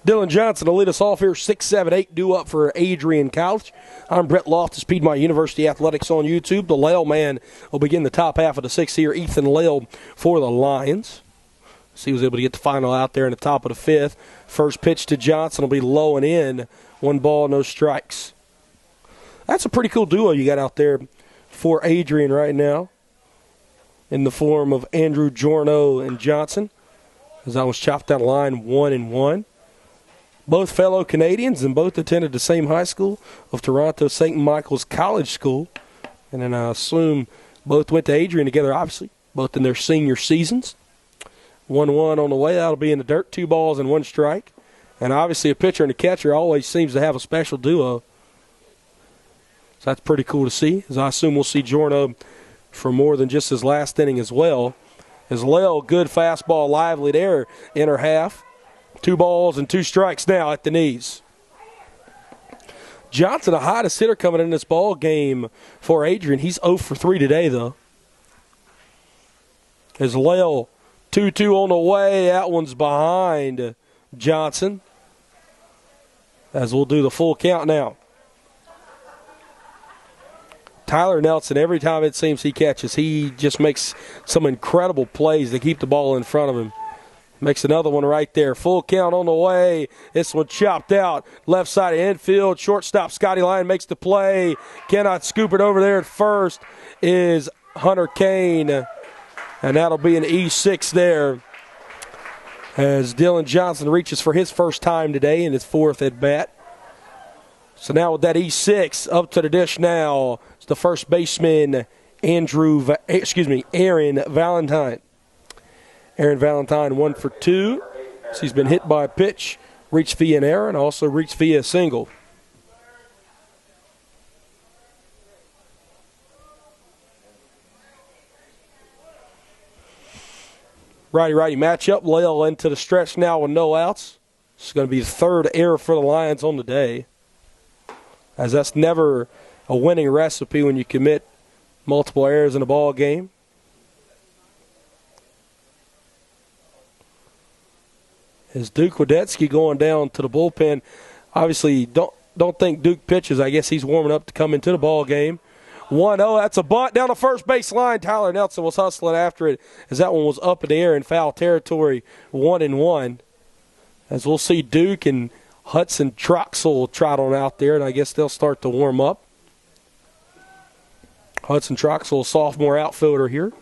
Dylan Johnson will lead us off here, 6-7-8 due up for Adrian College. I'm Brett Loftus, Piedmont University Athletics on YouTube. The Lale man will begin the top half of the sixth here. Ethan Lale for the Lions. So he was able to get the final out there in the top of the fifth. First pitch to Johnson will be low and in. 1 ball, no strikes. That's a pretty cool duo you got out there for Adrian right now in the form of Andrew Jorno and Johnson. As I was chopped down the line 1-1. Both fellow Canadians and both attended the same high school of Toronto St. Michael's College School. And then I assume both went to Adrian together, obviously, both in their senior seasons. 1-1 on the way. That'll be in the dirt. 2 balls and 1 strike. And obviously a pitcher and a catcher always seems to have a special duo. So that's pretty cool to see. As I assume we'll see Jorno for more than just his last inning as well. As Lale, good fastball, lively there, inner half. 2 balls and 2 strikes now at the knees. Johnson, the hottest hitter coming in this ball game for Adrian. He's 0 for 3 today, though. As Lale, 2-2 on the way. That one's behind Johnson. As we'll do the full count now. Tyler Nelson, every time it seems he catches, he just makes some incredible plays to keep the ball in front of him. Makes another one right there. Full count on the way. This one chopped out. Left side of infield. Shortstop Scotty Lyon makes the play. Cannot scoop it over there at first is Hunter Kane. And that'll be an E6 there. As Dylan Johnson reaches for his first time today in his 4th at bat. So now with that E6 up to the dish now, it's the first baseman Aaron Valentine. Aaron Valentine 1 for 2. So he's been hit by a pitch, reached via an error, and also reached via a single. Righty-righty matchup. Lale into the stretch now with no outs. It's going to be the 3rd error for the Lions on the day. As that's never a winning recipe when you commit multiple errors in a ball game. As Duke Wadetsky going down to the bullpen. Obviously, don't think Duke pitches. I guess he's warming up to come into the ball game. 1-0, that's a bunt down the first base line. Tyler Nelson was hustling after it as that one was up in the air in foul territory. 1-1. As we'll see Duke and Hudson Troxell trot on out there, and I guess they'll start to warm up. Hudson Troxell, sophomore outfielder here.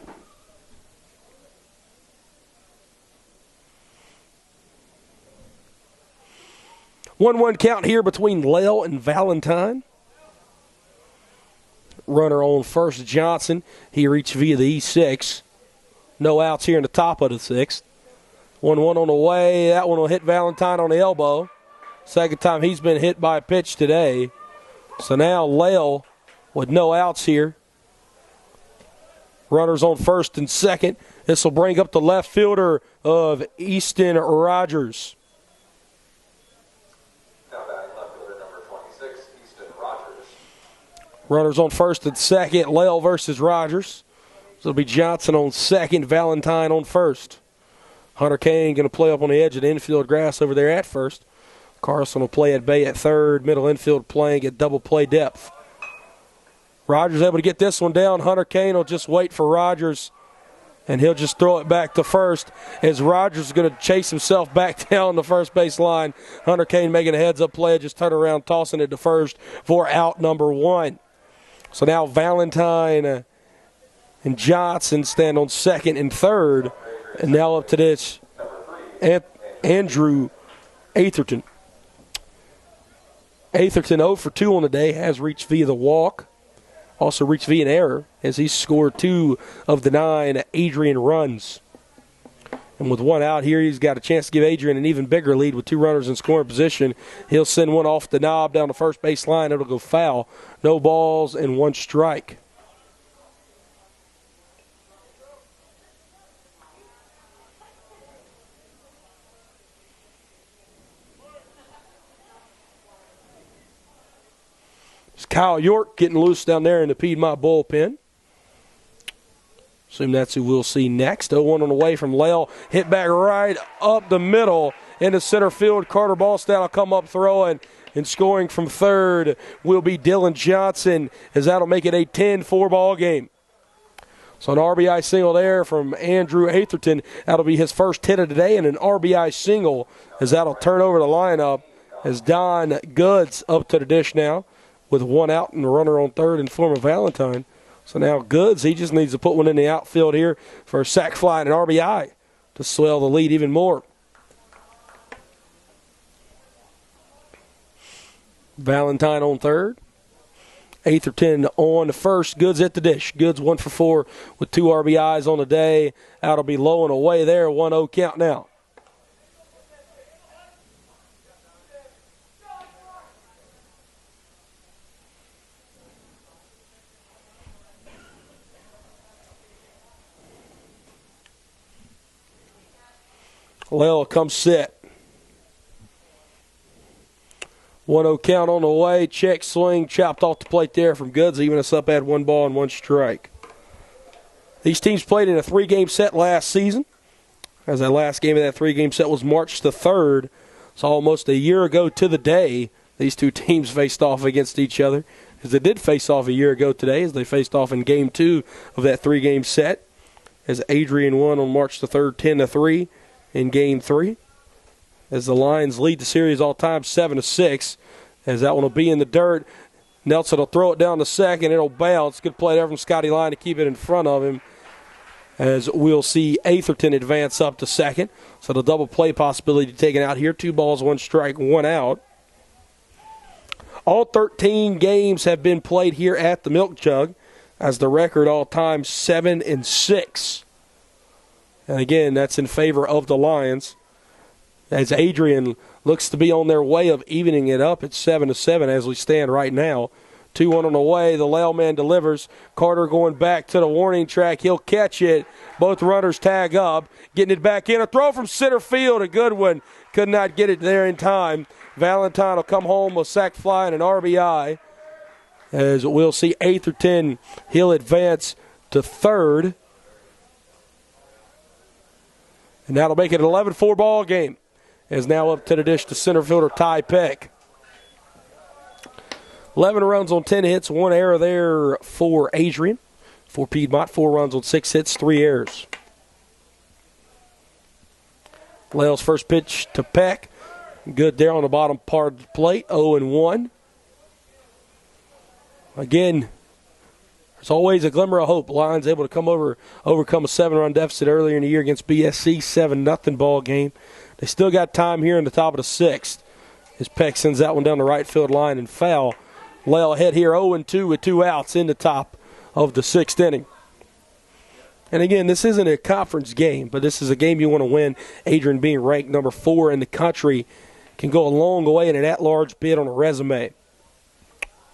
One count here between Lale and Valentine. Runner on first, Johnson. He reached via the E6. No outs here in the top of the 6th. 1-1 on the way. That one will hit Valentine on the elbow. Second time he's been hit by a pitch today. So now Lale with no outs here. Runners on first and second. This will bring up the left fielder of Easton Rogers. Runners on first and second. Lale versus Rogers. So it'll be Johnson on second, Valentine on first. Hunter Kane going to play up on the edge of the infield grass over there at first. Carlson will play at bay at third. Middle infield playing at double play depth. Rogers able to get this one down. Hunter Kane will just wait for Rogers, and he'll just throw it back to first as Rogers is going to chase himself back down the first base line. Hunter Kane making a heads-up play, just turn around, tossing it to first for out number 1. So now Valentine and Johnson stand on second and third. And now up to this, Andrew Atherton. Atherton 0 for 2 on the day, has reached via the walk. Also reached via an error as he scored 2 of the 9 Adrian runs. And with 1 out here, he's got a chance to give Adrian an even bigger lead with 2 runners in scoring position. He'll send one off the knob down the first base line. It'll go foul. No balls and 1 strike. It's Kyle York getting loose down there in the Piedmont bullpen. Assume that's who we'll see next. 0-1 on the way from Lale. Hit back right up the middle. into center field. Carter Ballstout will come up throwing, and scoring from third will be Dylan Johnson, as that'll make it a 10-4 ball game. So an RBI single there from Andrew Atherton. That'll be his first hit of the day, and an RBI single, as that'll turn over the lineup as Don Goods up to the dish now with one out and a runner on third in form of Valentine. So now Goods, he just needs to put one in the outfield here for a sac fly and an RBI to swell the lead even more. Valentine on third. Atherton on the first. Goods at the dish. Goods 1 for 4 with 2 RBIs on the day. That'll be low and away there. 1-0 count now. Lell comes set. 1-0 count on the way. Check swing, chopped off the plate there from Goods, even us up at 1 ball and 1 strike. These teams played in a 3-game set last season, as that last game of that 3-game set was March the 3rd. So almost a year ago to the day, these two teams faced off against each other, as they did face off a year ago today, as they faced off in Game 2 of that 3-game set, as Adrian won on March the 3rd 10-3 in Game 3. As the Lions lead the series all time 7-6, as that one will be in the dirt. Nelson will throw it down to second. It'll bounce. Good play there from Scotty Line to keep it in front of him, as we'll see Atherton advance up to second. So the double play possibility taken out here. 2 balls, 1 strike, 1 out. All 13 games have been played here at the Milk Jug, as the record all time 7-6. And again, that's in favor of the Lions, as Adrian looks to be on their way of evening it up at 7-7 as we stand right now. 2-1 on the way. The Lale man delivers. Carter going back to the warning track. He'll catch it. Both runners tag up. Getting it back in. A throw from center field. A good one. Could not get it there in time. Valentine will come home with sac fly and an RBI. As we'll see Atherton, he'll advance to third. And that'll make it an 11-4 ball game. Is now up to the dish to center fielder Ty Peck. 11 runs on 10 hits, 1 error there for Adrian. For Piedmont, 4 runs on 6 hits, 3 errors. Lale's first pitch to Peck. Good there on the bottom part of the plate, 0-1. Again, there's always a glimmer of hope. Lions able to overcome a 7-run deficit earlier in the year against BSC, 7-0 ball game. They still got time here in the top of the 6th, as Peck sends that one down the right field line and foul. Lale ahead here 0-2 with 2 outs in the top of the 6th inning. And again, this isn't a conference game, but this is a game you want to win. Adrian being ranked number 4 in the country can go a long way in an at-large bid on a resume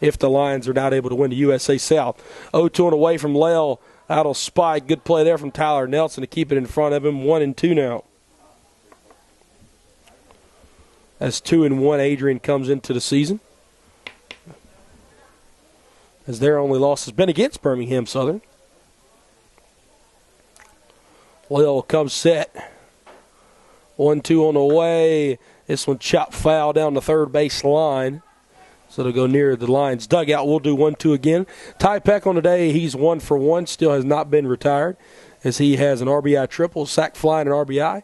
if the Lions are not able to win the USA South. 0-2 away from Lale. That'll spike. Good play there from Tyler Nelson to keep it in front of him. 1-2 now. As 2-1, Adrian comes into the season, as their only loss has been against Birmingham Southern. Lale comes set. 1-2 on the way. This one chopped foul down the third base line, so they'll go near the Lions dugout. We'll do 1-2 again. Ty Peck on the day, he's 1 for 1, still has not been retired, as he has an RBI triple, sac fly and an RBI,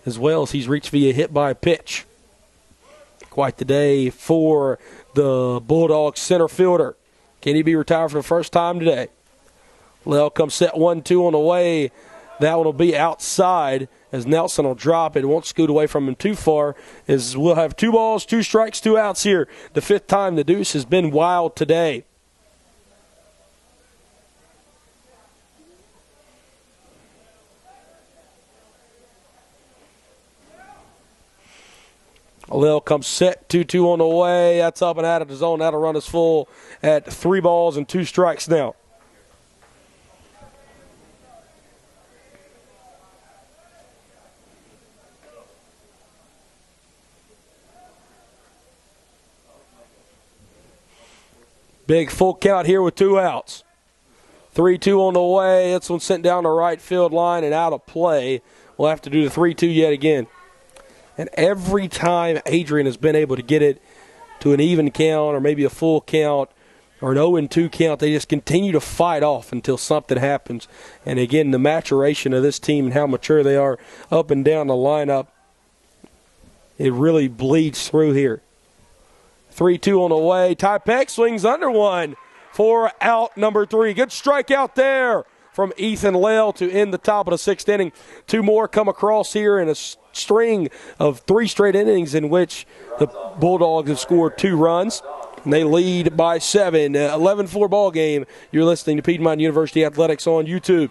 as well as he's reached via hit by a pitch. Quite the day for the Bulldogs center fielder. Can he be retired for the first time today? Lale comes set 1-2 on the way. That one will be outside, as Nelson will drop it. Won't scoot away from him too far, as we'll have 2 balls, 2 strikes, 2 outs here. The 5th time the deuce has been wild today. Lale comes set, 2-2 on the way. That's up and out of the zone. That'll run us full at 3 balls and 2 strikes now. Big full count here with 2 outs. 3-2 on the way. This one sent down the right field line and out of play. We'll have to do the 3-2 yet again. And every time Adrian has been able to get it to an even count or maybe a full count or an 0-2 count, they just continue to fight off until something happens. And again, the maturation of this team and how mature they are up and down the lineup, it really bleeds through here. 3-2 on the way. Ty Peck swings under one for out number 3. Good strikeout there from Ethan Lell to end the top of the 6th inning. 2 more come across here in a string of 3 straight innings in which the Bulldogs have scored 2 runs. And they lead by 7. 11-4 ball game. You're listening to Piedmont University Athletics on YouTube.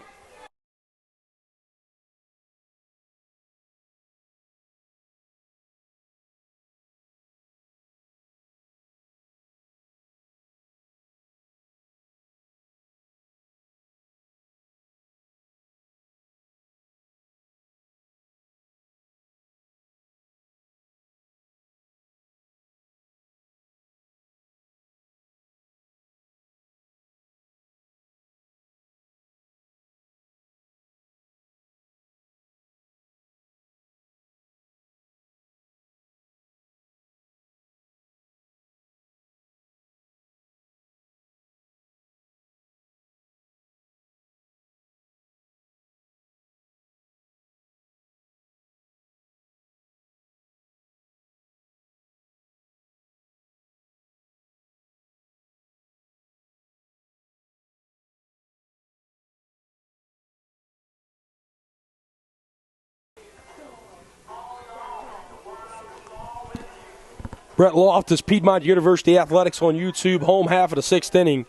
Brett Loftus, Piedmont University Athletics on YouTube, home half of the 6th inning.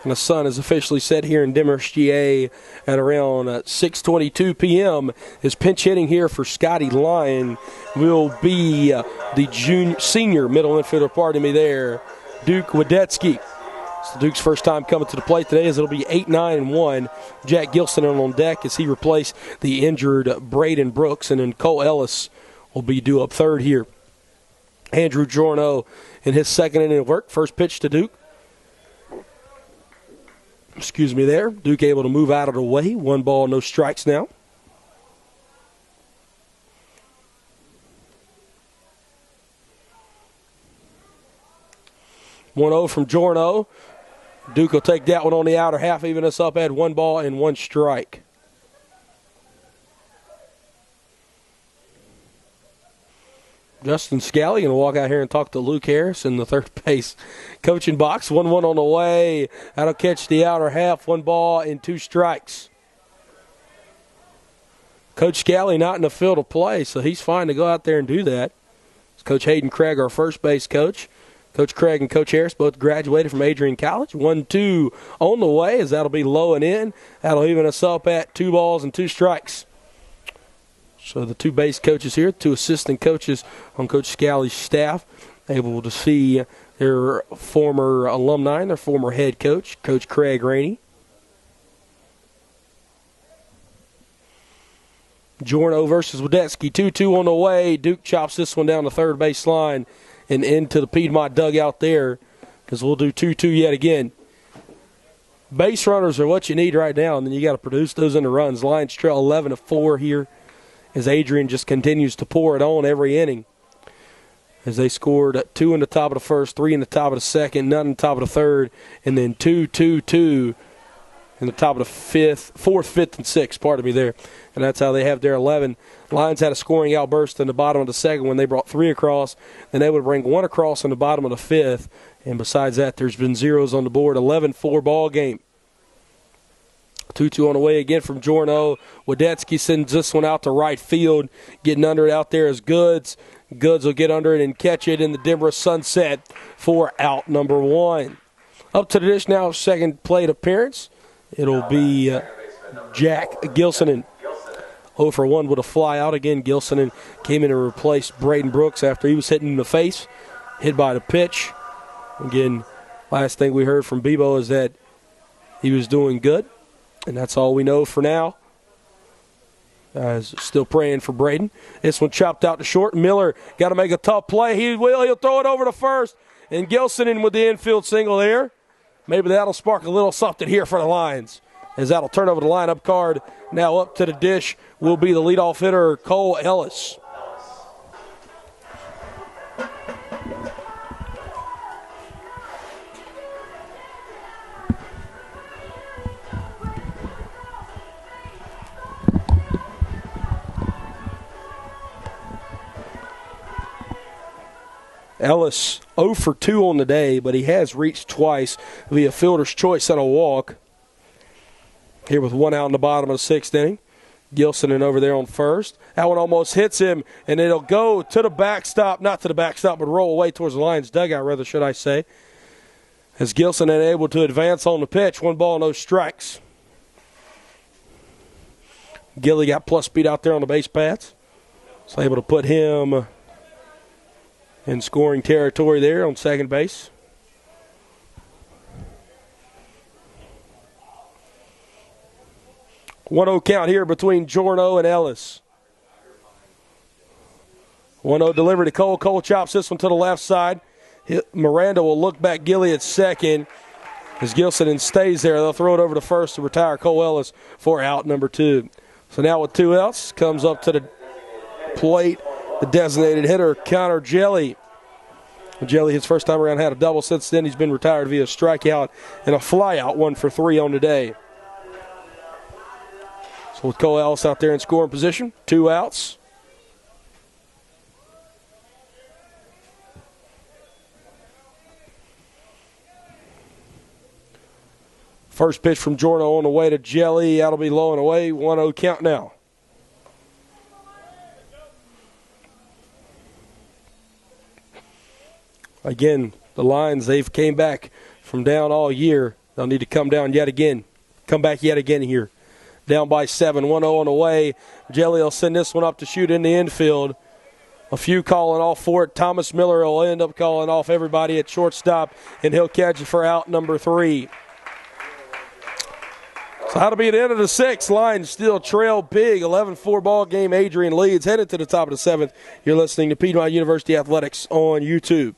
And the sun is officially set here in Demorest, GA at around 6:22 p.m. His pinch hitting here for Scotty Lyon will be the senior middle infielder, pardon me there, Duke Wadetsky. It's the Duke's first time coming to the plate today, as it'll be 8-9-1. Jack Gilson on deck as he replaced the injured Braden Brooks, and then Cole Ellis will be due up third here. Andrew Jorno in his 2nd inning of work. First pitch to Duke. Excuse me there. Duke able to move out of the way. 1 ball, no strikes now. One-0 from Jorno. Duke will take that one on the outer half, even us up at 1 ball and 1 strike. Justin Scally going to walk out here and talk to Luke Harris in the third base coaching box. 1-1 on the way. That'll catch the outer half. 1 ball and 2 strikes. Coach Scally not in the field of play, so he's fine to go out there and do that. It's Coach Hayden Craig, our first base coach. Coach Craig and Coach Harris both graduated from Adrian College. 1-2 on the way, as that'll be low and in. That'll even us up at 2 balls and 2 strikes. So the 2 base coaches here, 2 assistant coaches on Coach Scally's staff, able to see their former alumni and their former head coach, Coach Craig Rainey. Jorno versus Wadetsky, 2-2 on the way. Duke chops this one down the third base line and into the Piedmont dugout there, because we'll do 2-2 yet again. Base runners are what you need right now, and then you got to produce those into runs. Lions trail 11-4 here, as Adrian just continues to pour it on every inning. As they scored 2 in the top of the first, 3 in the top of the second, none in the top of the third, and then 2-2-2 in the top of the fourth, fifth, and sixth, pardon me there. And that's how they have their 11. Lions had a scoring outburst in the bottom of the second when they brought 3 across. Then they would bring 1 across in the bottom of the fifth. And besides that, there's been zeros on the board. 11-4 ball game. 2-2 on the way again from Jorno. Wadetsky sends this one out to right field. Getting under it out there is Goods. Goods will get under it and catch it in the Demorest sunset for out number 1. Up to the dish now, second plate appearance. It'll be Jack Gilson. 0 for 1 with a fly out. Again, Gilson came in and replaced Braden Brooks after he was hit in the face, hit by the pitch. Again, last thing we heard from Bebo is that he was doing good. And that's all we know for now. Still praying for Braden. This one chopped out to short. Miller got to make a tough play. He'll throw it over to first. And Gilson in with the infield single there. Maybe that'll spark a little something here for the Lions, as that'll turn over the lineup card. Now up to the dish will be the leadoff hitter, Cole Ellis. Ellis 0 for 2 on the day, but he has reached twice via fielder's choice and a walk. Here with 1 out in the bottom of the 6th inning. Gilson in over there on first. That one almost hits him, and it'll go to the backstop. Not to the backstop, but roll away towards the Lions dugout, rather, should I say. As Gilson unable to advance on the pitch. 1 ball, no strikes. Gilly got plus speed out there on the base paths. So able to put him in scoring territory there on second base. One 1-0 count here between Jorno and Ellis. 1-0 delivery to Cole. Cole chops this one to the left side. Miranda will look back Gilly at second. As Gilson stays there, they'll throw it over to first to retire Cole Ellis for out number 2. So now with 2 outs, comes up to the plate, the designated hitter, Connor Jelly. Jelly, his first time around, had a double. Since then, he's been retired via strikeout and a flyout, 1 for 3 on the day. So with Cole Ellis out there in scoring position, 2 outs. First pitch from Jorno on the way to Jelly. That'll be low and away. 1-0 count now. Again, the Lions, they've came back from down all year. They'll need to come down yet again. Come back yet again here. Down by 7, 1-0 on the way. Jelly will send this one up to shoot in the infield. A few calling off for it. Thomas Miller will end up calling off everybody at shortstop, and he'll catch it for out number 3. So that'll be at the end of the 6th. Lions still trail big. 11-4 ball game. Adrian leads. Headed to the top of the 7th. You're listening to Piedmont University Athletics on YouTube.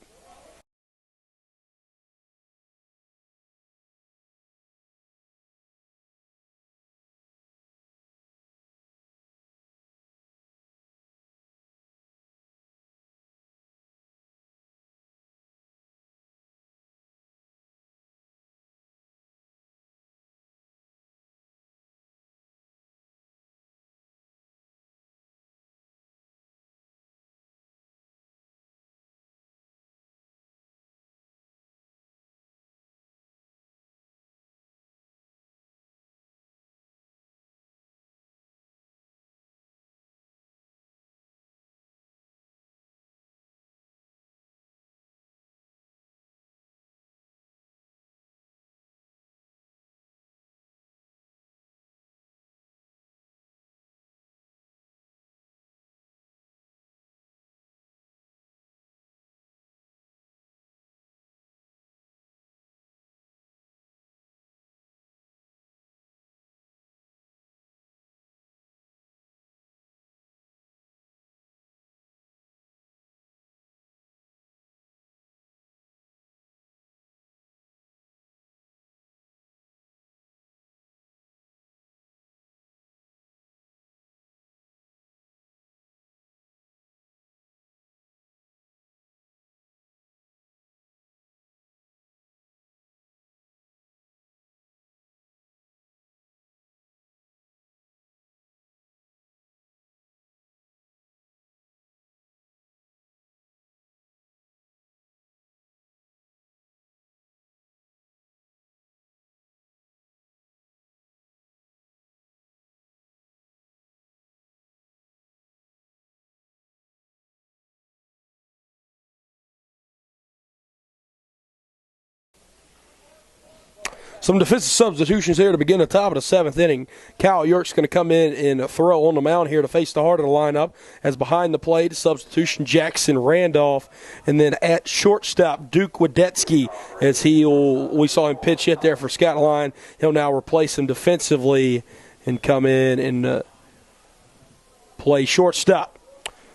Some defensive substitutions here to begin the top of the 7th inning. Cal York's going to come in and throw on the mound here to face the heart of the lineup. As behind the plate, substitution Jackson Randolph. And then at shortstop, Duke Wadetsky, as we saw him pitch hit there for Scott Line. He'll now replace him defensively and come in and play shortstop.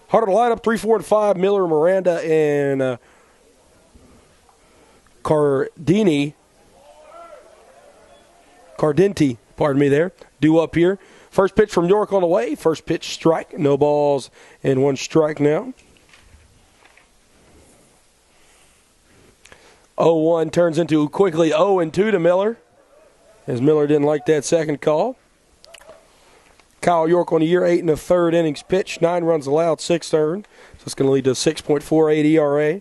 Heart of the lineup, 3, 4, and 5, Miller, Miranda, and Cardenti, pardon me there, due up here. First pitch from York on the way. First pitch strike. No balls and 1 strike now. 0-1 turns into quickly 0-2 to Miller, as Miller didn't like that second call. Kyle York on the year, 8 1/3 innings pitched, 9 runs allowed, 6 earned. So it's going to lead to a 6.48 ERA.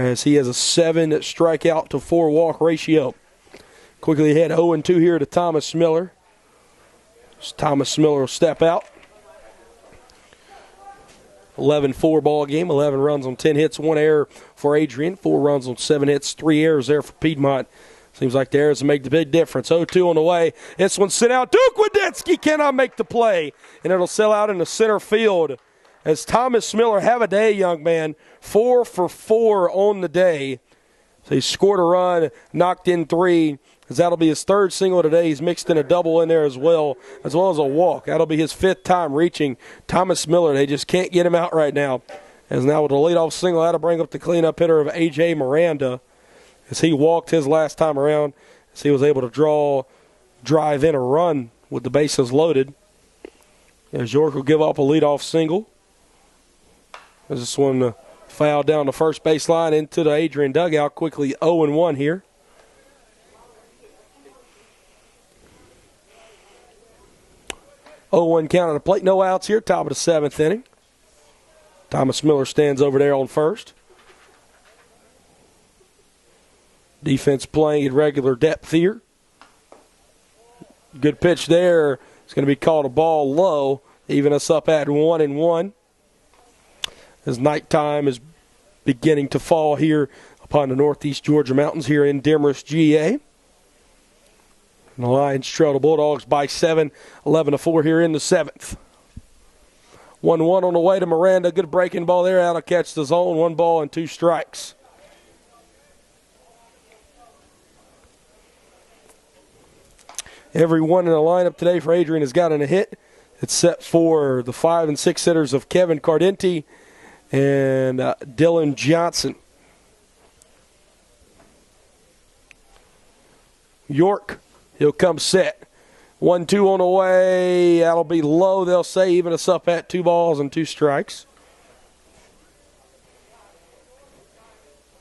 as he has a 7 strikeout to 4 walk ratio. Quickly ahead 0-2 here to Thomas Miller. Thomas Miller will step out. 11-4 ball game, 11 runs on 10 hits, 1 error for Adrian, 4 runs on 7 hits, 3 errors there for Piedmont. Seems like the errors make the big difference. 0-2 on the way. This one sent out. Duke Wadetsky cannot make the play, and it'll sell out in the center field as Thomas Miller have a day, young man. 4 for 4 on the day. So he scored a run, knocked in 3. As that'll be his 3rd single today. He's mixed in a double in there as well as a walk. That'll be his 5th time reaching Thomas Miller. They just can't get him out right now. As now with a leadoff single, that'll bring up the cleanup hitter of A.J. Miranda. As he walked his last time around, as he was able to drive in a run with the bases loaded. As York will give up a leadoff single. As this one fouled down the first baseline into the Adrian dugout. Quickly 0-1 here. 0-1 count on the plate. No outs here. Top of the 7th inning. Thomas Miller stands over there on first. Defense playing at regular depth here. Good pitch there. It's going to be called a ball low. Even us up at 1-1. As nighttime is beginning to fall here upon the northeast Georgia mountains here in Demorest, GA. And the Lions trail the Bulldogs by 7, 11-4 here in the 7th. 1-1 on the way to Miranda. Good breaking ball there. Out of catch the zone. 1 ball and 2 strikes. Everyone in the lineup today for Adrian has gotten a hit, except for the 5 and 6 hitters of Kevin Cardenti and Dylan Johnson. York, he'll come set. 1-2 on the way. That'll be low, they'll say, even us up at 2 balls and 2 strikes.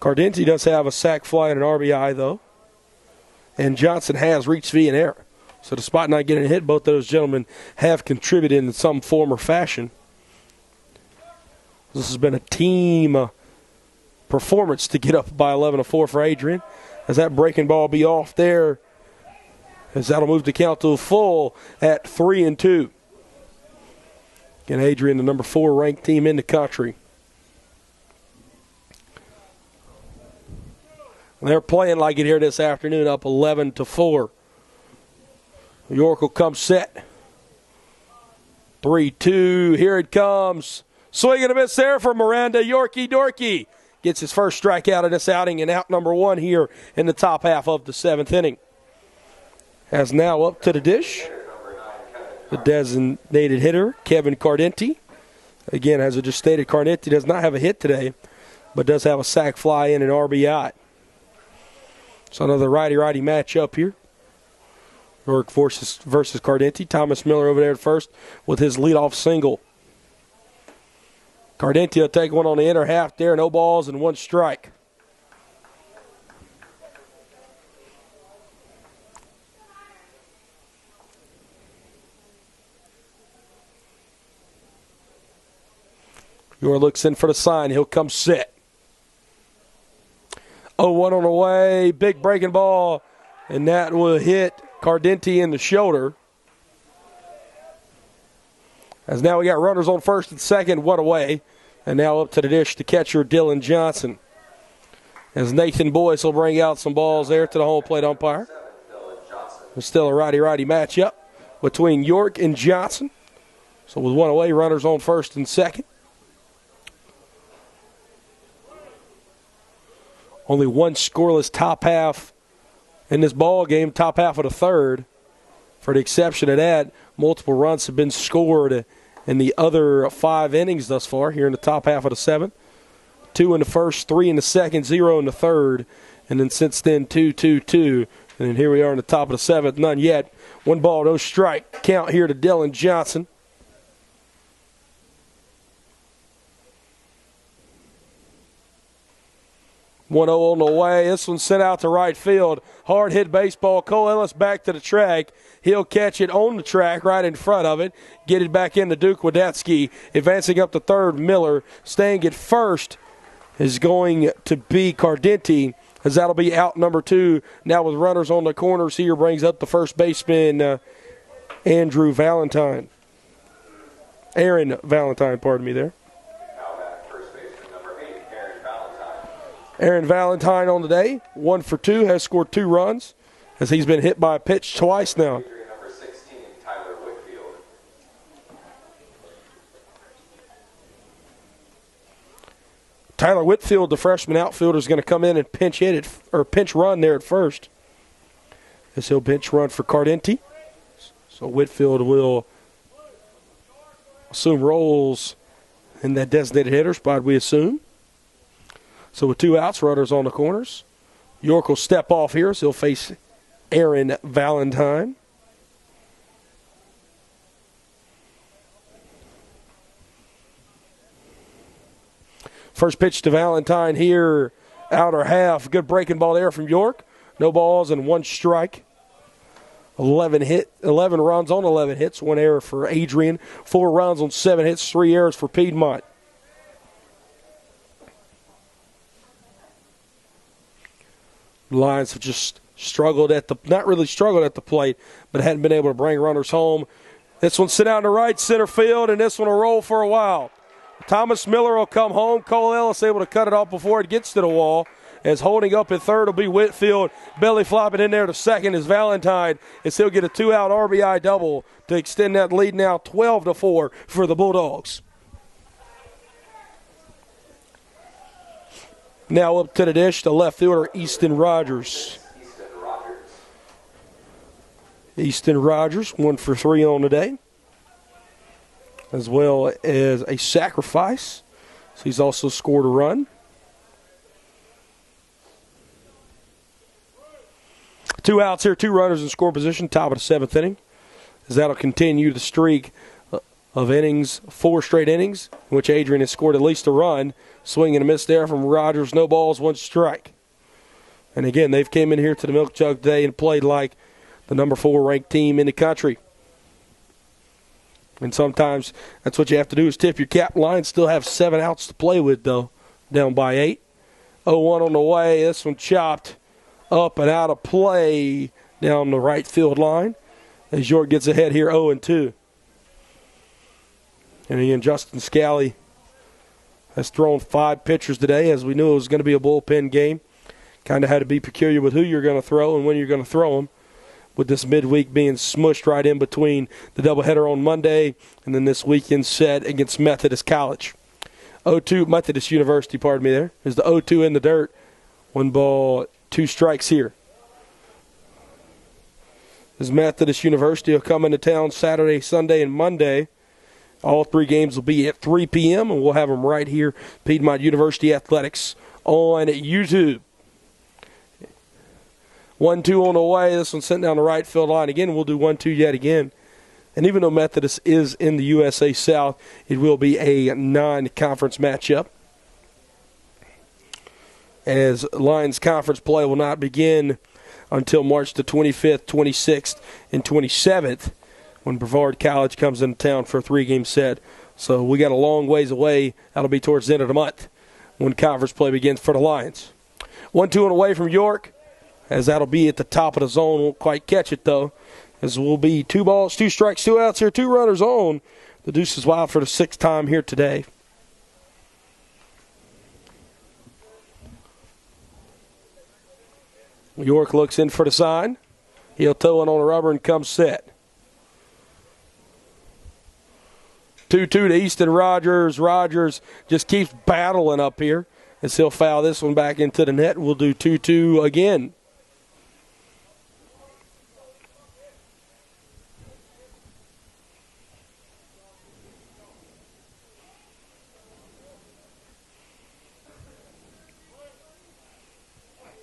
Cardenti does have a sac fly and an RBI, though. And Johnson has reached via an error. So despite not getting a hit, both those gentlemen have contributed in some form or fashion. This has been a team performance to get up by 11-4 for Adrian. As that breaking ball be off there, as that'll move the count to a full at 3-2. Again, Adrian, the number 4 ranked team in the country. They're playing like it here this afternoon, up 11-4. York will come set. 3-2. Here it comes. Swing and a miss there for Miranda. Yorkie Dorky gets his first strikeout in this outing and out number 1 here in the top half of the 7th inning. As now up to the dish, the designated hitter, Kevin Cardenti. Again, as I just stated, Cardenti does not have a hit today, but does have a sac fly and an RBI. So another righty-righty matchup here. York versus Cardenti. Thomas Miller over there at first with his leadoff single. Cardenti will take one on the inner half there. No balls and 1 strike. York looks in for the sign. He'll come set. 0-1 on the way. Big breaking ball. And that will hit Cardenti in the shoulder. As now we got runners on first and second, 1 away. And now up to the dish, the catcher, Dylan Johnson. As Nathan Boyce will bring out some balls there to the home plate umpire. It's still a righty-righty matchup between York and Johnson. So with 1 away, runners on first and second. Only 1 scoreless top half in this ball game, top half of the 3rd. For the exception of that, multiple runs have been scored in the other 5 innings thus far here in the top half of the 7th. 2 in the first, 3 in the second, 0 in the 3rd, and then since then 2-2-2. And then here we are in the top of the 7th, none yet. 1 ball, no strike. Count here to Dylan Johnson. 1-0 on the way. This one sent out to right field. Hard hit baseball. Cole Ellis back to the track. He'll catch it on the track right in front of it. Get it back into Duke Wadetsky. Advancing up to third, Miller. Staying at first is going to be Cardenti, as that'll be out number 2. Now with runners on the corners here, brings up the first baseman, Andrew Valentine. Aaron Valentine, pardon me there. Now at first baseman number 8, Aaron Valentine. Aaron Valentine on the day, 1 for 2, has scored 2 runs, as he's been hit by a pitch twice now. Adrian number 16, Tyler Whitfield. Tyler Whitfield, the freshman outfielder, is going to come in and pinch run there at first, as he'll pinch run for Cardenti. So Whitfield will assume roles in that designated hitter spot, we assume. So with 2 outs, runners on the corners. York will step off here, so he'll face Aaron Valentine. First pitch to Valentine here, outer half. Good breaking ball there from York. No balls and 1 strike. 11 runs on 11 hits, 1 error for Adrian. 4 runs on 7 hits, 3 errors for Piedmont. The Lions have just not really struggled at the plate, but hadn't been able to bring runners home. This one sit out in the right center field, and this one will roll for a while. Thomas Miller will come home. Cole Ellis able to cut it off before it gets to the wall. As holding up at third will be Whitfield. Belly flopping in there to second is Valentine, as he'll get a 2-out RBI double to extend that lead now 12-4 for the Bulldogs. Now up to the dish, the left fielder, Easton Rogers. Easton Rogers, 1 for 3 on the day, as well as a sacrifice. So he's also scored a run. 2 outs here, 2 runners in scoring position, top of the 7th inning, as that'll continue the streak of innings, 4 straight innings, in which Adrian has scored at least a run. Swing and a miss there from Rogers, no balls, 1 strike. And again, they've came in here to the Milk Jug today and played like the number 4 ranked team in the country. And sometimes that's what you have to do is tip your cap. Lions still have 7 outs to play with, though, down by 8. 0-1 on the way. This one chopped up and out of play down the right field line, as York gets ahead here 0-2. And again, Justin Scally has thrown 5 pitchers today, as we knew it was going to be a bullpen game. Kind of had to be peculiar with who you're going to throw and when you're going to throw them, with this midweek being smushed right in between the doubleheader on Monday and then this weekend set against Methodist College. 0-2, Methodist University, pardon me there, is the 0-2 in the dirt. 1 ball, 2 strikes here. As Methodist University will come into town Saturday, Sunday, and Monday. All 3 games will be at 3 p.m., and we'll have them right here, Piedmont University Athletics, on YouTube. 1-2 on the way. This one sent down the right field line. Again, we'll do 1-2 yet again. And even though Methodist is in the USA South, it will be a non-conference matchup, as Lions conference play will not begin until March the 25th, 26th, and 27th, when Brevard College comes into town for a 3-game set. So we got a long ways away. That'll be towards the end of the month when conference play begins for the Lions. 1-2 on the way from York, as that'll be at the top of the zone. Won't quite catch it, though, as will be 2 balls, 2 strikes, 2 outs here, 2 runners on. The deuce is wild for the 6th time here today. York looks in for the sign. He'll toe it on the rubber and come set. 2-2 to Easton Rogers. Rogers just keeps battling up here, as he'll foul this one back into the net. We'll do 2-2 again.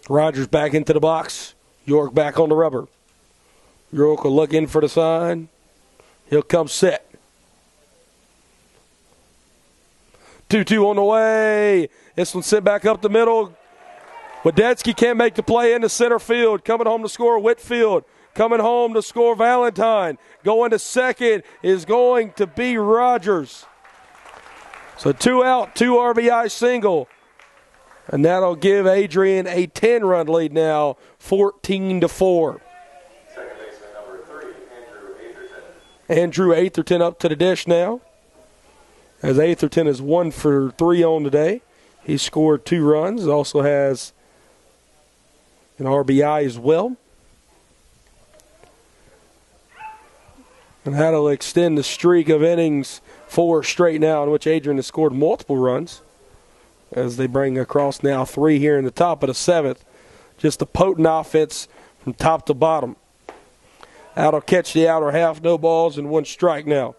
Rogers back into the box. York back on the rubber. York will look in for the sign. He'll come set. 2-2 on the way. This one sent back up the middle. Wadetsky can't make the play into center field. Coming home to score, Whitfield. Coming home to score, Valentine. Going to second is going to be Rogers. So 2 out, 2 RBI single And that'll give Adrian a 10-run lead now, 14-4. Second baseman number 3, Andrew Atherton. Andrew Atherton up to the dish now, as Atherton is 1 for 3 on today. He scored 2 runs, also has an RBI as well. And that'll extend the streak of innings 4 straight now in which Adrian has scored multiple runs, as they bring across now 3 here in the top of the 7th. Just a potent offense from top to bottom. That'll catch the outer half, no balls and 1 strike now.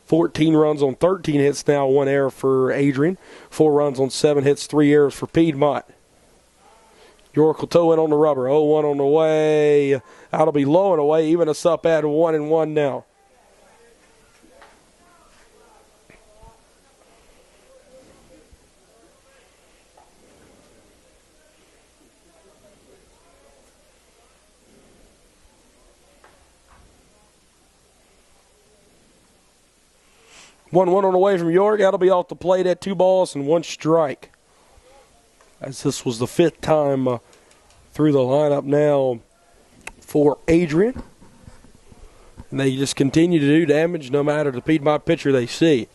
$14 runs on 13 hits now, 1 error for Adrian. 4 runs on 7 hits, 3 errors for Piedmont. York will toe in on the rubber. 0-1 on the way. That'll be low and away, even us up at 1-1 now. One on the way from York. That'll be off the plate at 2 balls and 1 strike. As this was the 5th time through the lineup now for Adrian. And they just continue to do damage no matter the Piedmont pitcher they see.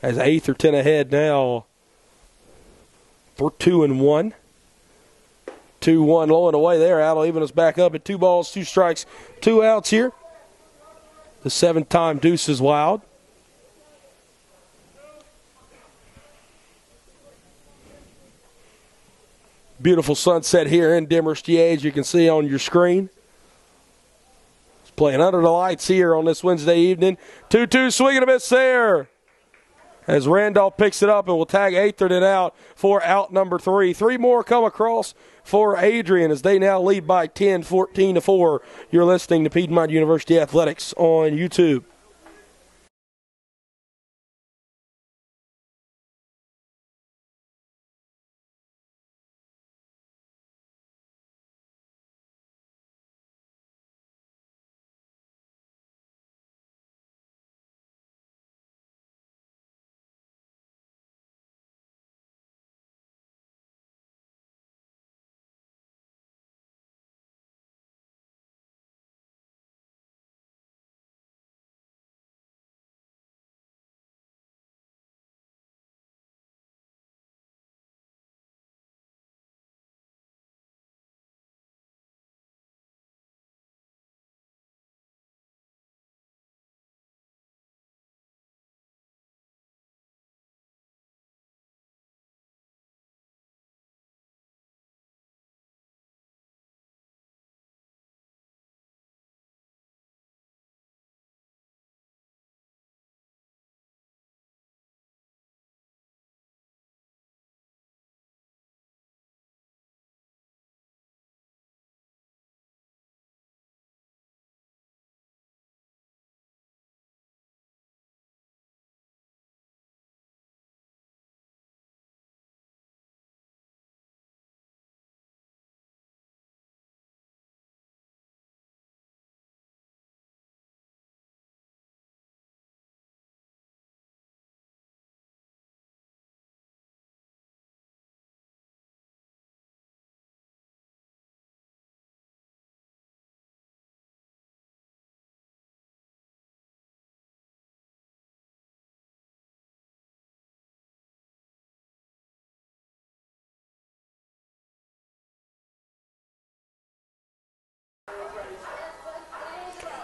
As Atherton ahead now for 2-1. 2-1 low and away there. That'll even us back up at 2 balls, 2 strikes, 2 outs here. The 7th-time deuce is wild. Beautiful sunset here in Demerstier, as you can see on your screen. It's playing under the lights here on this Wednesday evening. 2-2 swing and a miss there, as Randolph picks it up and will tag Atherton out for out number 3. 3 more come across for Adrian as they now lead by 10, 14-4. You're listening to Piedmont University Athletics on YouTube.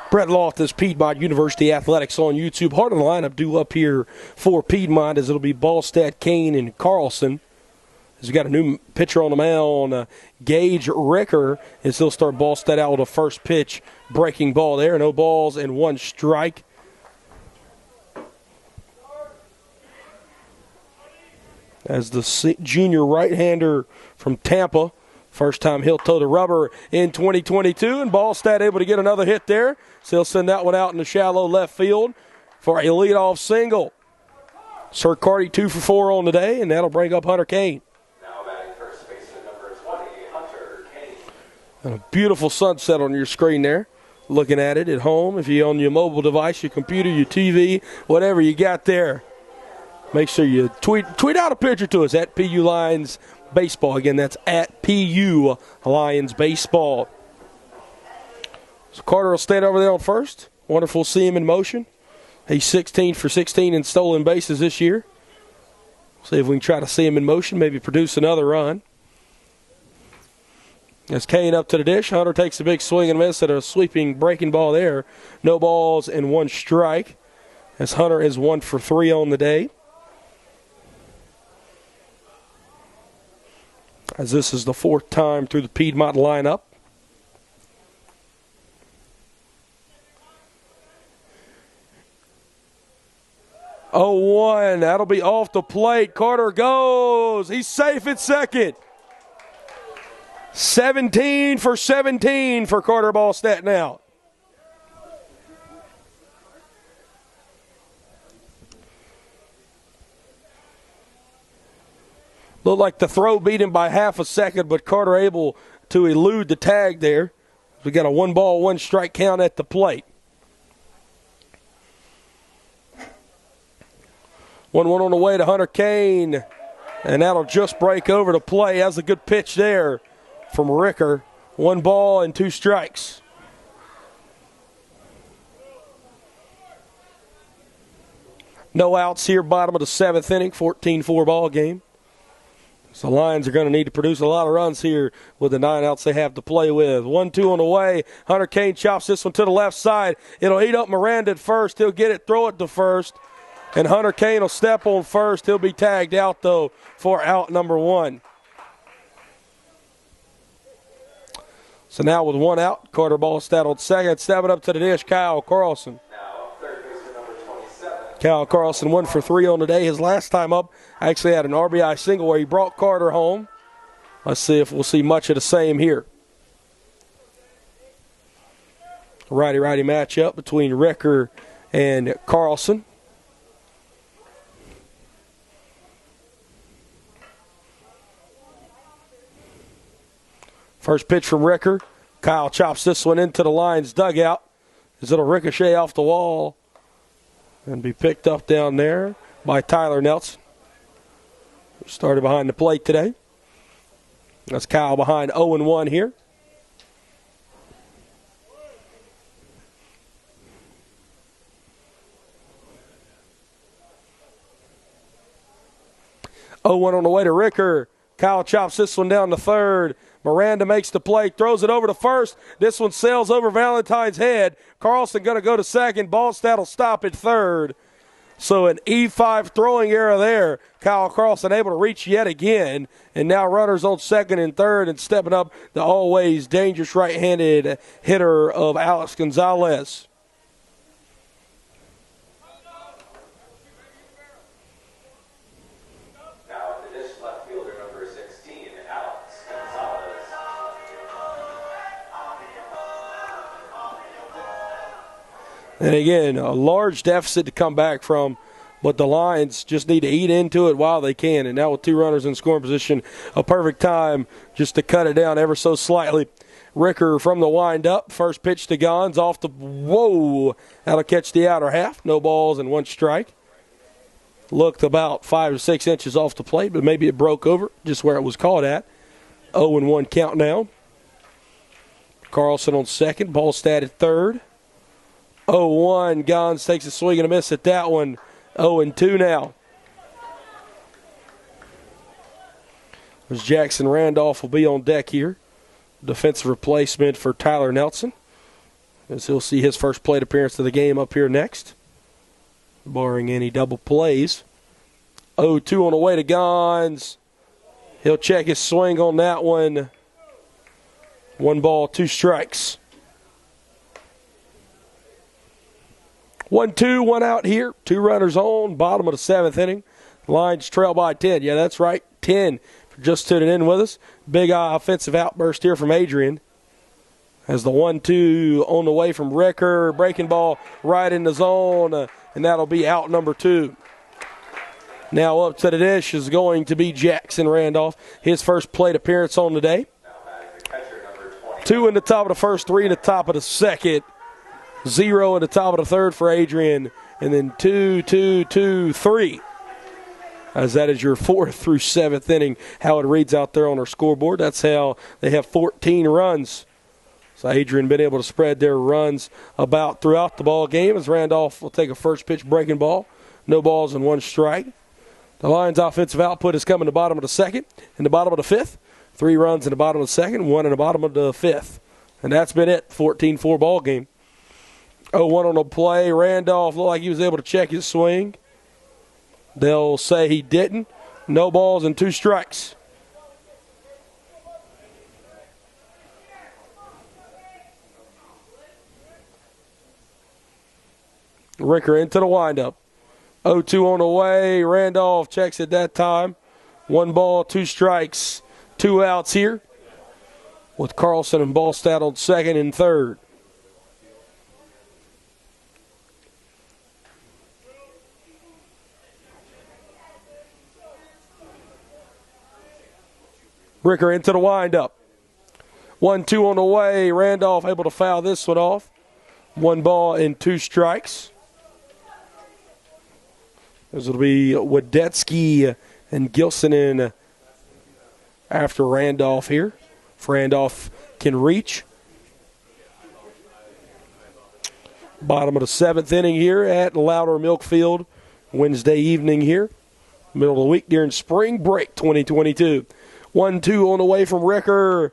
Brett Loftus, Piedmont University Athletics on YouTube. Hard on the lineup due up here for Piedmont as it'll be Ballstadt, Kane, and Carlson. As we got a new pitcher on the mound, Gage Ricker, as he'll start Ballstadt out with a first pitch breaking ball there. No balls and 1 strike. As the junior right-hander from Tampa, first time he'll toe the rubber in 2022, and Ballstadt able to get another hit there. So he'll send that one out in the shallow left field for a leadoff single. Sir Carty 2 for 4 on the day, and that'll bring up Hunter Kane. Now batting first baseman number 20, Hunter Kane. And a beautiful sunset on your screen there. looking at it at home. If you're on your mobile device, your computer, your TV, whatever you got there, make sure you tweet out a picture to us at PU Lions Baseball. Again, that's at PU Lions Baseball. So Carter will stand over there on first. Wonderful to see him in motion. He's 16 for 16 in stolen bases this year. See if we can try to see him in motion, maybe produce another run. As Kane up to the dish, Hunter takes a big swing and miss at a sweeping breaking ball there. No balls and one strike, as Hunter is 1 for 3 on the day. As this is the 4th time through the Piedmont lineup. Oh, 1. That'll be off the plate. Carter goes. He's safe at second. 17 for 17 for Carter Ballstat now. Looked like the throw beat him by half a second, but Carter able to elude the tag there. We got a 1-ball, 1-strike count at the plate. 1-1 on the way to Hunter Kane, and that'll just break over to play. That's a good pitch there from Ricker. 1 ball and 2 strikes. No outs here, bottom of the 7th inning, 14-4 ball game. So the Lions are going to need to produce a lot of runs here with the 9 outs they have to play with. 1-2 on the way. Hunter Kane chops this one to the left side. It'll eat up Miranda at first. He'll get it, throw it to first. And Hunter Kane will step on first. He'll be tagged out, though, for out number 1. So now with 1 out, Carter Ballstat on second. Stepping up to the dish, Kyle Carlson. Now, third baseman number 27. Kyle Carlson 1 for 3 on the day. His last time up actually had an RBI single where he brought Carter home. Let's see if we'll see much of the same here. Righty-righty matchup between Ricker and Carlson. First pitch from Ricker. Kyle chops this one into the Lions dugout. As it'll ricochet off the wall and be picked up down there by Tyler Nelson. Started behind the plate today. That's Kyle behind 0-1 here. Oh, 0-1 on the way to Ricker. Kyle chops this one down to third. Miranda makes the play, throws it over to first. This one sails over Valentine's head. Carlson going to go to second. Ballstat will stop at third. So an E5 throwing error there. Kyle Carlson able to reach yet again. And now runners on second and third, and stepping up the always dangerous right-handed hitter of Alex Gonzalez. And again, a large deficit to come back from, but the Lions just need to eat into it while they can. And now with 2 runners in scoring position, a perfect time just to cut it down ever so slightly. Ricker from the wind-up. First pitch to Gons off the – whoa! That'll catch the outer half. No balls and 1 strike. Looked about 5 or 6 inches off the plate, but maybe it broke over just where it was caught at. 0-1 count now. Carlson on second. Ballstat at third. 0-1. Gons takes a swing and a miss at that one. 0-2 now. As Jackson Randolph will be on deck here. Defensive replacement for Tyler Nelson. As he'll see his first plate appearance of the game up here next. Barring any double plays. 0-2 on the way to Gons. He'll check his swing on that one. 1 ball, 2 strikes. 1-2, 1 out here. 2 runners on, bottom of the 7th inning. Lions trail by 10. Yeah, that's right, 10. For just tuning in with us. Big offensive outburst here from Adrian. As the 1-2 on the way from Ricker. Breaking ball right in the zone, and that'll be out number 2. Now up to the dish is going to be Jackson Randolph. His first plate appearance on the day. 2 in the top of the first, 3 in the top of the second. 0 at the top of the third for Adrian, and then 2, 2, 2, 3. As that is your 4th through 7th inning, how it reads out there on our scoreboard. That's how they have 14 runs. So Adrian been able to spread their runs about throughout the ball game as Randolph will take a first pitch breaking ball. No balls and 1 strike. The Lions' offensive output is coming to the bottom of the 2nd and the bottom of the 5th. 3 runs in the bottom of the 2nd, 1 in the bottom of the 5th. And that's been it, 14-4 ball game. 0-1 on the play. Randolph looked like he was able to check his swing. They'll say he didn't. No balls and 2 strikes. Ricker into the windup. 0-2 on the way. Randolph checks it that time. 1 ball, 2 strikes, 2 outs here with Carlson and Ballstadt on 2nd and 3rd. Ricker into the windup. 1-2 on the way. Randolph able to foul this one off. 1 ball and 2 strikes. This will be Wadetsky and Gilson in after Randolph here. If Randolph can reach. Bottom of the 7th inning here at Louder Milk Field. Wednesday evening here. Middle of the week during spring break 2022. 1-2 on the way from Ricker.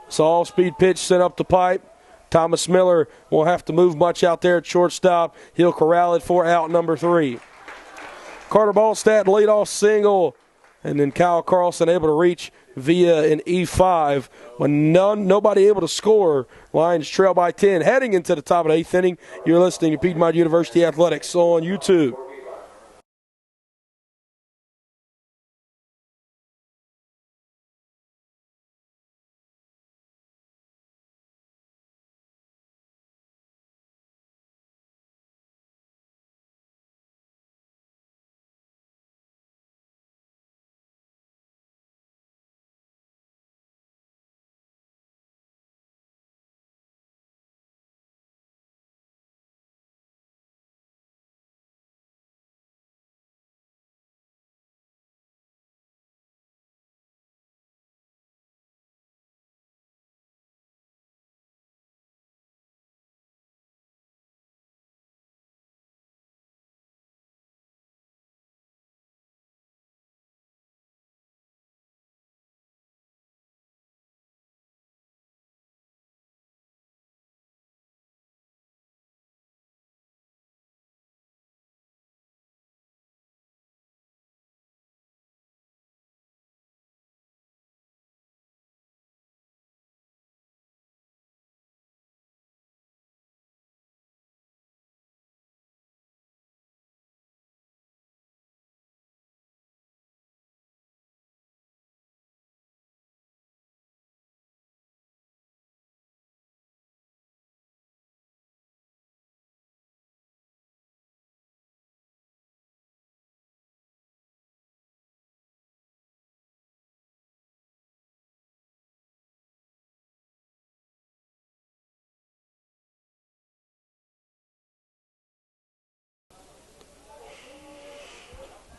It's an off-speed pitch sent up the pipe. Thomas Miller won't have to move much out there at shortstop. He'll corral it for out number 3. Carter Ballstadt leadoff single. And then Kyle Carlson able to reach via an E5. When nobody able to score, Lions trail by 10. Heading into the top of the 8th inning, you're listening to Piedmont University Athletics on YouTube.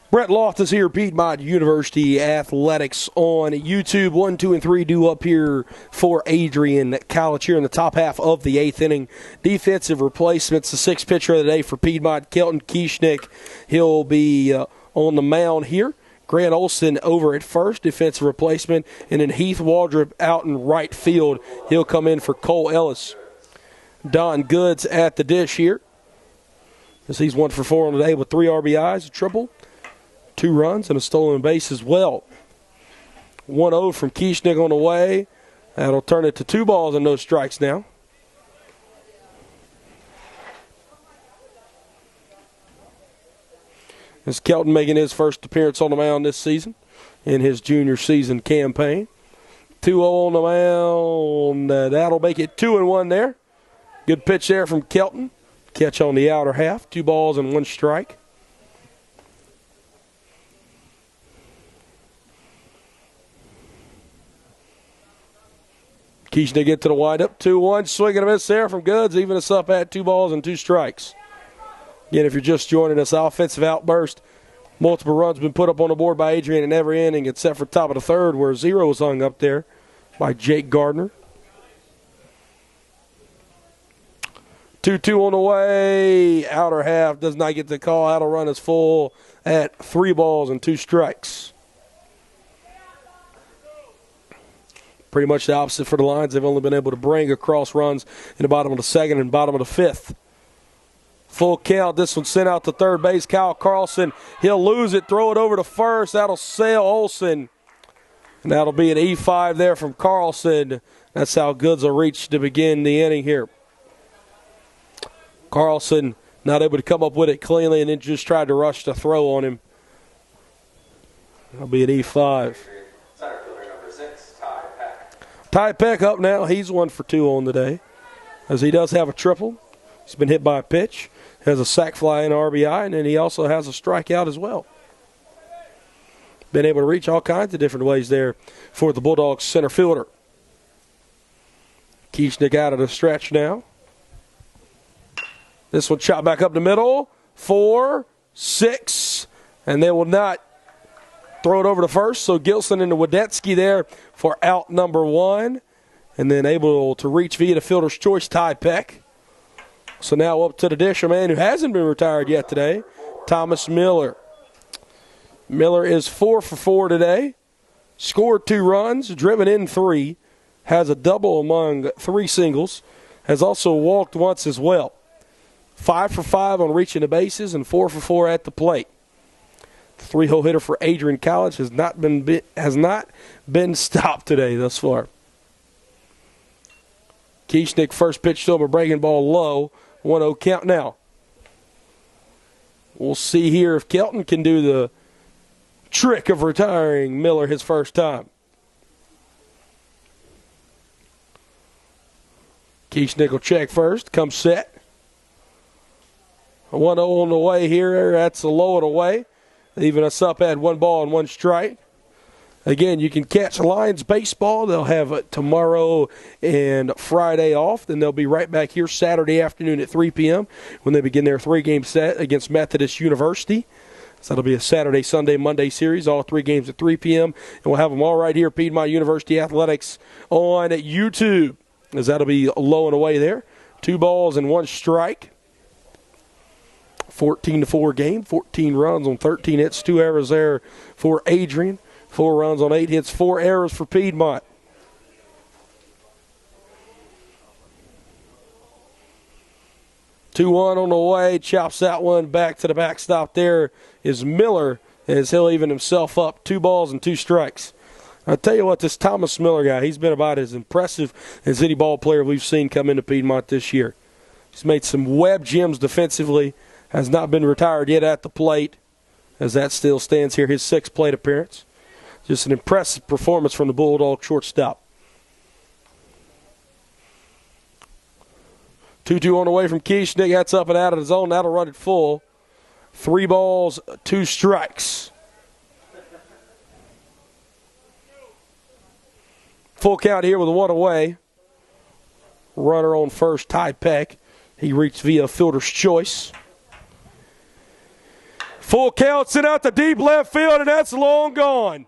Brett Loftus here, Piedmont University Athletics on YouTube. 1, 2, and 3 due up here for Adrian College here in the top half of the 8th inning. Defensive replacements, the 6th pitcher of the day for Piedmont, Kelton Kieschnick. He'll be on the mound here. Grant Olson over at first, defensive replacement, and then Heath Waldrop out in right field. He'll come in for Cole Ellis. Don Goods at the dish here, as he's 1 for 4 on the day with 3 RBIs, a triple, 2 runs, and a stolen base as well. 1-0 from Kieschnick on the way. That'll turn it to 2 balls and no strikes now. As Kelton making his first appearance on the mound this season in his junior season campaign. 2-0 on the mound. That'll make it 2-1 there. Good pitch there from Kelton. Catch on the outer half. 2 balls and 1 strike. Keishnick get to the windup. 2-1. Swing and a miss there from Goods. Even us up at 2 balls and 2 strikes. Again, if you're just joining us, offensive outburst. Multiple runs been put up on the board by Adrian in every inning except for top of the third where 0 was hung up there by Jake Gardner. 2-2 on the way. Outer half does not get the call. Outer run is full at 3 balls and 2 strikes. Pretty much the opposite for the Lions. They've only been able to bring across runs in the bottom of the second and bottom of the fifth. Full count. This one sent out to third base. Kyle Carlson. He'll lose it. Throw it over to first. That'll sail Olsen. And that'll be an E5 there from Carlson. That's how Goods will reach to begin the inning here. Carlson not able to come up with it cleanly and then just tried to rush the throw on him. That'll be an E5. Center fielder number 6, Ty Peck. Ty Peck up now. He's 1 for 2 on the day, as he does have a triple. He's been hit by a pitch, has a sac fly and RBI, and then he also has a strikeout as well. Been able to reach all kinds of different ways there for the Bulldogs center fielder. Keishnick out of the stretch now. This one chopped back up the middle. 4, 6, and they will not throw it over to first. So Gilson into Wadetsky there for out number 1. And then able to reach via the fielder's choice, Ty Peck. So now up to the dish, a man who hasn't been retired yet today, Thomas Miller. Miller is 4 for 4 today. Scored 2 runs, driven in 3. Has a double among 3 singles. Has also walked once as well. 5 for 5 on reaching the bases and 4 for 4 at the plate. The 3-hole hitter for Adrian College has not been stopped today thus far. Keishnick first pitch to him, a breaking ball low. 1-0 count now. We'll see here if Kelton can do the trick of retiring Miller his first time. Keishnick will check first, comes set. 1-0 on the way here. That's a low and away. Even us up at 1 ball and 1 strike. Again, you can catch Lions baseball. They'll have tomorrow and Friday off. Then they'll be right back here Saturday afternoon at 3 p.m. when they begin their 3-game set against Methodist University. So that'll be a Saturday, Sunday, Monday series, all 3 games at 3 p.m. And we'll have them all right here, Piedmont University Athletics on YouTube, as that'll be low and away there. 2 balls and 1 strike. 14-4 game, 14 runs on 13 hits, 2 errors there for Adrian. 4 runs on 8 hits, 4 errors for Piedmont. Two-one on the way, chops that one back to the backstop. There is Miller, as he'll even himself up. 2 balls and 2 strikes. I'll tell you what, this Thomas Miller guy, he's been about as impressive as any ball player we've seen come into Piedmont this year. He's made some web gems defensively. Has not been retired yet at the plate, as that still stands here, his 6th plate appearance. Just an impressive performance from the Bulldog shortstop. 2-2 on the way from Keishnick. That's up and out of the zone. That'll run it full. 3 balls, 2 strikes. Full count here with 1 away. Runner on first, Ty Peck. He reached via fielder's choice. Full count, sent out to deep left field, and that's long gone.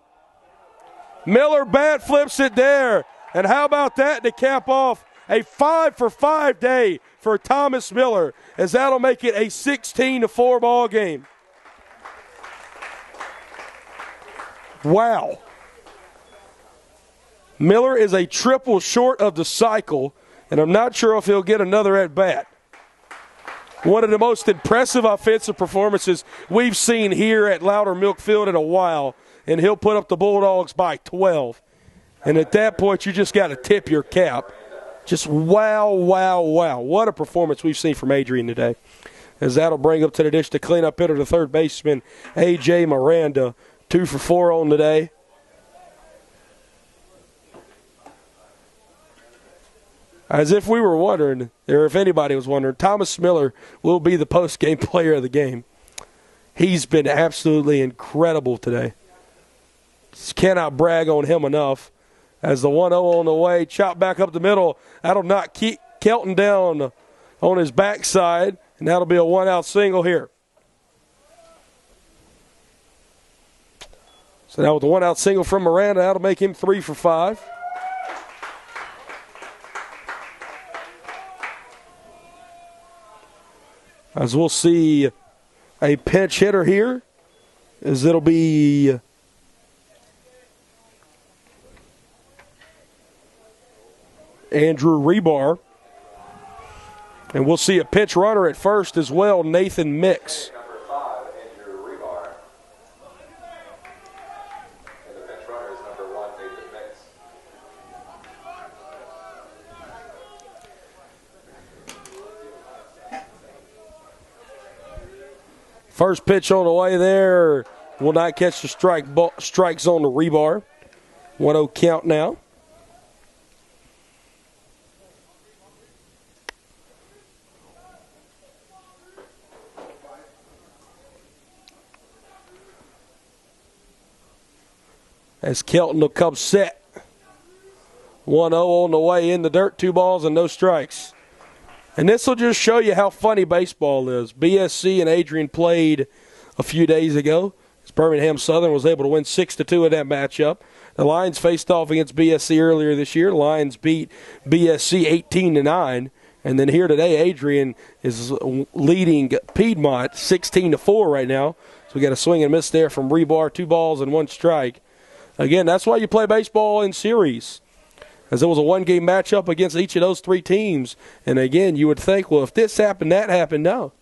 Miller bat flips it there. And how about that to cap off a 5 for 5 day for Thomas Miller, as that'll make it a 16-4 ball game. Wow. Miller is a triple short of the cycle, and I'm not sure if he'll get another at bat. One of the most impressive offensive performances we've seen here at Loudermilk Field in a while, and he'll put up the Bulldogs by 12. And at that point, you just got to tip your cap. Just wow, wow, wow. What a performance we've seen from Adrian today. As that'll bring up to the dish to clean up hitter, the third baseman, A.J. Miranda, 2 for 4 on the day. As if we were wondering, or if anybody was wondering, Thomas Miller will be the post-game player of the game. He's been absolutely incredible today. Just cannot brag on him enough. as the 1-0 on the way. Chop back up the middle. That'll knock Kelton down on his backside, and that'll be a 1-out single here. So now with the 1-out single from Miranda, that'll make him 3 for 5. As we'll see a pinch hitter here, as it'll be Andrew Rebar. And we'll see a pinch runner at first as well, Nathan Mix. Number 5, Andrew Rebar. And the bench runner is number 1, Nathan Mix. First pitch on the way there will not catch the strike zone to Rebar. 1-0 count now. As Kelton will come set. 1-0 on the way in the dirt, 2 balls and no strikes. And this will just show you how funny baseball is. BSC and Adrian played a few days ago. Birmingham Southern was able to win 6-2 in that matchup. The Lions faced off against BSC earlier this year. The Lions beat BSC 18-9. And then here today, Adrian is leading Piedmont 16-4 right now. So we got a swing and miss there from Rebar, 2 balls and 1 strike. Again, that's why you play baseball in series, as it was a one-game matchup against each of those 3 teams. And again, you would think, well, if this happened, that happened. No.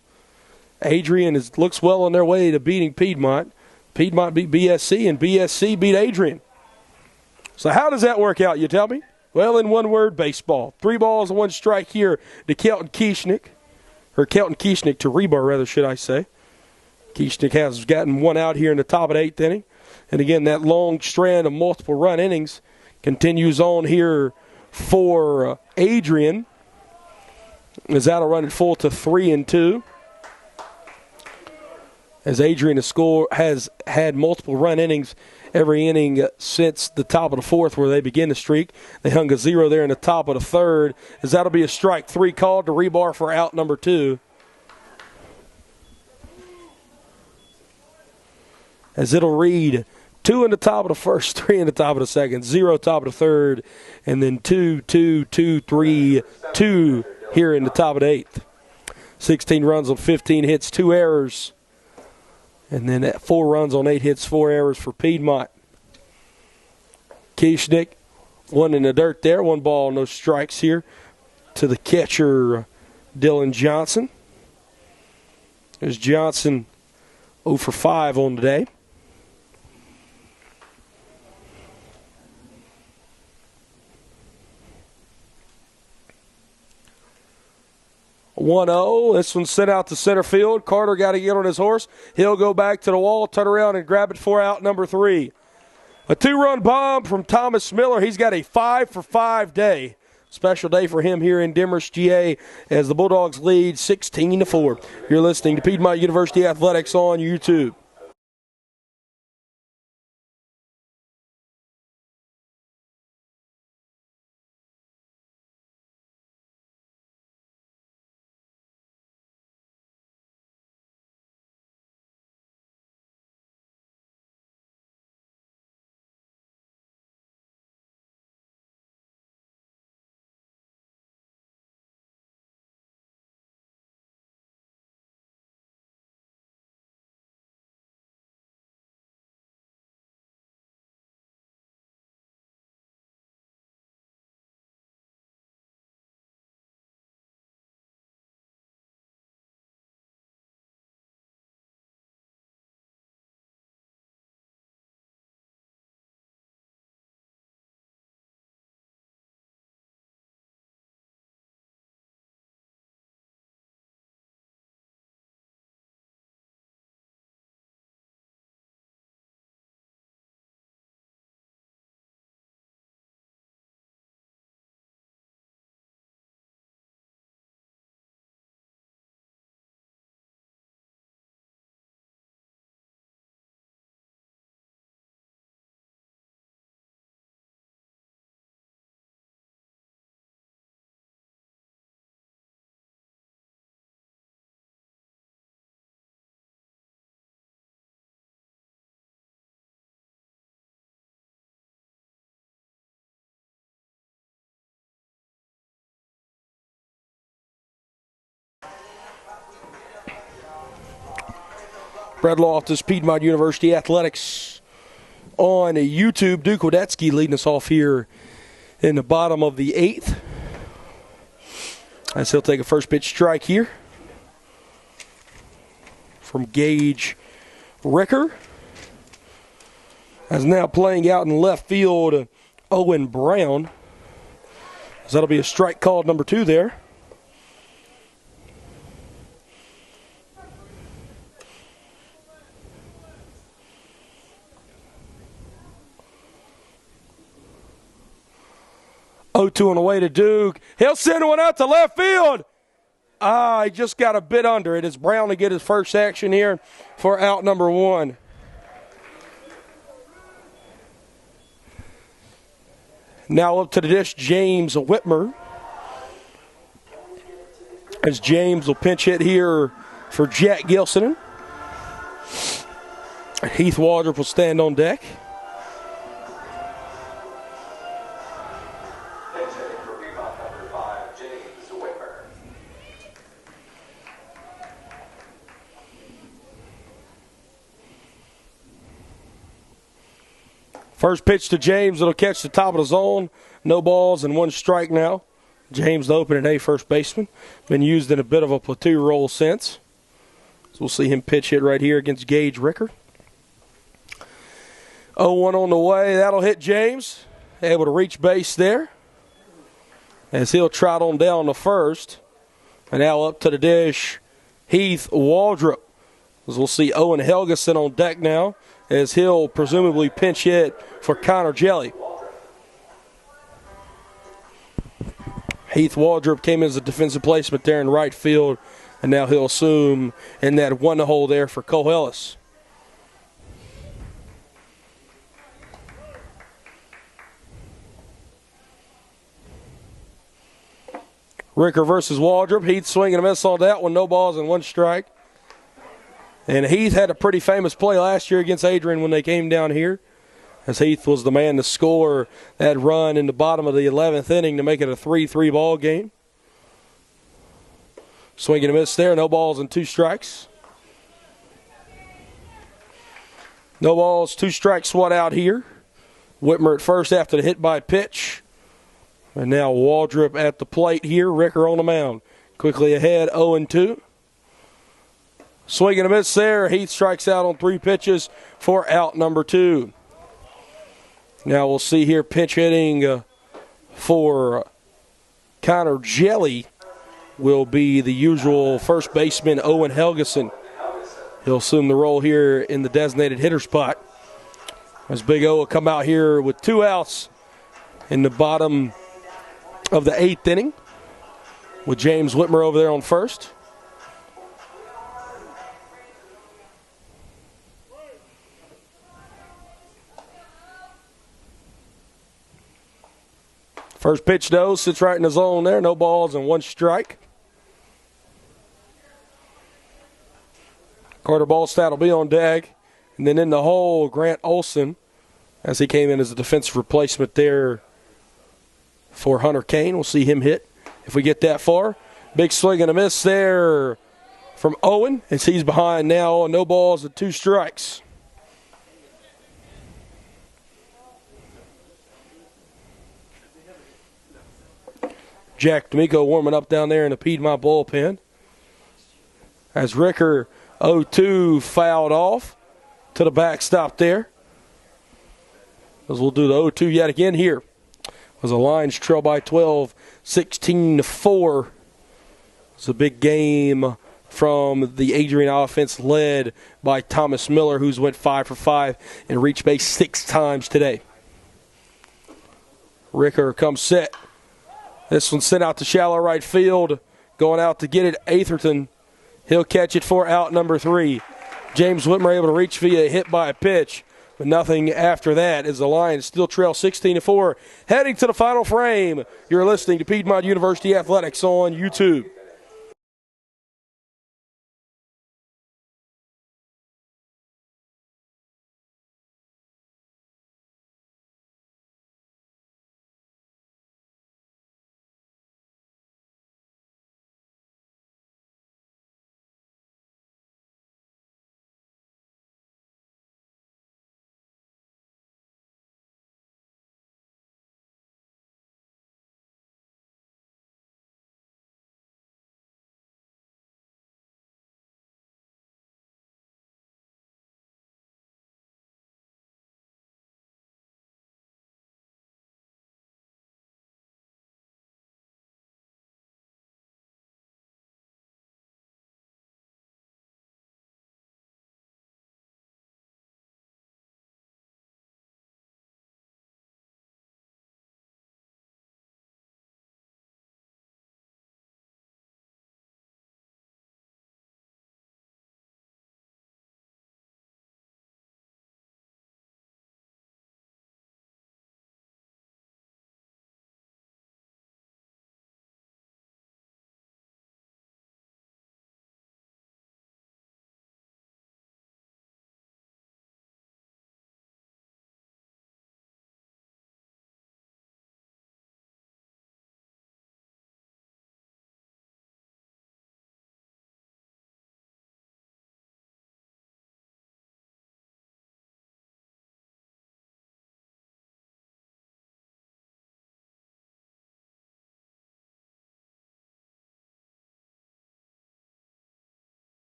Adrian looks well on their way to beating Piedmont. Piedmont beat BSC, and BSC beat Adrian. So how does that work out, you tell me? Well, in one word, baseball. 3 balls and 1 strike here to Kelton Kieschnick. Or Kelton Kieschnick to Rebar, rather, should I say. Kieschnick has gotten 1 out here in the top of the 8th inning. And again, that long strand of multiple run innings continues on here for Adrian, as that'll run it full to 3-2. As Adrian has had multiple run innings every inning since the top of the 4th, where they begin the streak. They hung a 0 there in the top of the 3rd, as that'll be a strike 3 called to Rebar for out number 2. As it'll read 2 in the top of the 1st, 3 in the top of the 2nd, 0 top of the 3rd, and then 2, 2, 2, 3, 2 here in the top of the 8th. 16 runs on 15 hits, 2 errors. And then 4 runs on 8 hits, 4 errors for Piedmont. Kieschnick, 1 in the dirt there, 1 ball, no strikes here to the catcher, Dylan Johnson. There's Johnson 0 for 5 on the day. 1-0. This one's sent out to center field. Carter got to get on his horse. He'll go back to the wall, turn around, and grab it for out number 3. A 2-run bomb from Thomas Miller. He's got a 5 for 5 day. Special day for him here in Demorest, GA, as the Bulldogs lead 16-4. You're listening to Piedmont University Athletics on YouTube. Brad Loftus, Piedmont University Athletics on YouTube. Duke Wadetsky leading us off here in the bottom of the 8th. As he'll take a first pitch strike here from Gage Ricker. As now playing out in left field, Owen Brown. So that'll be a strike called number 2 there. Oh, 2 on the way to Duke. He'll send one out to left field. He just got a bit under it. It's Brown to get his first action here for out number 1. Now up to the dish, James Whitmer. As James will pinch hit here for Jack Gilson. Heath Waldrop will stand on deck. First pitch to James, it'll catch the top of the zone. No balls and 1 strike now. James, the opening day first baseman. Been used in a bit of a platoon role since. So we'll see him pitch hit right here against Gage Ricker. 0-1 on the way. That'll hit James. Able to reach base there. As he'll trot on down to first. And now up to the dish, Heath Waldrop. As we'll see Owen Helgeson on deck now, as he'll presumably pinch hit for Connor Jelly. Heath Waldrop came in as a defensive placement there in right field, and now he'll assume in that 1 hole there for Cole Ellis. Ricker versus Waldrop. Heath swinging a miss on that one. No balls and 1 strike. And Heath had a pretty famous play last year against Adrian when they came down here, as Heath was the man to score that run in the bottom of the 11th inning to make it a 3-3 ball game. Swinging a miss there, no balls and 2 strikes. No balls, 2 strikes, one out here. Whitmer at first after the hit by pitch. And now Waldrop at the plate here, Ricker on the mound. Quickly ahead, 0-2. Swing and a miss there. Heath strikes out on 3 pitches for out number 2. Now we'll see here pinch hitting for Connor Jelly will be the usual first baseman Owen Helgeson. He'll assume the role here in the designated hitter spot. As Big O will come out here with 2 outs in the bottom of the 8th inning with James Whitmer over there on first. First pitch, though, sits right in the zone there. No balls and 1 strike. Carter Ballstat will be on deck. And then in the hole, Grant Olson, as he came in as a defensive replacement there for Hunter Kane. We'll see him hit if we get that far. Big swing and a miss there from Owen as he's behind now. No balls and 2 strikes. Jack D'Amico warming up down there in the Piedmont bullpen. As Ricker 0-2 fouled off to the backstop there. As we'll do the 0-2 yet again here. As the Lions trail by 12, 16-4. It's a big game from the Adrian offense led by Thomas Miller, who's went 5 for 5 and reached base 6 times today. Ricker comes set. This one sent out to shallow right field. Going out to get it, Atherton. He'll catch it for out number 3. James Whitmer able to reach via a hit by a pitch, but nothing after that as the Lions still trail 16-4. Heading to the final frame, you're listening to Piedmont University Athletics on YouTube.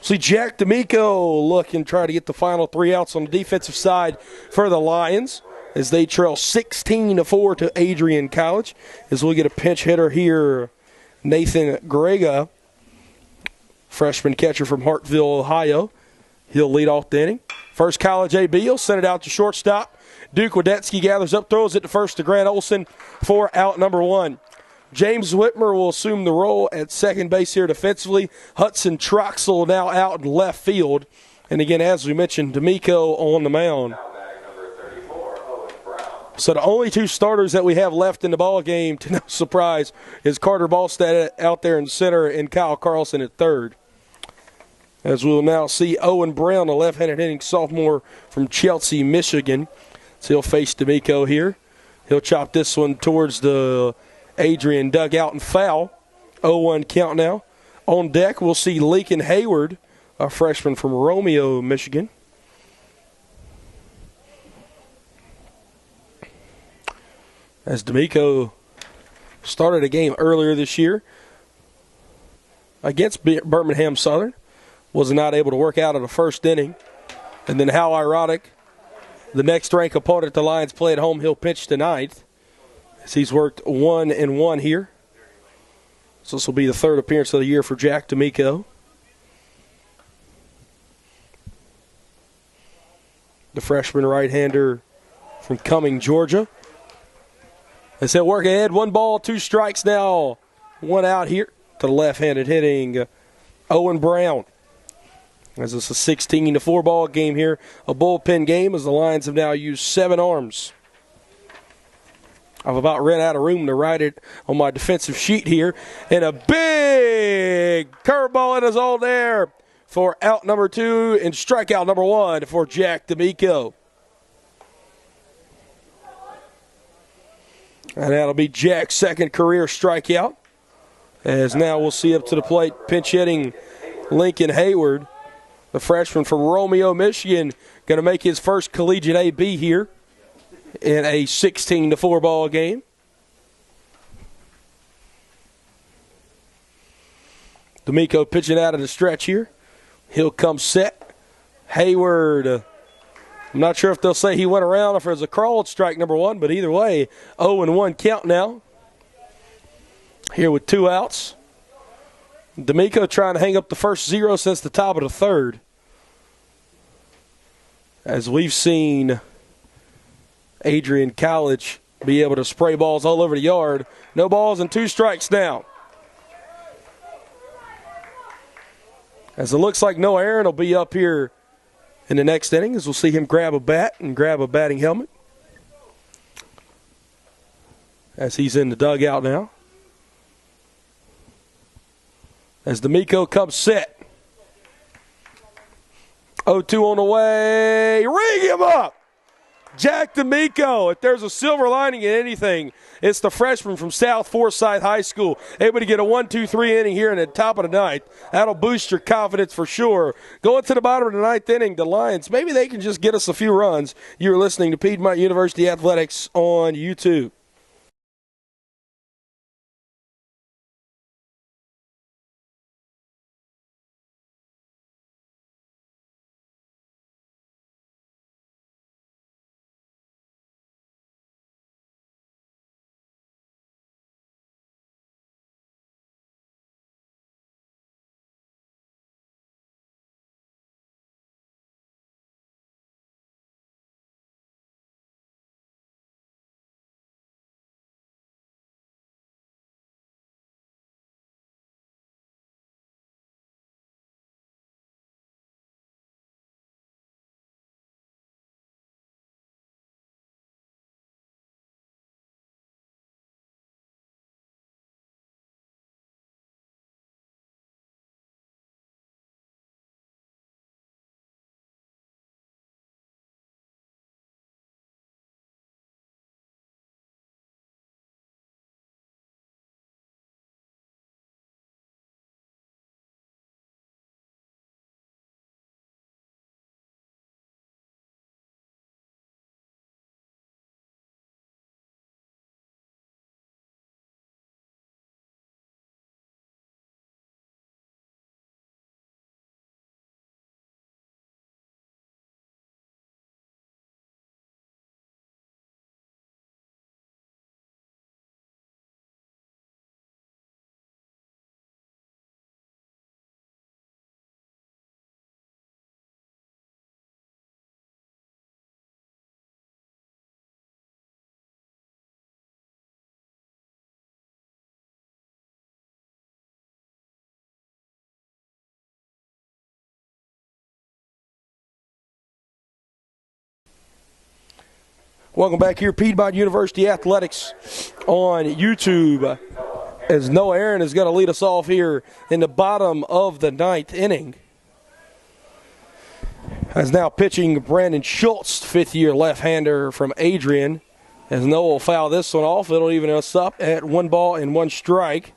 See Jack D'Amico looking to try to get the final 3 outs on the defensive side for the Lions as they trail 16-4 to Adrian College. As we get a pinch hitter here, Nathan Grega, freshman catcher from Hartville, Ohio. He'll lead off the inning. First college AB, he'll send it out to shortstop. Duke Wadetsky gathers up, throws it to first to Grant Olson for out number 1. James Whitmer will assume the role at second base here defensively. Hudson Troxel now out in left field. And again, as we mentioned, D'Amico on the mound. So the only 2 starters that we have left in the ball game, to no surprise, is Carter Ballstad out there in center and Kyle Carlson at third. As we will now see Owen Brown, a left-handed hitting sophomore from Chelsea, Michigan. So he'll face D'Amico here. He'll chop this one towards the Adrian dugout and foul. 0-1 count now. On deck, we'll see Lincoln Hayward, a freshman from Romeo, Michigan. As D'Amico started a game earlier this year against Birmingham Southern, was not able to work out in the first inning. And then how ironic, the next ranked opponent the Lions play at home, he'll pitch to ninth. As he's worked 1-1 here. So this will be the 3rd appearance of the year for Jack D'Amico. The freshman right-hander from Cumming, Georgia. As he'll work ahead, 1 ball, 2 strikes now. 1 out here to the left-handed hitting Owen Brown. As it's a 16-4 ball game here, a bullpen game as the Lions have now used 7 arms. I've about ran out of room to write it on my defensive sheet here. And a big curveball in his old air for out number 2 and strikeout number 1 for Jack D'Amico. And that'll be Jack's 2nd career strikeout. As now we'll see up to the plate pinch hitting Lincoln Hayward, the freshman from Romeo, Michigan, going to make his first collegiate AB here in a 16-4 ball game. D'Amico pitching out of the stretch here. He'll come set. Hayward, I'm not sure if they'll say he went around or if it was a crawled strike number 1, but either way, 0-1 count now. Here with 2 outs. D'Amico trying to hang up the first 0 since the top of the 3rd. As we've seen Adrian College be able to spray balls all over the yard. No balls and 2 strikes now. As it looks like Noah Aaron will be up here in the next inning, as we'll see him grab a bat and grab a batting helmet. As he's in the dugout now. As D'Amico comes set. 0-2 on the way. Ring him up! Jack D'Amico. If there's a silver lining in anything, it's the freshman from South Forsyth High School. Able to get a 1-2-3 inning here in the top of the 9th. That'll boost your confidence for sure. Going to the bottom of the 9th inning, the Lions, maybe they can just get us a few runs. You're listening to Piedmont University Athletics on YouTube. Welcome back here, Piedmont University Athletics on YouTube. As Noah Aaron is going to lead us off here in the bottom of the ninth inning. As now pitching Brandon Schultz, fifth-year left-hander from Adrian. As Noah will foul this one off, it'll even us up at 1 strike.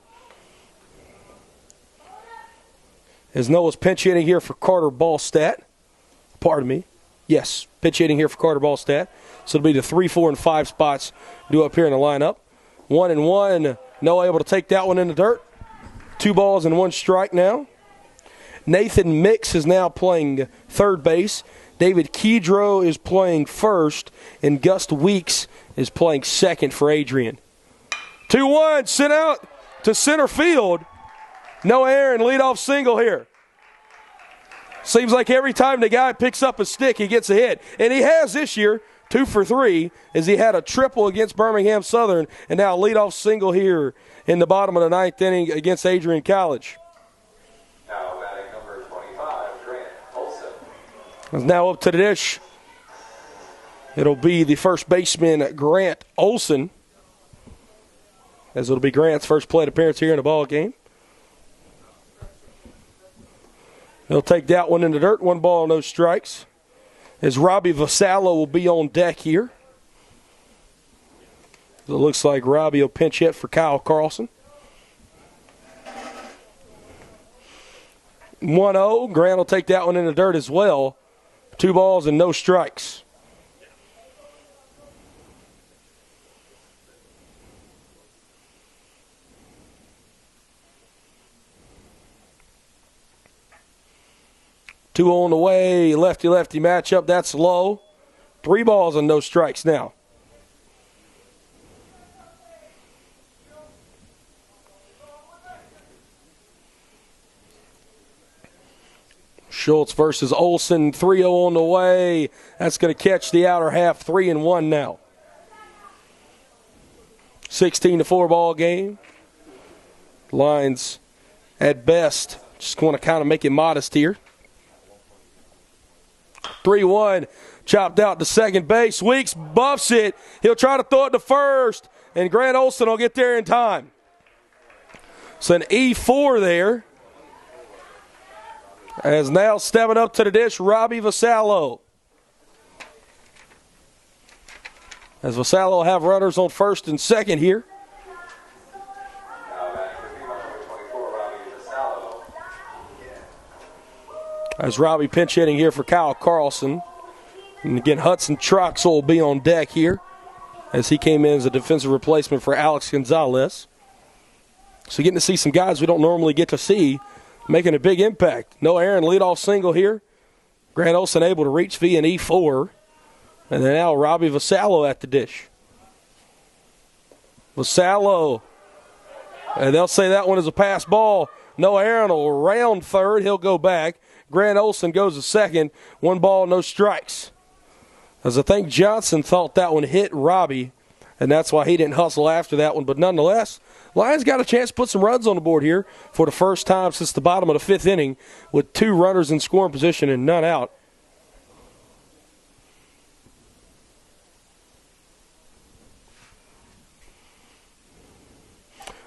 As Noah's pinch hitting here for Carter Ballstat. Pardon me. Yes, pitch hitting here for Carter Ballstat. So it'll be the 3, 4, and 5 spots due up here in the lineup. 1-1. Noah able to take that one in the dirt. 2 balls and 1 strike now. Nathan Mix is now playing third base. David Kedro is playing first. And Gus Weeks is playing second for Adrian. 2-1, sent out to center field. Noah Aaron, leadoff single here. Seems like every time the guy picks up a stick, he gets a hit. And he has this year, 2 for 3, as he had a triple against Birmingham Southern, and now a leadoff single here in the bottom of the ninth inning against Adrian College. Now batting number 25, Grant Gilson. Is now up to the dish. It'll be the first baseman, Grant Olson, as it'll be Grant's first plate appearance here in the ball game. He'll take that one in the dirt. 1 ball, no strikes. As Robbie Vasallo will be on deck here. It looks like Robbie will pinch hit for Kyle Carlson. 1-0. Grant will take that one in the dirt as well. 2 balls and no strikes. Two on the way, lefty-lefty matchup. That's low. 3 balls and no strikes now. Schultz versus Olson, 3-0 on the way. That's going to catch the outer half, 3-1 now. 16-4 ball game. Lines at best just want to kind of make it modest here. 3-1, chopped out to second base. Weeks buffs it. He'll try to throw it to first, and Grant Olson will get there in time. So an E4 there. As now stepping up to the dish, Robbie Vasallo. As Vasallo will have runners on first and second here. Now batting for Piedmont number 24, Robbie Vasallo. As Robbie pinch hitting here for Kyle Carlson. And again, Hudson Troxel will be on deck here as he came in as a defensive replacement for Alex Gonzalez. So getting to see some guys we don't normally get to see making a big impact. Noah Aaron leadoff single here. Grant Olson able to reach via an E4. And then now Robbie Vasallo at the dish. Vasallo. And they'll say that one is a pass ball. Noah Aaron will round third. He'll go back. Grant Olson goes to second. 1 ball, no strikes. As I think Johnson thought that one hit Robbie, and that's why he didn't hustle after that one. But nonetheless, Lions got a chance to put some runs on the board here for the first time since the bottom of the 5th inning with 2 runners in scoring position and none out.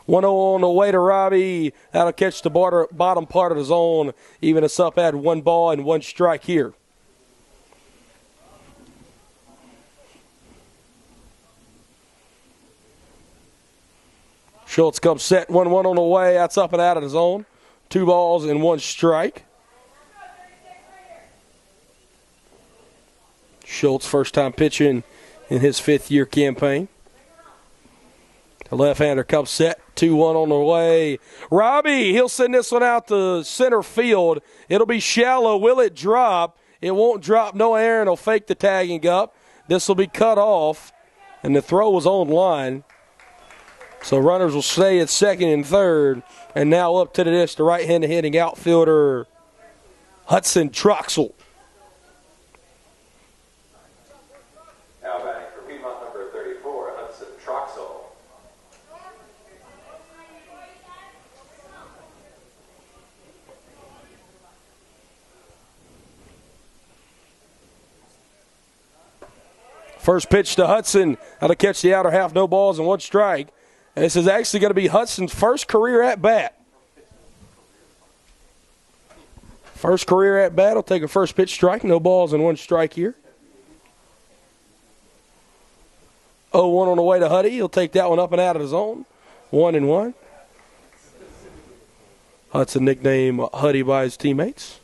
One on the way to Robbie. That'll catch the bottom part of the zone. Even us up at 1 ball and 1 strike here. Schultz comes set, 1-1 on the way. That's up and out of the zone. 2 balls and 1 strike. Schultz first time pitching in his 5th-year campaign. The left-hander comes set, 2-1 on the way. Robbie, he'll send this one out to center field. It'll be shallow. Will it drop? It won't drop. Noah Aaron will fake the tagging up. This will be cut off, and the throw was on line. So runners will stay at second and third. And now up to the dish, the right-handed hitting outfielder, Hudson Troxel. Now batting for Piedmont number 34, Hudson Troxel. First pitch to Hudson. That'll catch the outer half, no balls and 1 strike. And this is actually going to be Hudson's first career at bat. First career at bat. He'll take a first pitch strike, no balls and 1 strike here. 0-1 on the way to Huddy. He'll take that one up and out of the zone. 1-1. Hudson nicknamed Huddy by his teammates.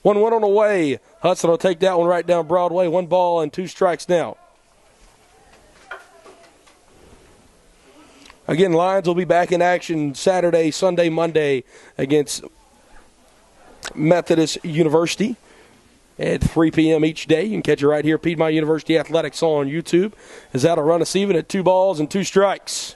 One on the way. Hudson will take that one right down Broadway. 1 ball and 2 strikes now. Again, Lions will be back in action Saturday, Sunday, Monday against Methodist University at 3 p.m. each day. You can catch it right here, Piedmont University Athletics on YouTube. As that'll run us even at 2 balls and 2 strikes.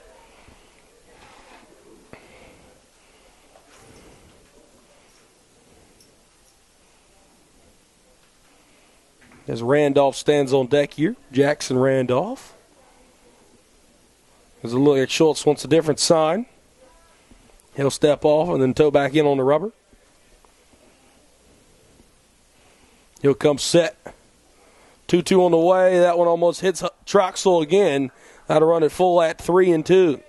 As Randolph stands on deck here, Jackson Randolph. As a look at Schultz wants a different sign. He'll step off and then toe back in on the rubber. He'll come set. 2-2 on the way. That one almost hits Troxel again. That'll run it full at 3-2.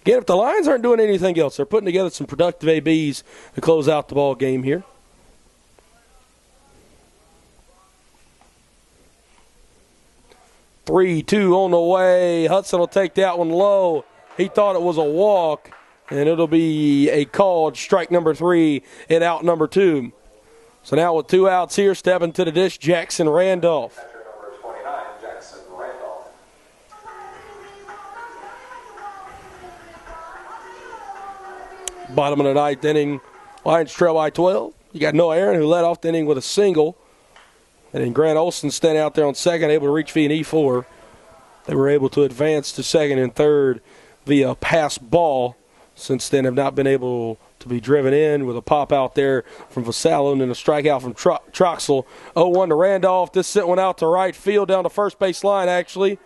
Again, if the Lions aren't doing anything else, they're putting together some productive ABs to close out the ball game here. 3-2 on the way. Hudson will take that one low. He thought it was a walk, and it'll be a called strike number 3 and out number 2. So now with 2 outs here, stepping to the dish, Jackson Randolph. Catcher number 29, Jackson Randolph. Bottom of the 9th inning, Lions trail by 12. You got Noah Aaron, who led off the inning with a single. And then Grant Olson standing out there on second, able to reach via an E4. They were able to advance to second and third via pass ball. Since then, have not been able to be driven in with a pop out there from Vasallo and then a strikeout from Troxel. 0-1 to Randolph. This sent one out to right field down the first base line, actually.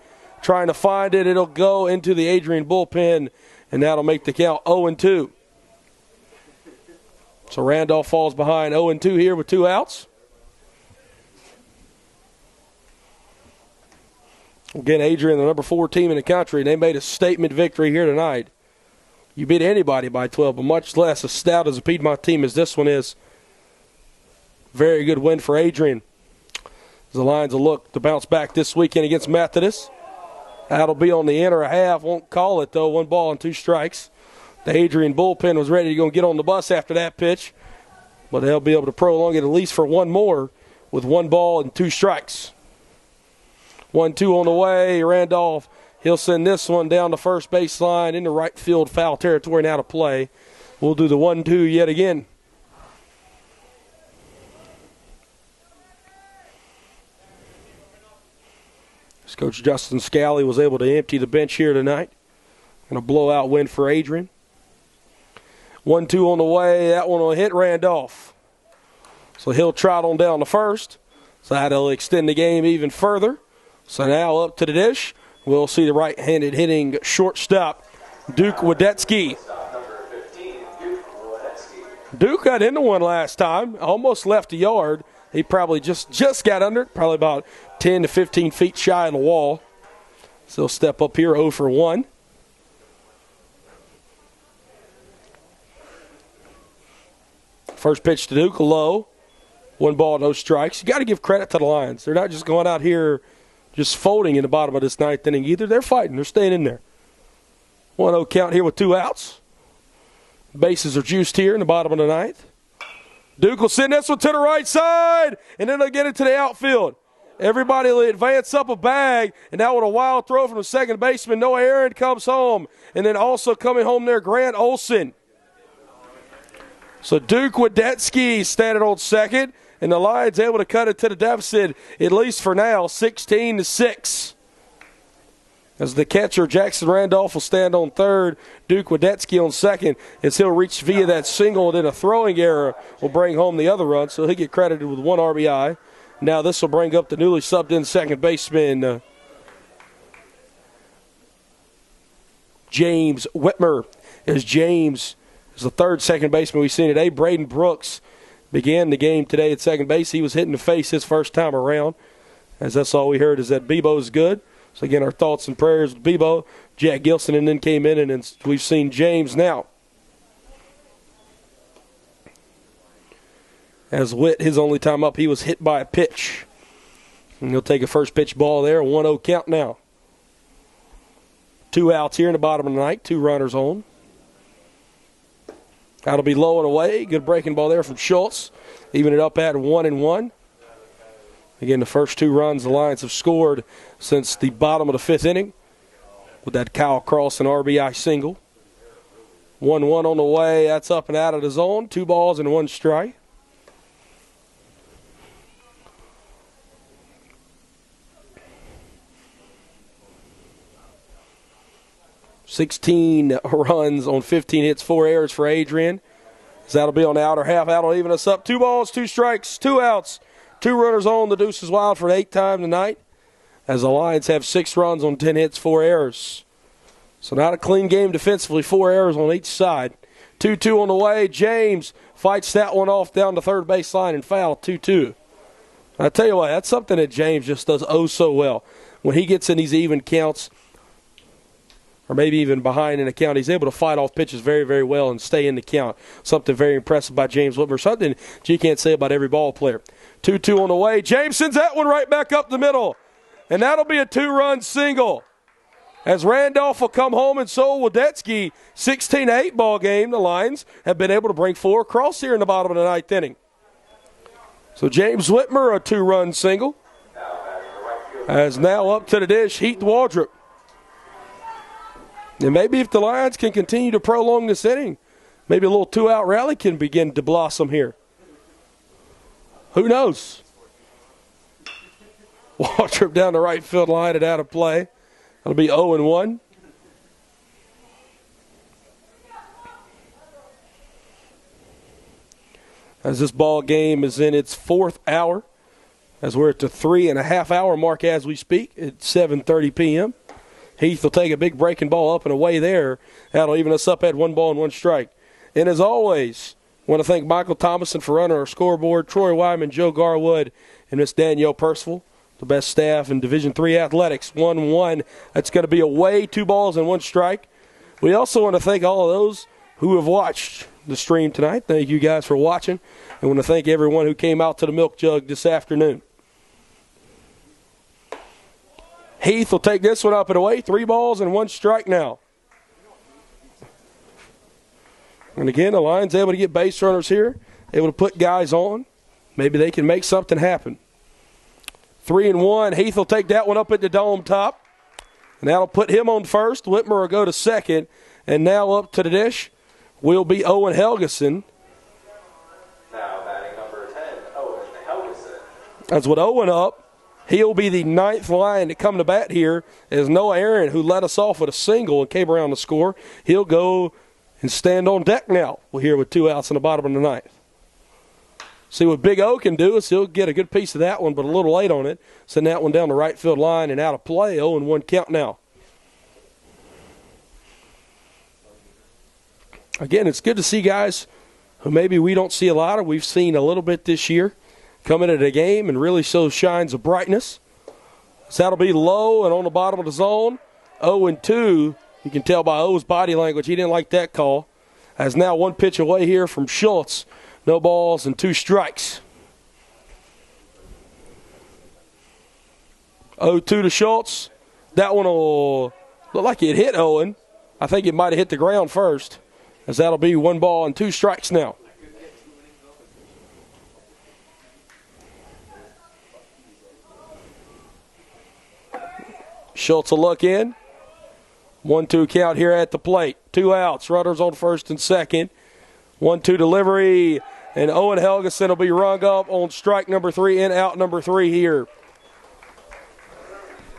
Trying to find it. It'll go into the Adrian bullpen, and that'll make the count 0-2. So Randolph falls behind 0-2 here with 2 outs. Again, Adrian, the number 4 team in the country, they made a statement victory here tonight. You beat anybody by 12, but much less as stout as a Piedmont team as this one is. Very good win for Adrian. The Lions will look to bounce back this weekend against Methodist. That'll be on the inner half. Won't call it, though. 1 ball and 2 strikes. The Adrian bullpen was ready to go get on the bus after that pitch, but they'll be able to prolong it at least for 1 more with 1 ball and 2 strikes. 1-2 on the way. Randolph, he'll send this one down the first baseline into right field foul territory and out of play. We'll do the 1-2 yet again. As Coach Justin Scally was able to empty the bench here tonight. And a blowout win for Adrian. 1-2 on the way. That one will hit Randolph. So he'll trot on down the first. So that'll extend the game even further. So now up to the dish, we'll see the right-handed hitting shortstop, Duke Wadetsky. Duke got into one last time, almost left the yard. He probably just got under it, probably about 10 to 15 feet shy of the wall. So he'll step up here 0 for 1. First pitch to Duke, low. 1 ball, no strikes. You got to give credit to the Lions. They're not just going out here just folding in the bottom of this 9th inning either. They're fighting. They're staying in there. 1-0 count here with 2 outs. Bases are juiced here in the bottom of the 9th. Duke will send this one to the right side, and then they'll get it to the outfield. Everybody will advance up a bag, and now with a wild throw from the second baseman, Noah Aaron comes home. And then also coming home there, Grant Olson. So Duke Wadetsky standing on second. And the Lions able to cut it to the deficit, at least for now, 16-6. As the catcher, Jackson Randolph, will stand on third. Duke Wadetsky on second, as he'll reach via that single, and then a throwing error will bring home the other run, so he'll get credited with 1 RBI. Now this will bring up the newly subbed in second baseman, James Whitmer, as James is the third second baseman we've seen today. Braden Brooks began the game today at second base. He was hit in the face his first time around, as that's all we heard is that Bebo's good. So, again, our thoughts and prayers with Bebo. Jack Gilson and then came in, and then we've seen James now. As Witt, his only time up, he was hit by a pitch. And he'll take a first pitch ball there, 1-0 count now. 2 outs here in the bottom of the ninth, 2 runners on. That'll be low and away. Good breaking ball there from Schultz. Even it up at 1-1. Again, the first 2 runs the Lions have scored since the bottom of the 5th inning with that Kyle Carlson RBI single. 1-1 on the way. That's up and out of the zone. 2 balls and 1 strike. $16 runs on 15 hits, 4 errors for Adrian. So that'll be on the outer half. That'll even us up. 2 balls, 2 strikes, 2 outs, 2 runners on. The deuce is wild for the 8th time tonight, as the Lions have 6 runs on 10 hits, 4 errors. So not a clean game defensively, 4 errors on each side. 2-2 on the way. James fights that one off down the third baseline and foul, 2-2. I tell you what, that's something that James just does oh so well. When he gets in these even counts, or maybe even behind in the count, he's able to fight off pitches very, very well and stay in the count. Something very impressive by James Whitmer. Something you can't say about every ball player. 2-2 on the way. James sends that one right back up the middle. And that'll be a 2-run single. As Randolph will come home, and so will Wadetsky. 16-8 ball game. The Lions have been able to bring 4 across here in the bottom of the 9th inning. So James Whitmer, a 2-run single. As now up to the dish, Heath Waldrop. And maybe if the Lions can continue to prolong this inning, maybe a little 2-out rally can begin to blossom here. Who knows? Waldrop down the right field line and out of play. It'll be 0-1. As this ball game is in its 4th hour, as we're at the 3.5-hour mark as we speak at 7:30 p.m. Heath will take a big breaking ball up and away there. That'll even us up at 1 ball and 1 strike. And as always, I want to thank Michael Thomason for running our scoreboard, Troy Wyman, Joe Garwood, and Miss Danielle Percival, the best staff in Division III athletics. 1-1. That's going to be away, 2 balls and 1 strike. We also want to thank all of those who have watched the stream tonight. Thank you guys for watching. I want to thank everyone who came out to the Milk Jug this afternoon. Heath will take this one up and away. 3 balls and 1 strike now. And again, the Lions able to get base runners here, able to put guys on. Maybe they can make something happen. 3-1. Heath will take that one up at the dome top. And that'll put him on first. Whitmer will go to second. And now up to the dish will be Owen Helgeson. Now batting number 10, Owen Helgeson. That's with Owen up. He'll be the 9th Lion to come to bat here, as Noah Aaron, who led us off with a single and came around to score, he'll go and stand on deck now. We're here with 2 outs in the bottom of the 9th. See what Big O can do is he'll get a good piece of that one, but a little late on it. Send that one down the right field line and out of play. 0-1 count now. Again, it's good to see guys who maybe we don't see a lot of. We've seen a little bit this year come into the game and really show shines of brightness. So that'll be low and on the bottom of the zone. 0-2. You can tell by O's body language he didn't like that call. As now 1 pitch away here from Schultz. No balls and 2 strikes. 0-2 to Schultz. That one will look like it hit Owen. I think it might have hit the ground first, as that'll be 1 ball and 2 strikes now. Schultz will look in. 1-2 count here at the plate. 2 outs. Runners on first and second. 1-2 delivery. And Owen Helgeson will be rung up on strike number 3 and out number 3 here.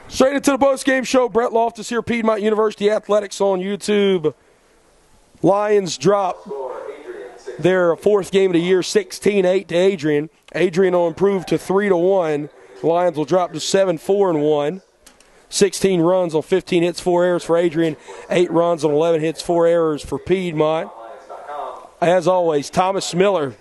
Straight into the postgame show. Brett Loftus here, Piedmont University Athletics on YouTube. Lions drop their 4th game of the year, 16-8 to Adrian. Adrian will improve to 3-1. Lions will drop to 7-4-1. 16 runs on 15 hits, 4 errors for Adrian. 8 runs on 11 hits, 4 errors for Piedmont. As always, Thomas Miller,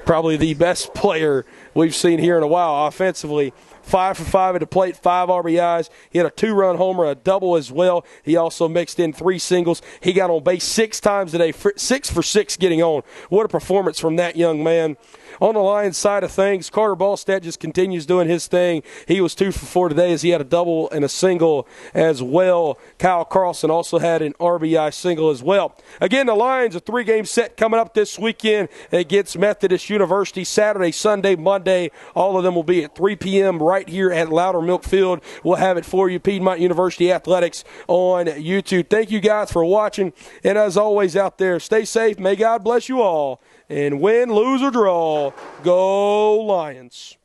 probably the best player we've seen here in a while offensively. 5 for 5 at the plate, 5 RBIs. He had a 2-run homer, a double as well. He also mixed in 3 singles. He got on base 6 times today, 6 for 6 getting on. What a performance from that young man. On the Lions side of things, Carter Ballstat just continues doing his thing. He was 2 for 4 today as he had a double and a single as well. Kyle Carlson also had an RBI single as well. Again, the Lions, a 3-game set coming up this weekend against Methodist University, Saturday, Sunday, Monday. All of them will be at 3 p.m. right here at Loudermilk Field. We'll have it for you, Piedmont University Athletics on YouTube. Thank you guys for watching. And as always out there, stay safe. May God bless you all. And win, lose, or draw, go Lions.